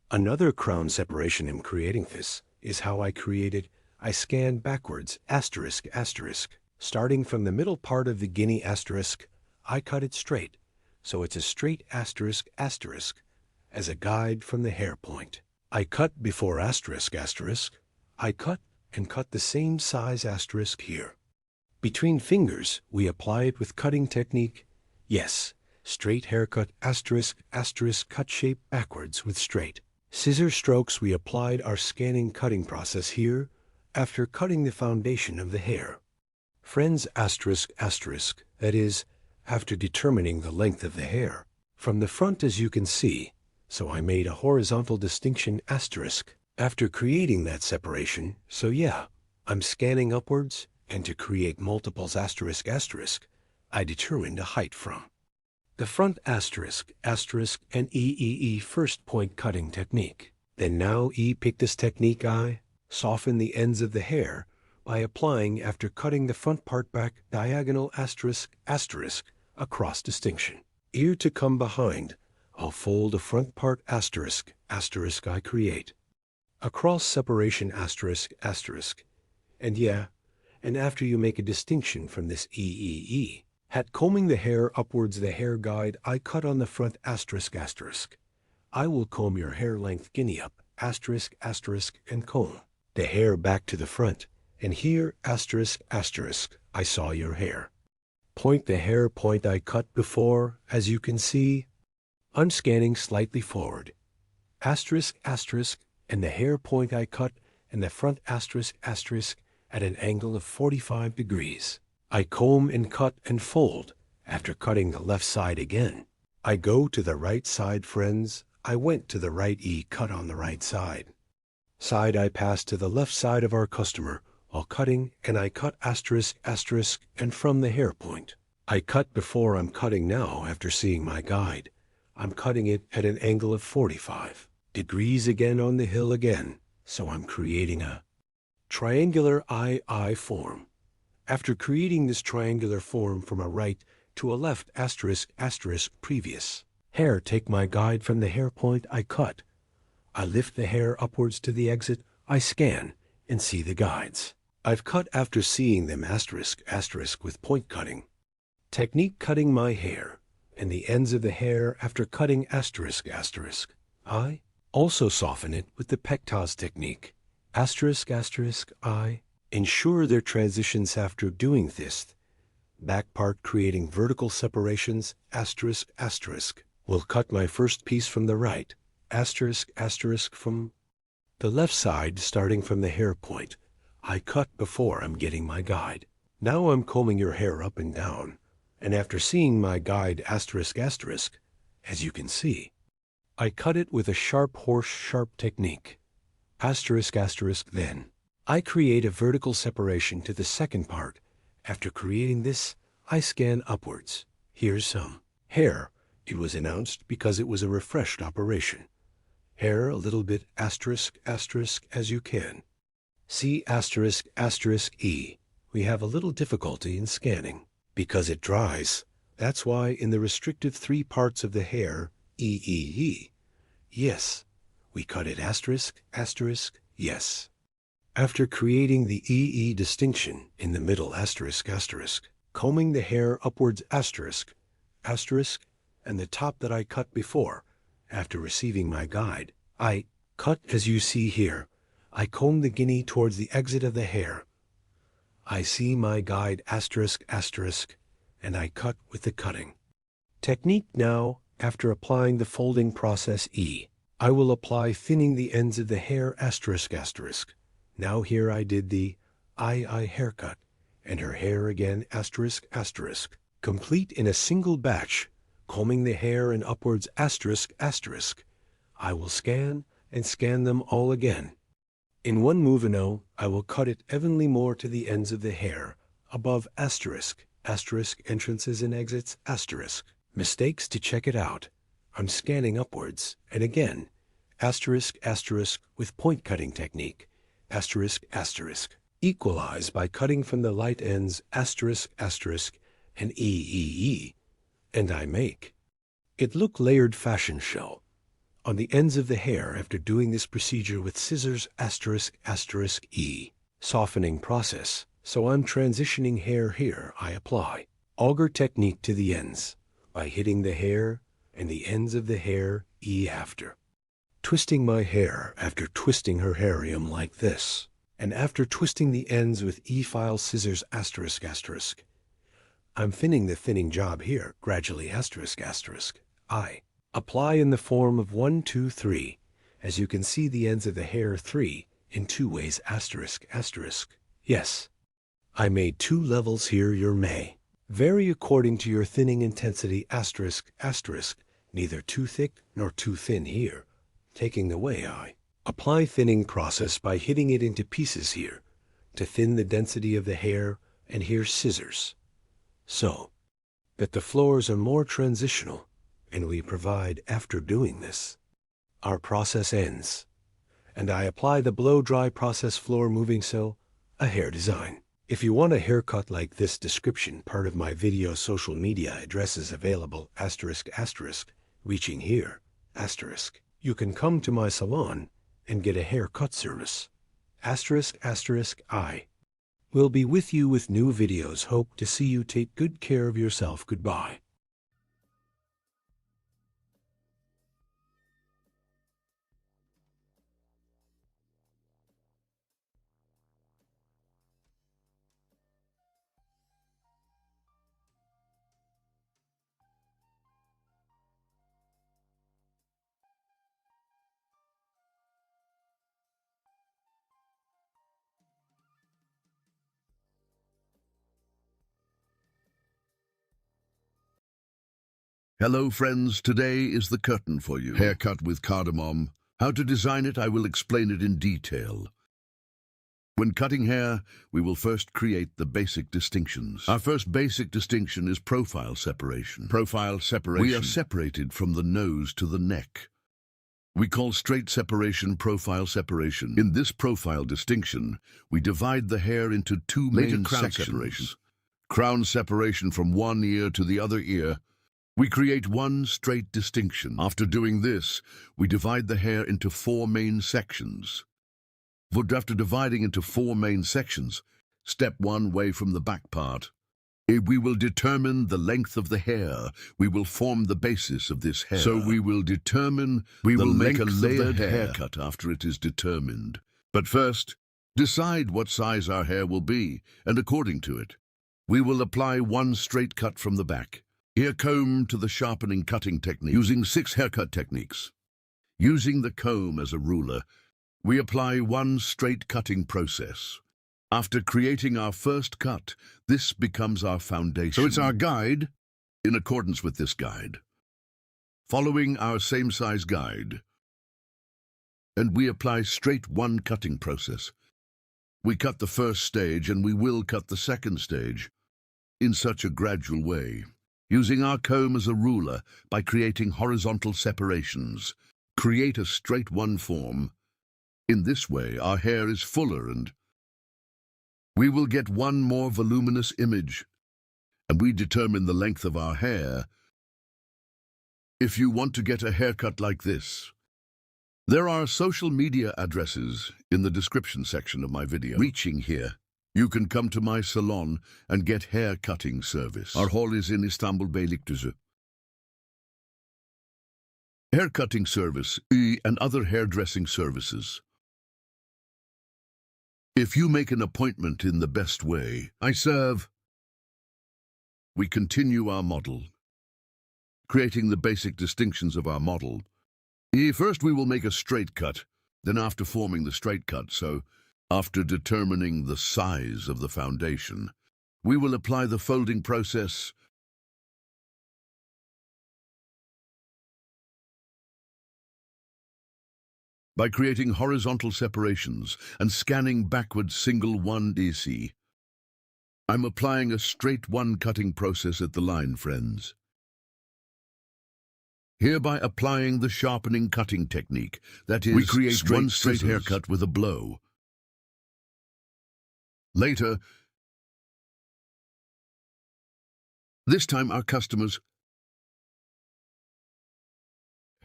another crown separation I'm creating this, is how I created. I scan backwards, asterisk, asterisk. Starting from the middle part of the guinea asterisk, I cut it straight, so it's a straight asterisk, asterisk, as a guide from the hair point. I cut before asterisk, asterisk. I cut and cut the same size asterisk here. Between fingers, we apply it with cutting technique. Yes, straight haircut, asterisk, asterisk, cut shape backwards with straight. Scissor strokes, we applied our scanning cutting process here after cutting the foundation of the hair. Friends, asterisk, asterisk, that is, after determining the length of the hair. From the front, as you can see, so I made a horizontal distinction, asterisk, after creating that separation. So yeah, I'm scanning upwards, and to create multiples, asterisk, asterisk, I determined a height from the front, asterisk, asterisk, and EEE first point cutting technique. Then now pick this technique, I soften the ends of the hair by applying after cutting the front part back, diagonal, asterisk, asterisk, across distinction. Ear to come behind, I'll fold the front part, asterisk, asterisk, I create across separation, asterisk, asterisk. And yeah, and after you make a distinction from this EEE, hat combing the hair upwards, the hair guide, I cut on the front, asterisk, asterisk. I will comb your hair length guinea up, asterisk, asterisk, and comb the hair back to the front. And here, asterisk, asterisk, I saw your hair. Point the hair point I cut before, as you can see. I'm scanning slightly forward. Asterisk, asterisk, and the hair point I cut, and the front, asterisk, asterisk, at an angle of 45 degrees. I comb and cut and fold. After cutting the left side again, I go to the right side, friends. I went to the right, cut on the right side. Side I pass to the left side of our customer while cutting, and I cut, asterisk, asterisk, and from the hair point. I cut before, I'm cutting now after seeing my guide. I'm cutting it at an angle of 45 degrees again on the hill again, so I'm creating a triangular I form. After creating this triangular form from a right to a left, asterisk, asterisk, previous hair, take my guide from the hair point I cut. I lift the hair upwards to the exit, I scan and see the guides I've cut after seeing them, asterisk, asterisk, with point cutting. Technique cutting my hair and the ends of the hair after cutting, asterisk, asterisk. I also soften it with the pectaz technique, asterisk, asterisk. I ensure their transitions after doing this. Back part creating vertical separations, asterisk, asterisk. Will cut my first piece from the right, asterisk, asterisk, from the left side, starting from the hair point. I cut before I'm getting my guide. Now I'm combing your hair up and down, and after seeing my guide, asterisk, asterisk, as you can see, I cut it with a sharp horse sharp technique, asterisk, asterisk. Then I create a vertical separation to the second part. After creating this, I scan upwards. Here's some hair. It was announced because it was a refreshed operation. Hair a little bit, asterisk, asterisk, as you can see, asterisk, asterisk, We have a little difficulty in scanning because it dries. That's why in the restricted 3 parts of the hair, yes, we cut it, asterisk, asterisk, yes. After creating the distinction in the middle, asterisk, asterisk, combing the hair upwards, asterisk, asterisk, and the top that I cut before, after receiving my guide, I cut as you see here. I comb the guinea towards the exit of the hair. I see my guide, asterisk, asterisk, and I cut with the cutting technique. Now, after applying the folding process I will apply thinning the ends of the hair, asterisk, asterisk. Now here I did the haircut, and her hair again, asterisk, asterisk, complete in a single batch, combing the hair and upwards, asterisk, asterisk. I will scan and scan them all again. In one movement, I will cut it evenly more to the ends of the hair, above, asterisk, asterisk, entrances and exits, asterisk. Mistakes to check it out. I'm scanning upwards, and again, asterisk, asterisk, with point cutting technique, asterisk, asterisk. Equalize by cutting from the light ends, asterisk, asterisk, and and I make it look layered fashion show. on the ends of the hair after doing this procedure with scissors ***E. Softening process. So I'm transitioning hair here. I apply auger technique to the ends by hitting the hair and the ends of the hair E after. Twisting my hair after twisting her harium like this. And after twisting the ends with E-file scissors ***. I'm thinning the thinning job here gradually ***. I apply in the form of 1, 2, 3. As you can see the ends of the hair 3 in 2 ways ***. Yes, I made 2 levels here. Your may vary according to your thinning intensity ***. Neither too thick nor too thin here. Taking the way I apply thinning process by hitting it into pieces here to thin the density of the hair, and here scissors, so that the floors are more transitional, and we provide after doing this. Our process ends, and I apply the blow-dry process floor moving so a hair design. If you want a haircut like this, description part of my video, social media addresses available ***, reaching here ***. You can come to my salon and get a haircut service. I will be with you with new videos. Hope to see you. Take good care of yourself. Goodbye. Hello friends, today is the curtain for you. Haircut with cardamom. How to design it, I will explain it in detail. When cutting hair, we will first create the basic distinctions. Our first basic distinction is profile separation. Profile separation. We are separated from the nose to the neck. We call straight separation profile separation. In this profile distinction, we divide the hair into 2 main sections. Separation. Crown separation from one ear to the other ear. We create one straight distinction. After doing this, we divide the hair into 4 main sections. But after dividing into 4 main sections, step 1 away from the back part. We will determine the length of the hair. We will form the basis of this hair. So we will make a layered haircut after it is determined. But first, decide what size our hair will be, and according to it, we will apply one straight cut from the back. Ear comb to the sharpening cutting technique, using 6 haircut techniques. Using the comb as a ruler, we apply one straight cutting process. After creating our first cut, this becomes our foundation. So it's our guide, in accordance with this guide. Following our same size guide, and we apply straight one cutting process. We cut the first stage and we will cut the second stage in such a gradual way. Using our comb as a ruler by creating horizontal separations, create a straight one form. In this way, our hair is fuller and we will get one more voluminous image, and we determine the length of our hair. If you want to get a haircut like this, there are social media addresses in the description section of my video. Reaching here, you can come to my salon and get hair cutting service. Our hall is in Istanbul Beylikdüzü. Hair cutting service and other hairdressing services. If you make an appointment in the best way, I serve. We continue our model, creating the basic distinctions of our model. First we will make a straight cut, then after forming the straight cut, so after determining the size of the foundation, we will apply the folding process. By creating horizontal separations and scanning backwards single 1 DC. I'm applying a straight one cutting process at the line, friends. Hereby applying the sharpening cutting technique, that is, we create one straight haircut with a blow. Later, this time our customers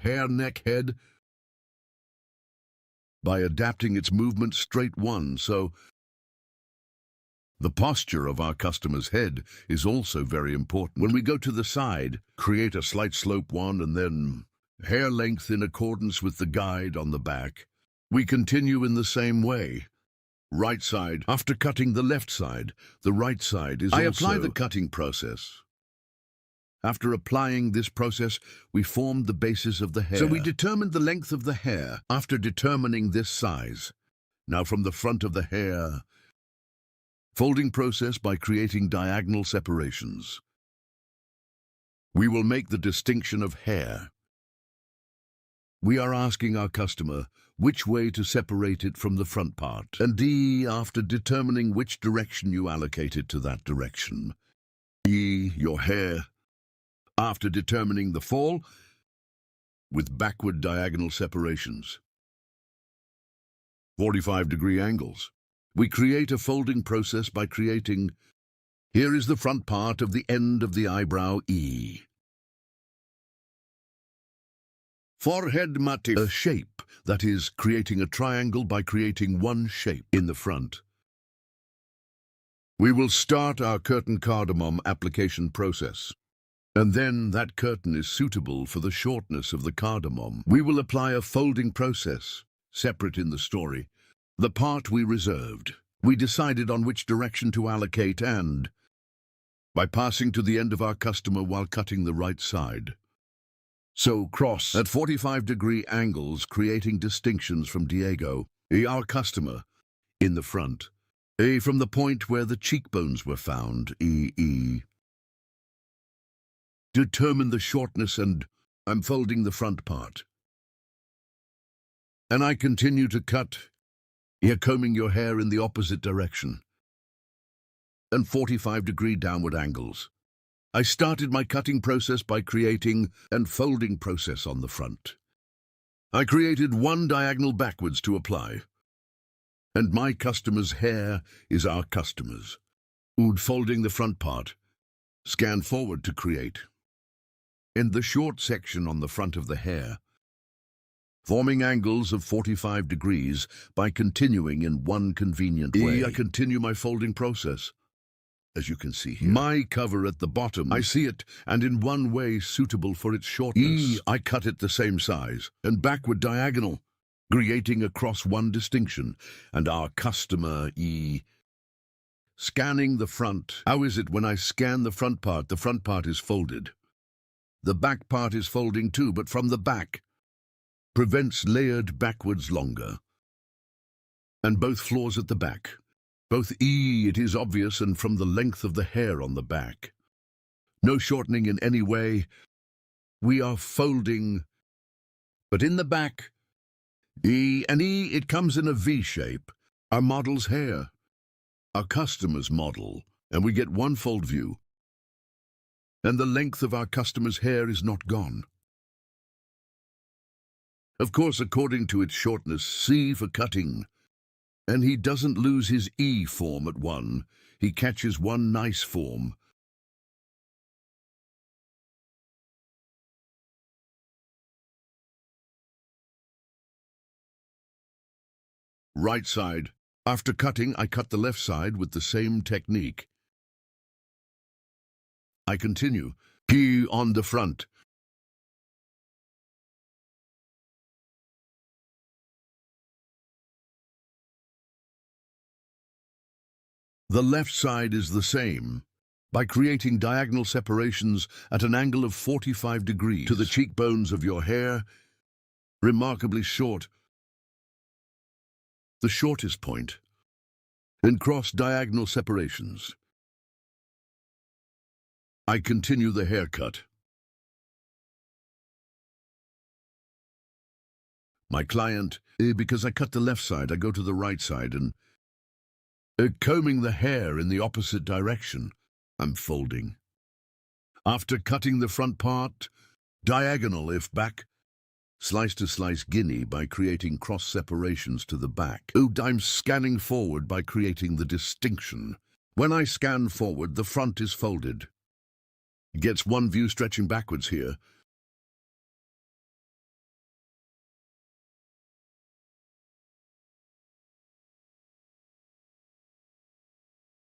hair, neck, head by adapting its movement straight one, so the posture of our customer's head is also very important. When we go to the side, create a slight slope one and then hair length in accordance with the guide on the back. We continue in the same way. Right side. After cutting the left side, the right side is I apply the cutting process. After applying this process, we formed the basis of the hair. So we determined the length of the hair after determining this size. Now from the front of the hair, folding process by creating diagonal separations. We will make the distinction of hair. We are asking our customer which way to separate it from the front part. And D, after determining which direction you allocate it to that direction. E, your hair. After determining the fall with backward diagonal separations. 45-degree angles. We create a folding process by creating, here is the front part of the end of the eyebrow E. Forehead motif, a shape, that is, creating a triangle by creating one shape in the front. We will start our curtain cardamom application process. And then that curtain is suitable for the shortness of the cardamom. We will apply a folding process, separate in the story. The part we reserved. We decided on which direction to allocate and, by passing to the end of our customer while cutting the right side. So cross at 45-degree angles, creating distinctions from Diego, our customer, in the front. From the point where the cheekbones were found, Determine the shortness and I'm folding the front part. And I continue to cut, here combing your hair in the opposite direction. And 45-degree downward angles. I started my cutting process by creating and folding process on the front. I created one diagonal backwards to apply. And my customer's hair is our customer's. Folding the front part. Scan forward to create. In the short section on the front of the hair, forming angles of 45 degrees by continuing in one convenient way. I continue my folding process. As you can see here, my cover at the bottom, I see it, and in one way suitable for its shortness. I cut it the same size, and backward diagonal, creating across one distinction, and our customer, scanning the front. How is it when I scan the front part is folded. The back part is folding too, but from the back. Prevents layered backwards longer. And both floors at the back. Both it is obvious, and from the length of the hair on the back. No shortening in any way. We are folding, but in the back. It comes in a V shape. Our model's hair. Our customer's model, and we get one fold view. And the length of our customer's hair is not gone. Of course, according to its shortness, C for cutting. And he doesn't lose his E form at one. He catches one nice form. Right side. After cutting, I cut the left side with the same technique. I continue. P on the front. The left side is the same, by creating diagonal separations at an angle of 45 degrees to the cheekbones of your hair, remarkably short, the shortest point, and cross diagonal separations. I continue the haircut. My client, because I cut the left side, I go to the right side and combing the hair in the opposite direction. I'm folding. After cutting the front part, diagonal if back, slice to slice guinea by creating cross separations to the back. I'm scanning forward by creating the distinction. When I scan forward, the front is folded. Gets one view stretching backwards here.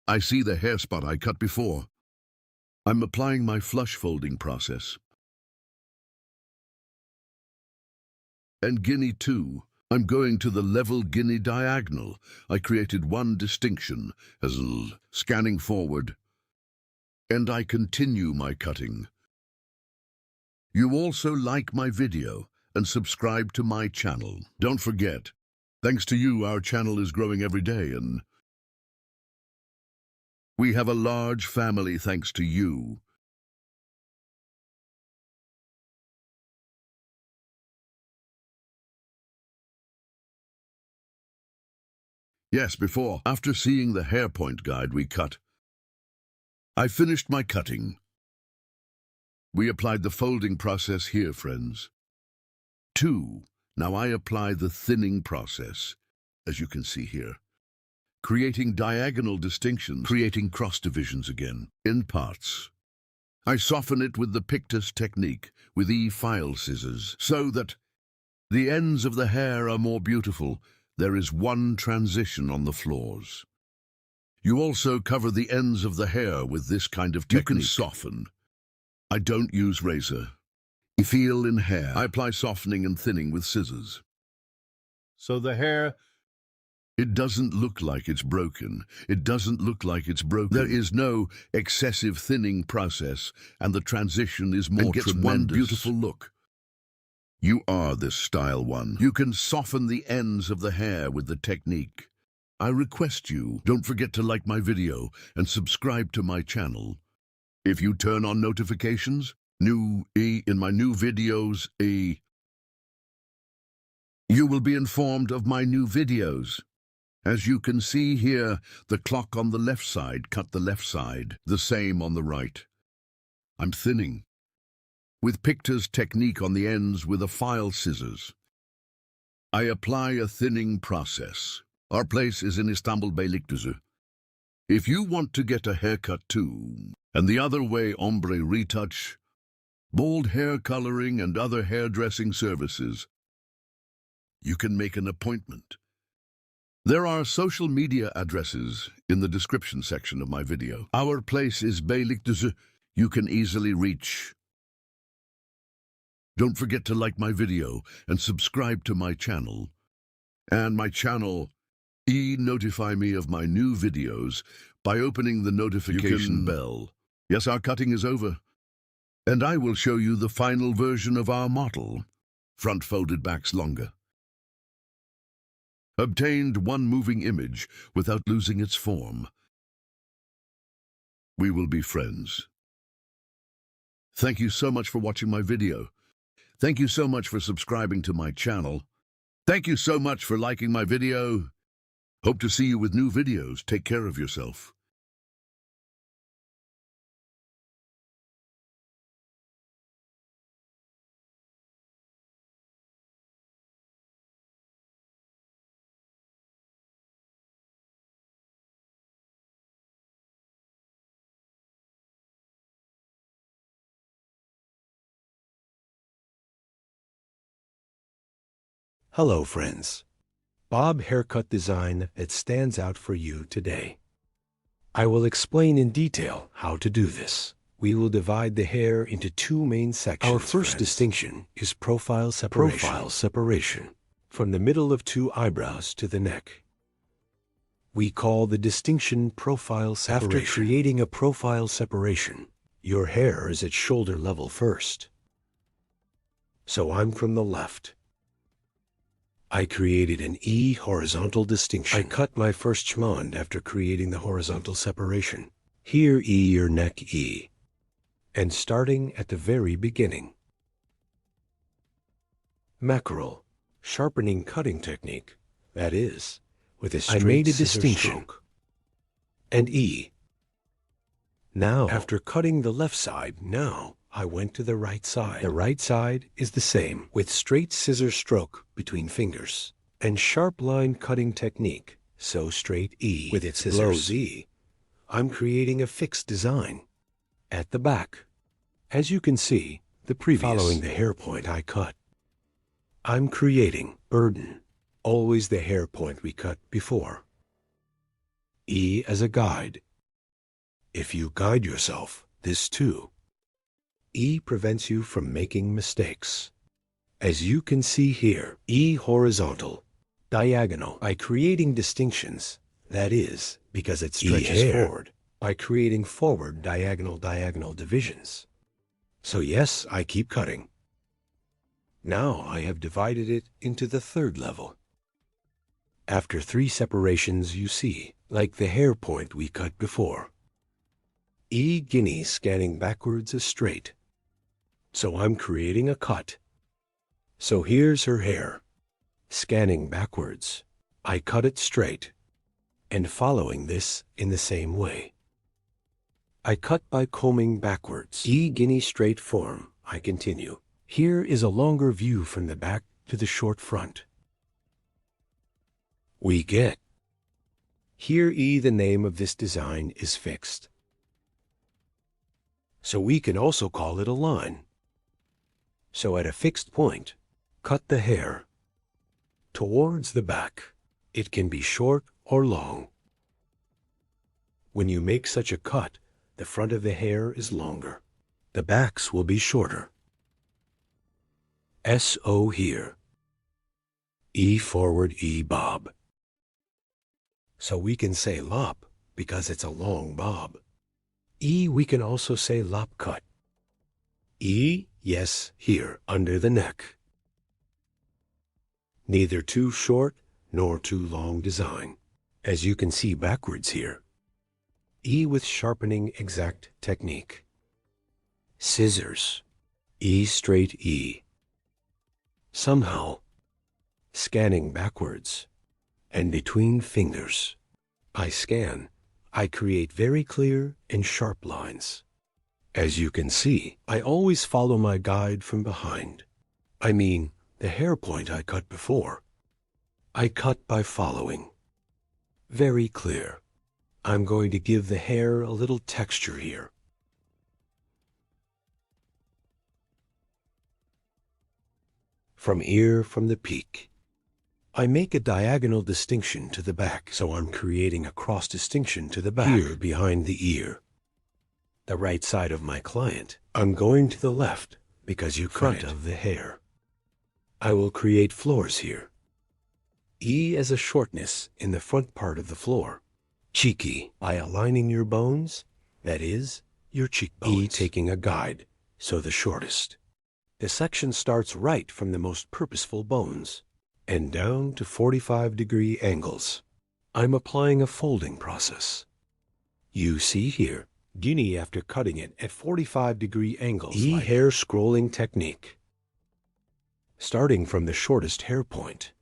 I see the hair spot I cut before. I'm applying my flush folding process. And Guinea 2. I'm going to the level Guinea diagonal. I created one distinction as scanning forward. And I continue my cutting. You also like my video and subscribe to my channel. Don't forget, thanks to you, our channel is growing every day, and we have a large family thanks to you. Yes, after seeing the hair point guide we cut, I finished my cutting. We applied the folding process here, friends. 2. Now I apply the thinning process, as you can see here. Creating diagonal distinctions, creating cross divisions again, in parts. I soften it with the pictus technique, with file scissors, so that the ends of the hair are more beautiful. There is one transition on the floors. You also cover the ends of the hair with this kind of technique. You can soften. I don't use razor. Feel in hair. I apply softening and thinning with scissors. So the hair, it doesn't look like it's broken. It doesn't look like it's broken. There is no excessive thinning process, and the transition is more tremendous. One beautiful look. You are this style one. You can soften the ends of the hair with the technique. I request you, don't forget to like my video and subscribe to my channel. If you turn on notifications, in my new videos, you will be informed of my new videos. As you can see here, the clock on the left side cut the left side, the same on the right. I'm thinning. With pictus technique on the ends with a file scissors. I apply a thinning process. Our place is in Istanbul Beylikdüzü. If you want to get a haircut too, and the other way ombre retouch, bold hair coloring and other hairdressing services, you can make an appointment. There are social media addresses in the description section of my video. Our place is Beylikdüzü. You can easily reach. Don't forget to like my video and subscribe to my channel. And my channel, notify me of my new videos by opening the notification bell. Yes, our cutting is over. And I will show you the final version of our model. Front folded backs longer. Obtained one moving image without losing its form. We will be friends. Thank you so much for watching my video. Thank you so much for subscribing to my channel. Thank you so much for liking my video. Hope to see you with new videos. Take care of yourself. Hello, friends. Bob Haircut Design that stands out for you today. I will explain in detail how to do this. We will divide the hair into two main sections. Our first distinction is profile separation. From the middle of two eyebrows to the neck. We call the distinction profile separation. After creating a profile separation, your hair is at shoulder level first. So I'm from the left. I created an horizontal distinction. I cut my first chmond after creating the horizontal separation. Here your neck And starting at the very beginning. Mackerel, sharpening cutting technique. That is, with a straight I made a distinction. Stroke. And Now, after cutting the left side, I went to the right side. The right side is the same, with straight scissor stroke between fingers, and sharp line cutting technique, so straight with its scissors. I'm creating a fixed design. At the back, as you can see, the previous. Following the hair point I cut. I'm creating burden, always the hair point we cut before. As a guide, If you guide yourself, this too. E prevents you from making mistakes. As you can see here, E horizontal, diagonal, by creating distinctions, that is, because it stretches forward, by creating forward diagonal divisions. So yes, I keep cutting. Now I have divided it into the third level. After 3 separations you see, like the hair point we cut before. E guinea scanning backwards is straight. So I'm creating a cut. So here's her hair. Scanning backwards, I cut it straight, and following this in the same way. I cut by combing backwards. E guinea straight form, I continue. Here is a longer view from the back to the short front. We get. Here E, the name of this design, is fixed. So we can also call it a line. So at a fixed point, cut the hair. Towards the back, it can be short or long. When you make such a cut, the front of the hair is longer. The backs will be shorter. S-O here. E forward, E bob. So we can say lop because it's a long bob. E we can also say lop cut. E, yes, here, under the neck. Neither too short nor too long design, as you can see backwards here. E with sharpening exact technique. Scissors, E straight E. Somehow, scanning backwards, and between fingers, I scan, I create very clear and sharp lines. As you can see, I always follow my guide from behind. I mean, the hair point I cut before. I cut by following. Very clear. I'm going to give the hair a little texture here. From ear from the peak. I make a diagonal distinction to the back, so I'm creating a cross distinction to the back, here behind the ear. The right side of my client, I'm going to the left because you front of the hair. I will create floors here. E as a shortness in the front part of the floor. Cheeky, by aligning your bones, that is, your cheekbones. E taking a guide, so the shortest. The section starts right from the most purposeful bones, and down to 45-degree angles. I'm applying a folding process. You see here, guinea after cutting it at 45-degree angles. E like hair scrolling technique. Starting from the shortest hair point,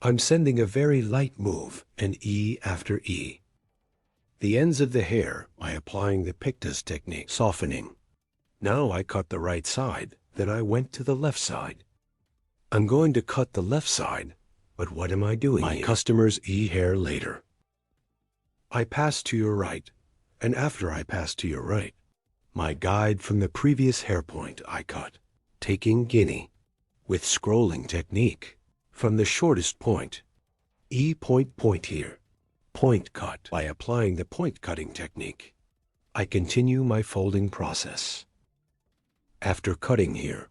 I'm sending a very light move, and E after E. The ends of the hair by applying the pictas technique, softening. Now I cut the right side, then I went to the left side. I'm going to cut the left side, but what am I doing here? My customer's E hair later. I pass to your right, and after I pass to your right, my guide from the previous hair point I cut, taking guinea, with scrolling technique, from the shortest point, E point here, point cut. By applying the point cutting technique, I continue my folding process. After cutting here,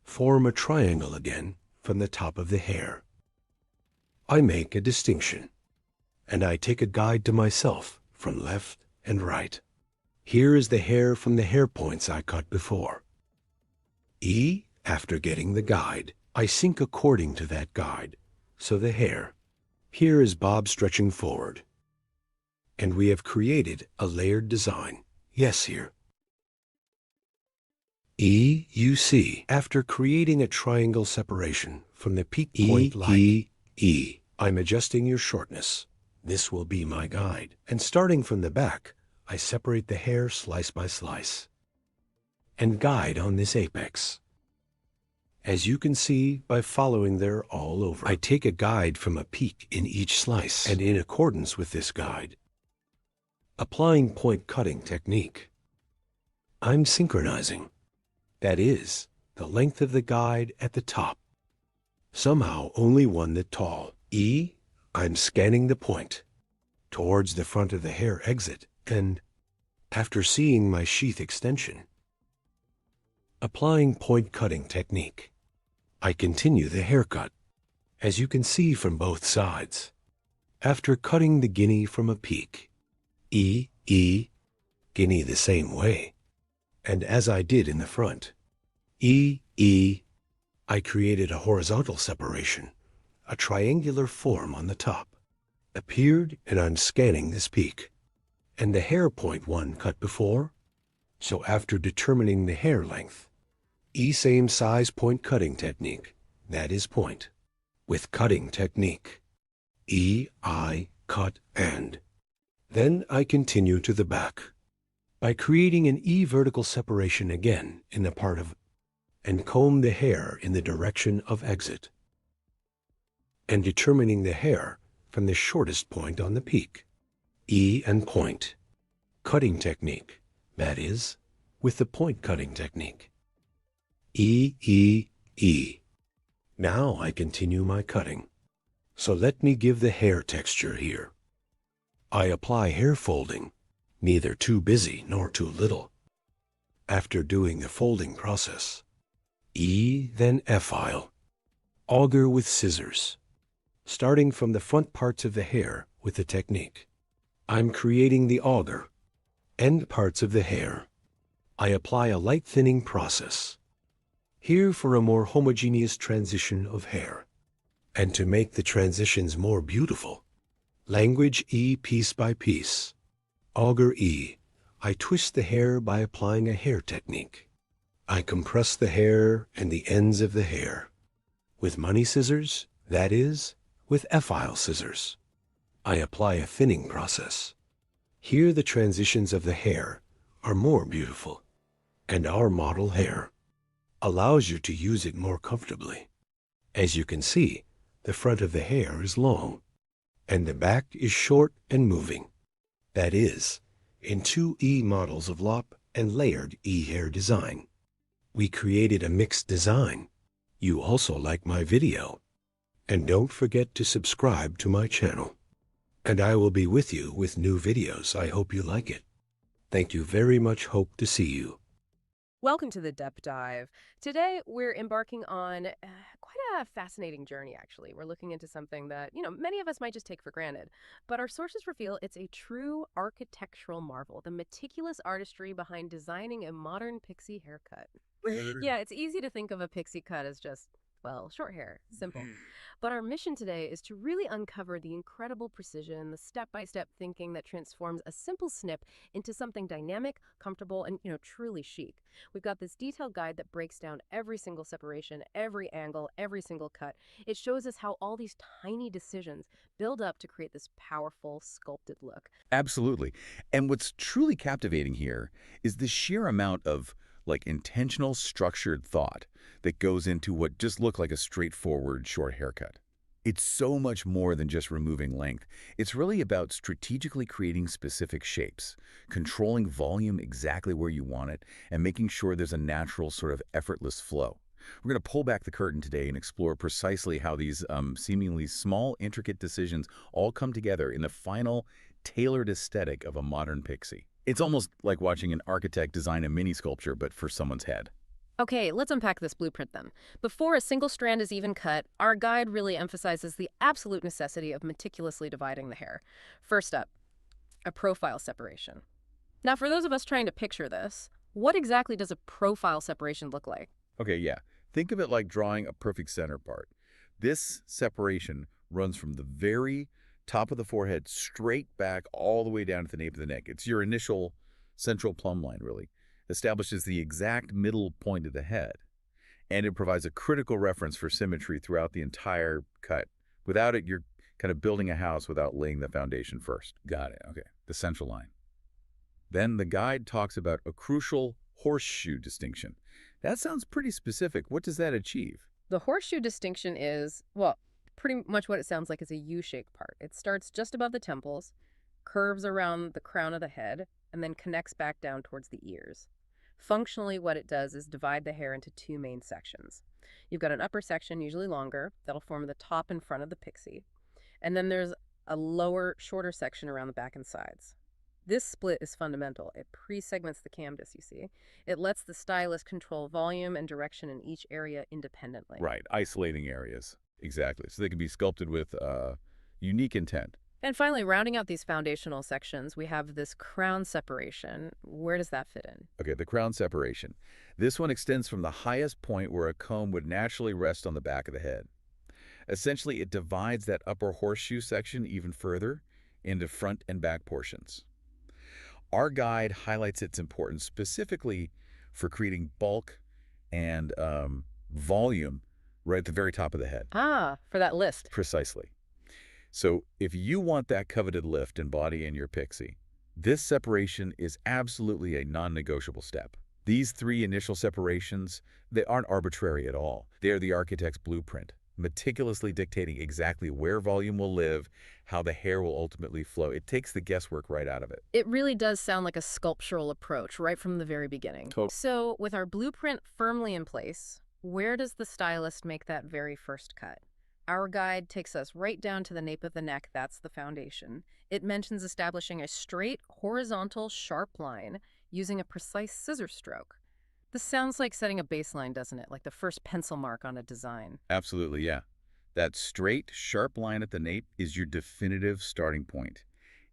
form a triangle again from the top of the hair. I make a distinction, and I take a guide to myself from left and right. Here is the hair from the hair points I cut before. E, after getting the guide, I sync according to that guide, so the hair. Here is bob stretching forward. And we have created a layered design. Yes, here. E, you see, after creating a triangle separation from the peak point line, E, I'm adjusting your shortness. This will be my guide. And starting from the back, I separate the hair slice by slice. And guide on this apex. As you can see by following there all over, I take a guide from a peak in each slice, and in accordance with this guide, applying point cutting technique, I'm synchronizing. That is, the length of the guide at the top. Somehow only one that tall. E, I'm scanning the point. Towards the front of the hair exit, And after seeing my sheath extension, applying point cutting technique, I continue the haircut, as you can see from both sides. After cutting the guinea from a peak, guinea the same way, and as I did in the front, I created a horizontal separation, a triangular form on the top, appeared, and I'm scanning this peak, and the hair point one cut before. So after determining the hair length, same size point cutting technique, that is point, with cutting technique, I cut and. Then I continue to the back by creating an vertical separation again in the part of and comb the hair in the direction of exit, and determining the hair from the shortest point on the peak, and point, cutting technique, that is, with the point cutting technique, E. Now I continue my cutting. So let me give the hair texture here. I apply hair folding, neither too busy nor too little. After doing the folding process, then F-file, auger with scissors, starting from the front parts of the hair with the technique. I'm creating the auger, end parts of the hair. I apply a light thinning process, here for a more homogeneous transition of hair. And to make the transitions more beautiful, language piece by piece, auger I twist the hair by applying a hair technique. I compress the hair and the ends of the hair with money scissors, that is, with F-file scissors. I apply a thinning process. Here the transitions of the hair are more beautiful, and our model hair allows you to use it more comfortably. As you can see, the front of the hair is long, and the back is short and moving. That is, in two models of lop and layered hair design. We created a mixed design. You also like my video. And don't forget to subscribe to my channel. And I will be with you with new videos. I hope you like it. Thank you very much. Hope to see you. Welcome to the Depth Dive. Today, we're embarking on quite a fascinating journey, actually. We're looking into something that, many of us might just take for granted. But our sources reveal it's a true architectural marvel, the meticulous artistry behind designing a modern pixie haircut. Yeah, it's easy to think of a pixie cut as just, well, short hair, simple. But our mission today is to really uncover the incredible precision, the step-by-step thinking that transforms a simple snip into something dynamic, comfortable, and, truly chic. We've got this detailed guide that breaks down every single separation, every angle, every single cut. It shows us how all these tiny decisions build up to create this powerful, sculpted look. Absolutely. And what's truly captivating here is the sheer amount of intentional, structured thought that goes into what just looked like a straightforward short haircut. It's so much more than just removing length. It's really about strategically creating specific shapes, controlling volume exactly where you want it, and making sure there's a natural sort of effortless flow. We're going to pull back the curtain today and explore precisely how these seemingly small, intricate decisions all come together in the final, tailored aesthetic of a modern pixie. It's almost like watching an architect design a mini sculpture, but for someone's head. Okay, let's unpack this blueprint then. Before a single strand is even cut, our guide really emphasizes the absolute necessity of meticulously dividing the hair. First up, a profile separation. Now, for those of us trying to picture this, what exactly does a profile separation look like? Okay, yeah. Think of it like drawing a perfect center part. This separation runs from the very top of the forehead straight back all the way down to the nape of the neck. It's your initial central plumb line, really. Establishes the exact middle point of the head. And it provides a critical reference for symmetry throughout the entire cut. Without it, you're kind of building a house without laying the foundation first. Got it. Okay. The central line. Then the guide talks about a crucial horseshoe distinction. That sounds pretty specific. What does that achieve? The horseshoe distinction is, well, pretty much what it sounds like is a U-shaped part. It starts just above the temples, curves around the crown of the head, and then connects back down towards the ears. Functionally, what it does is divide the hair into two main sections. You've got an upper section, usually longer, that'll form the top and front of the pixie. And then there's a lower, shorter section around the back and sides. This split is fundamental. It pre-segments the canvas, you see. It lets the stylist control volume and direction in each area independently. Right, isolating areas. Exactly. So they can be sculpted with unique intent. And finally, rounding out these foundational sections, we have this crown separation. Where does that fit in? Okay, the crown separation. This one extends from the highest point where a comb would naturally rest on the back of the head. Essentially, it divides that upper horseshoe section even further into front and back portions. Our guide highlights its importance specifically for creating bulk and volume right at the very top of the head. Ah, for that list. Precisely. So if you want that coveted lift and body in your pixie, this separation is absolutely a non-negotiable step. These three initial separations, they aren't arbitrary at all. They are the architect's blueprint, meticulously dictating exactly where volume will live, how the hair will ultimately flow. It takes the guesswork right out of it. It really does sound like a sculptural approach right from the very beginning. So with our blueprint firmly in place, where does the stylist make that very first cut? Our guide takes us right down to the nape of the neck. That's the foundation. It mentions establishing a straight, horizontal, sharp line using a precise scissor stroke. This sounds like setting a baseline, doesn't it? Like the first pencil mark on a design. Absolutely, yeah. That straight, sharp line at the nape is your definitive starting point.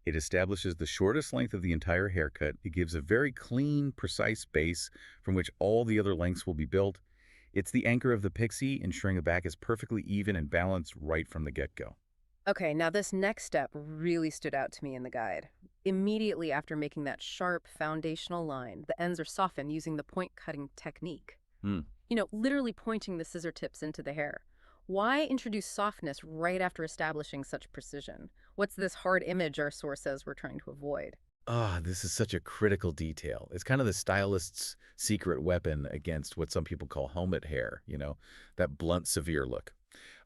It establishes the shortest length of the entire haircut. It gives a very clean, precise base from which all the other lengths will be built. It's the anchor of the pixie, ensuring the back is perfectly even and balanced right from the get-go. Okay, now this next step really stood out to me in the guide. Immediately after making that sharp foundational line, the ends are softened using the point cutting technique. You know, literally pointing the scissor tips into the hair. Why introduce softness right after establishing such precision? What's this hard image our source says we're trying to avoid? This is such a critical detail. It's kind of the stylist's secret weapon against what some people call helmet hair, you know, that blunt, severe look.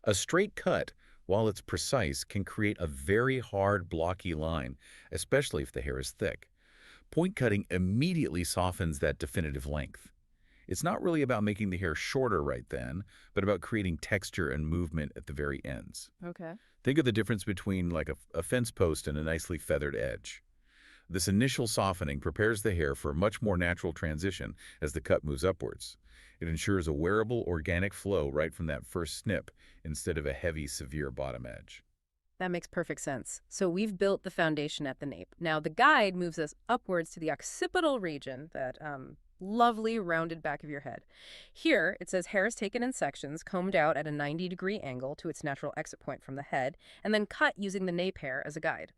A straight cut, while it's precise, can create a very hard, blocky line, especially if the hair is thick. Point cutting immediately softens that definitive length. It's not really about making the hair shorter right then, but about creating texture and movement at the very ends. Okay. Think of the difference between like a fence post and a nicely feathered edge. This initial softening prepares the hair for a much more natural transition as the cut moves upwards. It ensures a wearable, organic flow right from that first snip instead of a heavy, severe bottom edge. That makes perfect sense. So we've built the foundation at the nape. Now the guide moves us upwards to the occipital region, that lovely rounded back of your head. Here, it says hair is taken in sections, combed out at a 90-degree angle to its natural exit point from the head, and then cut using the nape hair as a guide.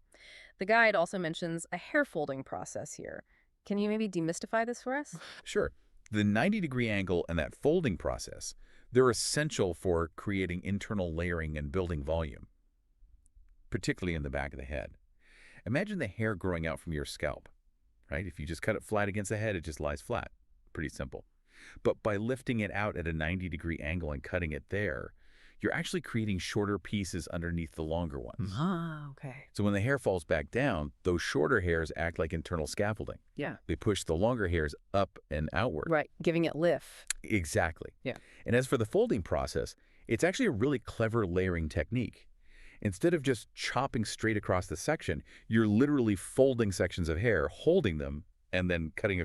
The guide also mentions a hair folding process here. Can you maybe demystify this for us? Sure. The 90-degree angle and that folding process, they're essential for creating internal layering and building volume, particularly in the back of the head. Imagine the hair growing out from your scalp, right? If you just cut it flat against the head, it just lies flat. Pretty simple. But by lifting it out at a 90-degree angle and cutting it there, you're actually creating shorter pieces underneath the longer ones. Ah, okay. So when the hair falls back down, those shorter hairs act like internal scaffolding. Yeah. They push the longer hairs up and outward. Right, giving it lift. Exactly. Yeah. And as for the folding process, it's actually a really clever layering technique. Instead of just chopping straight across the section, you're literally folding sections of hair, holding them, and then cutting